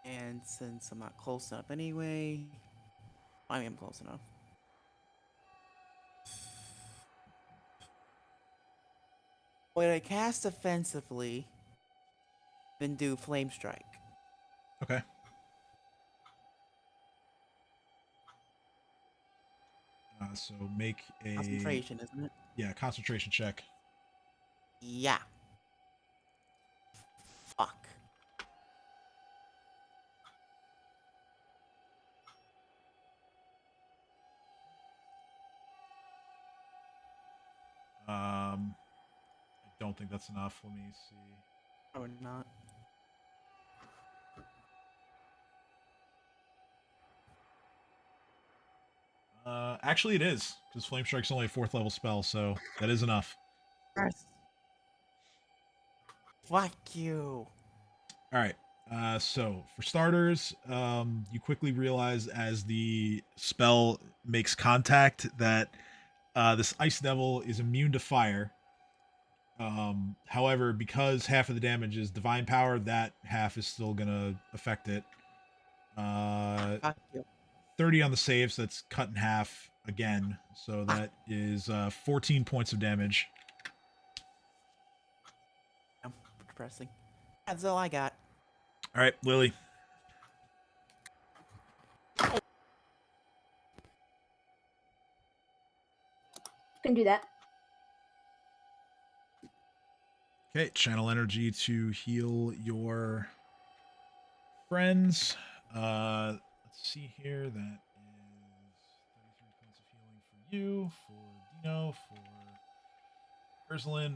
And since I'm not close enough anyway, I am close enough. When I cast offensively, then do Flame Strike. Okay. So make a Concentration, isn't it? Yeah, concentration check. Yeah. Fuck. I don't think that's enough. Let me see. Or not. Actually, it is, because Flame Strike's only a 4th level spell, so that is enough. Fuck you. All right. So for starters, you quickly realize as the spell makes contact that this Ice Devil is immune to fire. However, because half of the damage is divine power, that half is still gonna affect it. Fuck you. 30 on the save, so that's cut in half again. So that is 14 points of damage. Depressing. That's all I got. All right, Lily. Can do that. Okay, channel energy to heal your friends. Let's see here. That is 33 points of healing for you, for Dino, for Ursulin,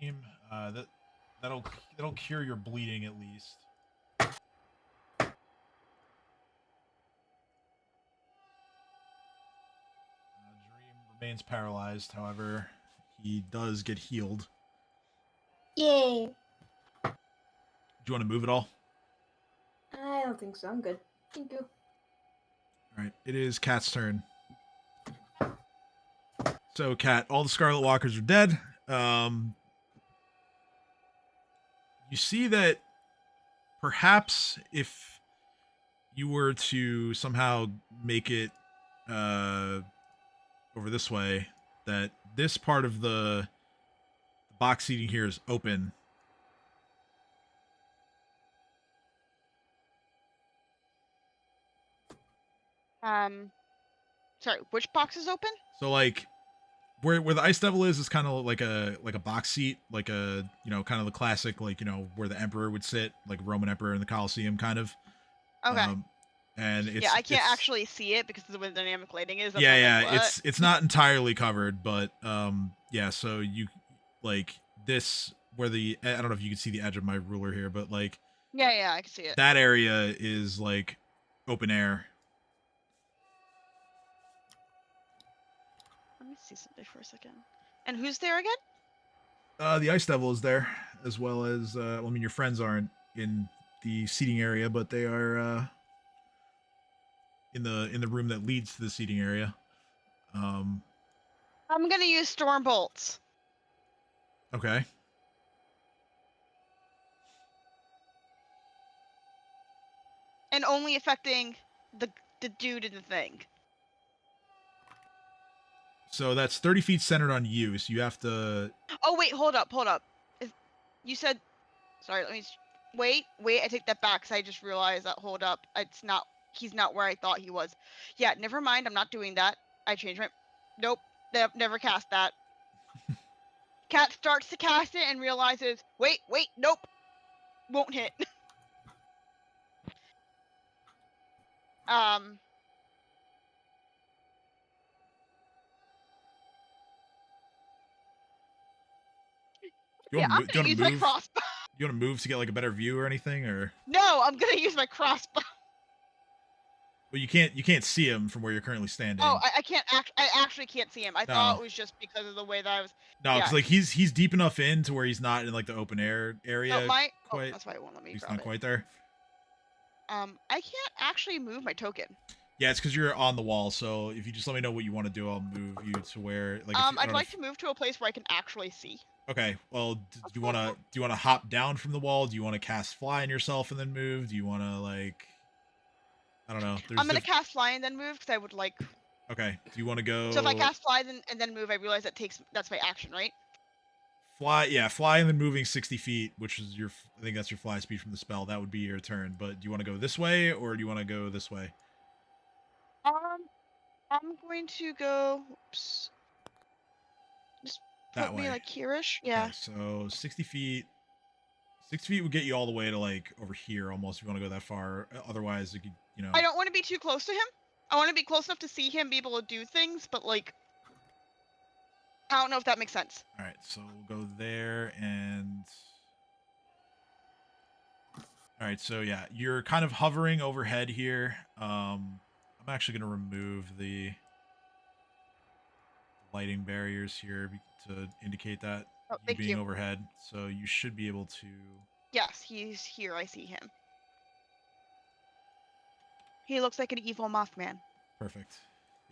Dream. That'll cure your bleeding at least. Dream remains paralyzed. However, he does get healed. Yay. Do you want to move at all? I don't think so. I'm good. Thank you. All right, it is Cat's turn. So, Cat, all the Scarlet Walkers are dead. You see that perhaps if you were to somehow make it over this way, that this part of the box seating here is open. Sorry, which box is open? So like where the Ice Devil is kind of like a box seat, like a, you know, kind of the classic, like, you know, where the Emperor would sit, like Roman Emperor in the Colosseum kind of. Okay. And it's, yeah, I can't it's, actually see it because of the way the dynamic lighting is. yeah, Like, it's not entirely covered, but yeah, so you like this where the, I don't know if you can see the edge of my ruler here, but like yeah, I can see it. that area is like open air. Let me see something for a second. And who's there again? The Ice Devil is there, as well as well, I mean, your friends aren't in the seating area, but they are in the room that leads to the seating area. I'm gonna use storm bolts. Okay. And only affecting the dude in the thing. So that's 30 feet centered on you, so you have to... Oh, wait, hold up. You said... Sorry, let me... Wait, I take that back, because I just realized that, hold up, he's not where I thought he was. Yeah, never mind, I'm not doing that. I changed my... Nope, never cast that. Cat starts to cast it and realizes, wait, nope, won't hit. Do you I'm want gonna to use my move? crossbow. You want to move to get like a better view or anything, or? No, I'm gonna use my crossbow. Well, you can't see him from where you're currently standing. Oh, I can't I actually can't see him. I thought it was just because of the way that I was. No, because yeah. like he's deep enough in to where he's not in like the open air area. Oh, quite. that's why it won't let me He's grab not it. quite there. I can't actually move my token. Yeah, it's because you're on the wall. So if you just let me know what you want to do, I'll move you to where. Like, I'd like to move to a place where I can actually see. Okay. Well, do you want to hop down from the wall? Do you want to cast fly on yourself and then move? Do you want to like? I don't know. I'm gonna cast fly and then move because I would like. Okay. Do you want to go? So if I cast fly and then move, I realize that's my action, right? Fly, yeah, fly and then moving 60 feet, which is your, I think that's your fly speed from the spell. That would be your turn. But do you want to go this way or do you want to go this way? I'm going to go. Oops. Just That put me way. like here-ish. Yeah. Okay, so 60 feet. 60 feet would get you all the way to like over here almost if you want to go that far. Otherwise, it could, you know. I don't want to be too close to him. I want to be close enough to see him, be able to do things, but like, I don't know if that makes sense. All right, so we'll go there and. All right, so yeah, you're kind of hovering overhead here. I'm actually going to remove the lighting barriers here to indicate that you being overhead. So you should be able to. Yes, he's here. I see him. He looks like an evil Mothman. Perfect.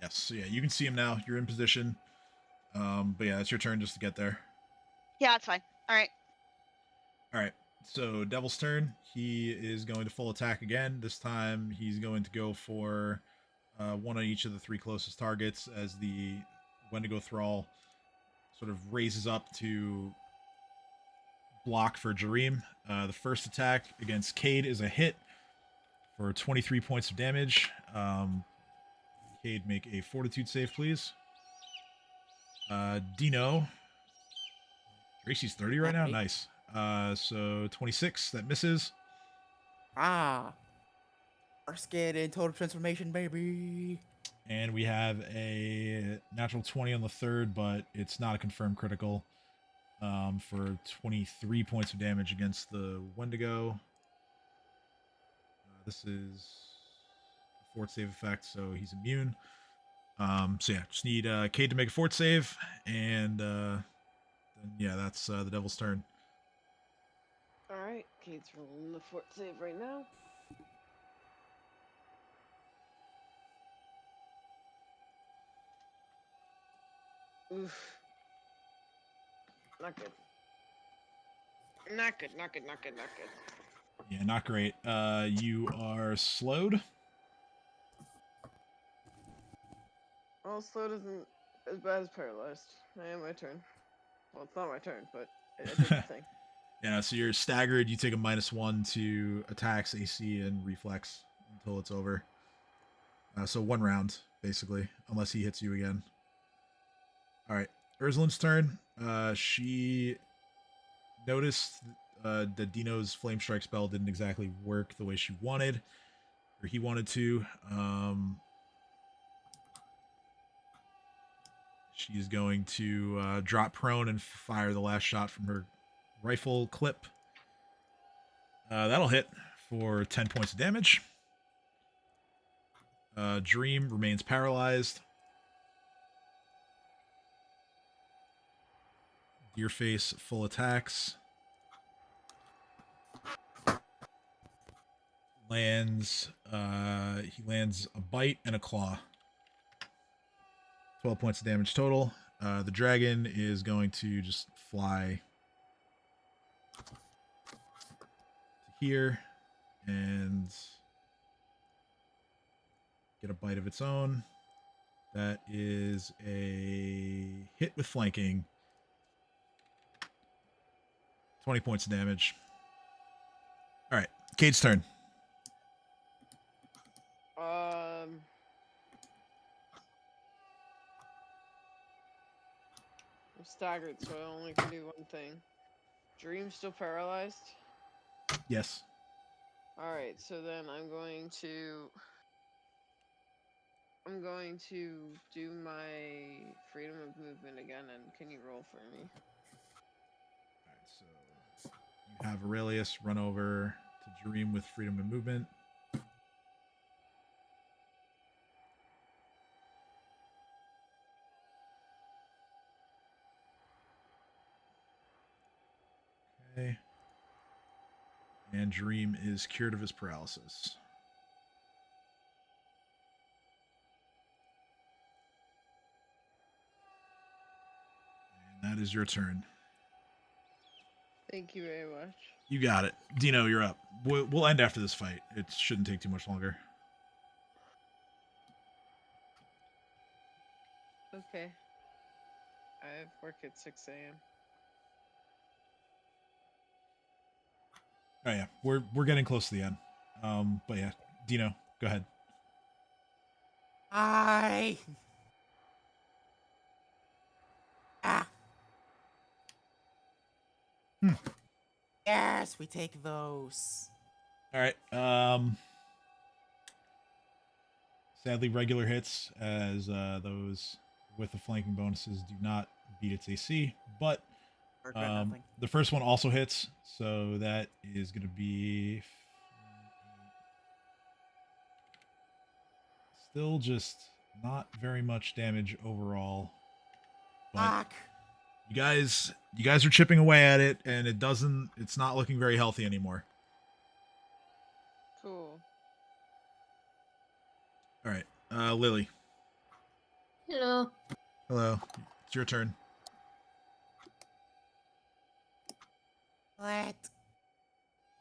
Yes. So yeah, you can see him now. You're in position. But yeah, it's your turn just to get there. Yeah, it's fine. All right. All right. So Devil's turn. He is going to full attack again. This time he's going to go for one on each of the three closest targets as the Wendigo Thrall sort of raises up to block for Jareem. The first attack against Cade is a hit for 23 points of damage. Cade, make a fortitude save, please. Dino. Tracy's 30 right now? Nice. So 26, that misses. First get in total transformation, baby. And we have a natural 20 on the third, but it's not a confirmed critical. For 23 points of damage against the Wendigo. This is a fort save effect, so he's immune. So yeah, just need Cade to make a fort save, and then yeah, that's the Devil's turn. Alright, Cade's rolling the fort save right now. Oof. Not good. Not good. Not good. Not good. Not good. Yeah, not great. You are slowed. Well, slowed isn't as bad as paralyzed. I am my turn. Well, it's not my turn, but I did the thing. Yeah, so you're staggered. You take a -1 to attacks, AC, and reflex until it's over. So 1 round, basically, unless he hits you again. All right, Ursulin's turn. She noticed that Dino's Flame Strike spell didn't exactly work the way she wanted, or he wanted to. She's going to drop prone and fire the last shot from her rifle clip. That'll hit for 10 points of damage. Dream remains paralyzed. Deerface full attacks. He lands a bite and a claw. 12 points of damage total. The dragon is going to just fly to here and get a bite of its own. That is a hit with flanking. 20 points of damage. All right, Cade's turn. I'm staggered, so I only can do one thing. Dream's still paralyzed? Yes. Alright, so then I'm going to do my freedom of movement again, and can you roll for me? Alright, so you have Aurelius run over to Dream with freedom of movement. Okay. And Dream is cured of his paralysis. And that is your turn. Thank you very much. You got it. Dino, you're up. We'll end after this fight. It shouldn't take too much longer. Okay. I have work at 6 a.m. Oh yeah, we're getting close to the end. But yeah, Dino, go ahead. Ah. Yes, we take those. All right. Sadly, regular hits, as those with the flanking bonuses do not beat its AC, but the first one also hits, so that is going to be still just not very much damage overall. But you guys are chipping away at it, and it's not looking very healthy anymore. Cool. All right, Lily. Hello. Hello. It's your turn. What?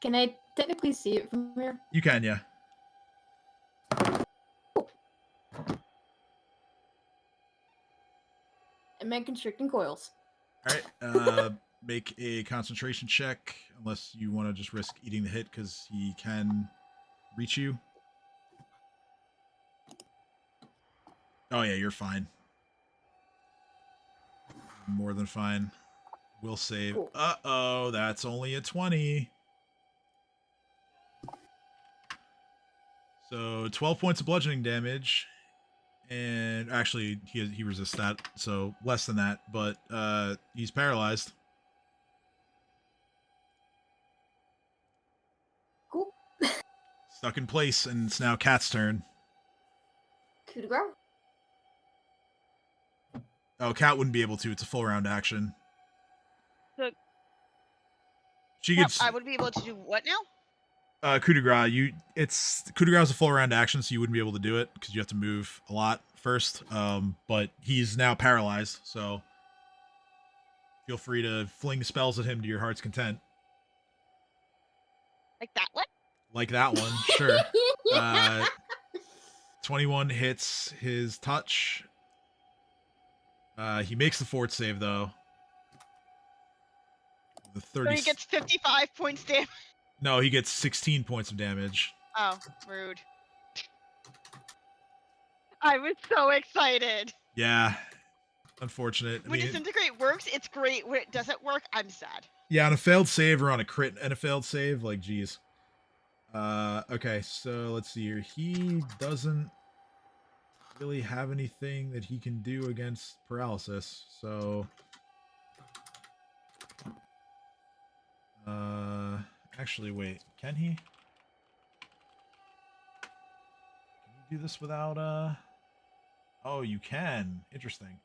Can I technically see it from here? You can, yeah. I'm constricting coils. All right. Make a concentration check, unless you want to just risk eating the hit, because he can reach you. Oh yeah, you're fine. More than fine. We'll save. Cool. Uh-oh, that's only a 20. So 12 points of bludgeoning damage. And actually, he resists that, so less than that, but he's paralyzed. Cool. Stuck in place, and it's now Cat's turn. Coup de grace. Oh, Cat wouldn't be able to. It's a full round action. So, She gets I would be able to do what now? coup de grace. Coup de grace is a full round action, so you wouldn't be able to do it because you have to move a lot first, but he's now paralyzed, so feel free to fling spells at him to your heart's content. Like that one? Like that one, sure. 21 hits his touch. He makes the fort save, though. The 30. So he gets 55 points damage. No, he gets 16 points of damage. Oh, rude. I was so excited. Yeah. Unfortunate. When Disintegrate works, it's great. When it doesn't work, I'm sad. Yeah, on a failed save or on a crit and a failed save, like, geez. Okay, so let's see here. He doesn't really have anything that he can do against paralysis, so... Actually, wait. Can he? Can you do this without, Oh, you can. Interesting.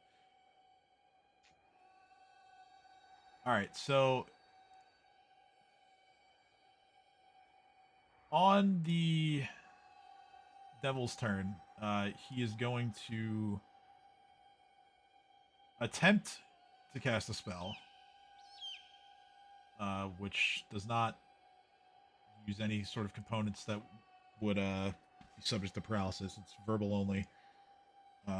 Alright, so... On the Devil's turn, he is going to attempt to cast a spell, which does not use any sort of components that would be subject to paralysis. It's verbal only. He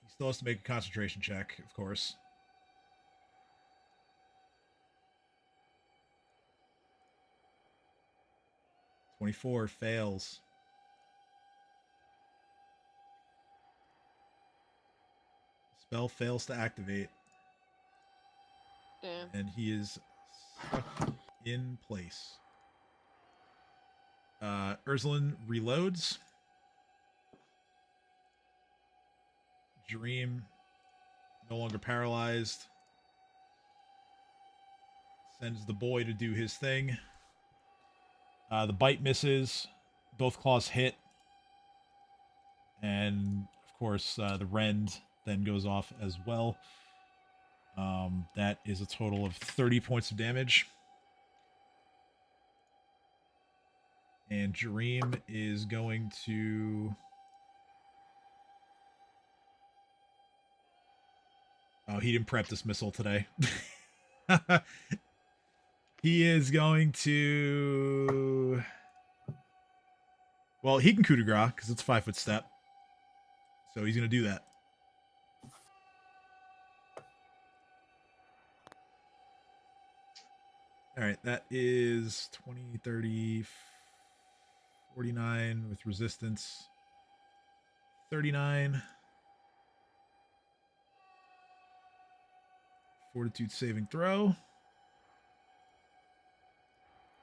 still has to make a concentration check, of course. (24) fails. Spell fails to activate. Damn. And he is stuck in place. Ursulin reloads. Dream, no longer paralyzed, sends the boy to do his thing. The bite misses. Both claws hit. And, of course, the rend then goes off as well. That is a total of 30 points of damage. And Dream is going to... Oh, he didn't prep this missile today. He is going to... Well, he can coup de grace, because it's a 5-foot step. So he's going to do that. Alright, that is 20, 30, 49 with resistance. 39. Fortitude saving throw.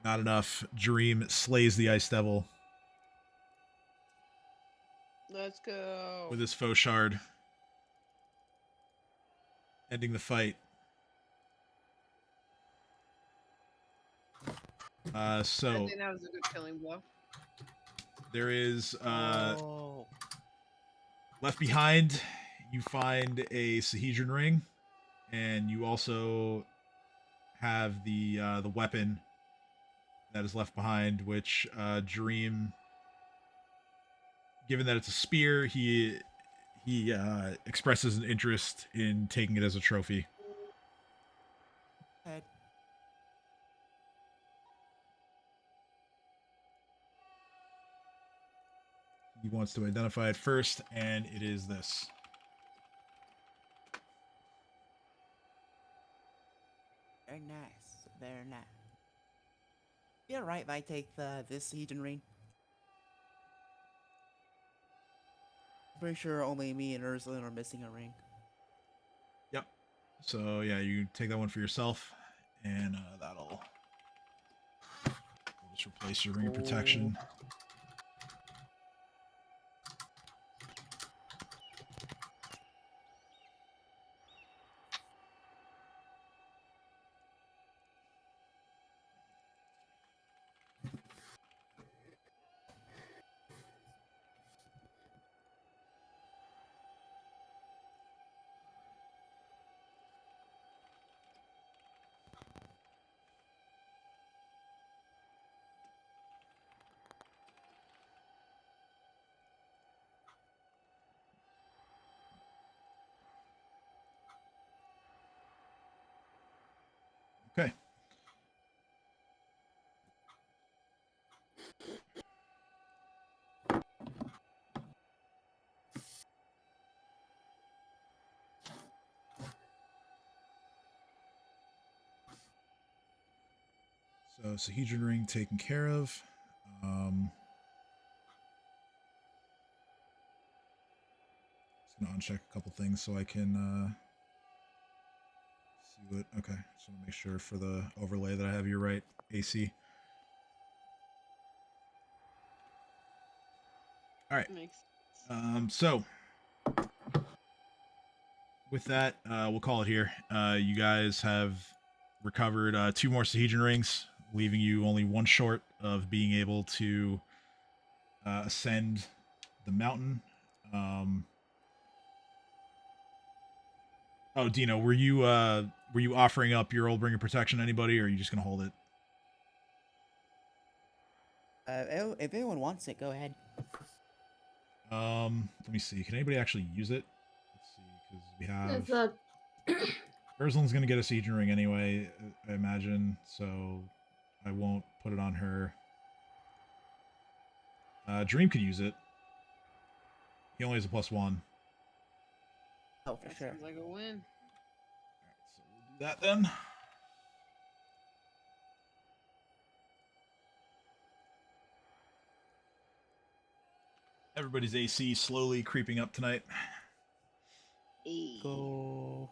Not enough. Dream slays the Ice Devil Let's go. with his faux shard, ending the fight. I So think that was a good killing blow. there is Oh. left behind. You find a Sihedron ring, and you also have the weapon that is left behind, which Dream, given that it's a spear, he expresses an interest in taking it as a trophy. Okay. He wants to identify it first, and it is this. Very nice. Very nice. You're right if I take this Sihedron ring. Pretty sure only me and Ursulin are missing a ring. Yep. So yeah, you take that one for yourself, and that'll we'll just replace your ring of protection. So Sihedron ring taken care of. Just gonna uncheck a couple things so I can see what. Okay, just want to make sure for the overlay that I have your right AC. All right. Makes sense. So with that, we'll call it here. You guys have recovered 2 more Sihedron rings, leaving you only 1 short of being able to ascend the mountain. Oh, Dino, were you offering up your old ring of protection to anybody, or are you just gonna hold it? If anyone wants it, go ahead. Let me see. Can anybody actually use it? Let's see, because we have. It's a Ursulin's gonna get a Sihedron ring anyway, I imagine, so I won't put it on her. Dream could use it. He only has a +1. Oh, for That sure. sounds like a win. Alright, so we'll do that then. Everybody's AC slowly creeping up tonight. Go.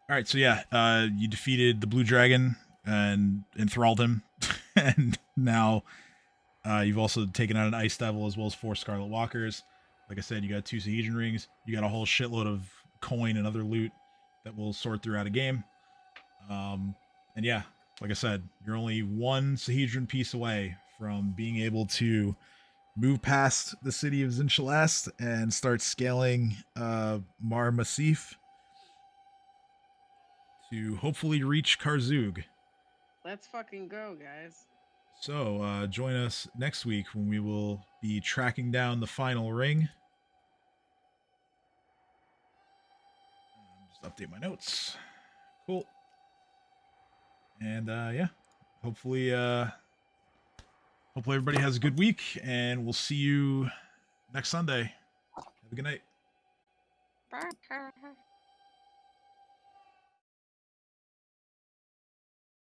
Alright, so yeah, you defeated the blue dragon and enthralled him. And now you've also taken out an ice devil as well as 4 scarlet walkers. Like I said, you got 2 Sihedron rings. You got a whole shitload of coin and other loot that we'll sort throughout a game. And yeah, like I said, you're only 1 Sihedron piece away from being able to move past the city of Xin-Shalast and start scaling Mar Massif to hopefully reach Karzug. Let's fucking go, guys. So join us next week when we will be tracking down the final ring. Just update my notes. Cool. And yeah, hopefully everybody has a good week, and we'll see you next Sunday. Have a good night. Bye.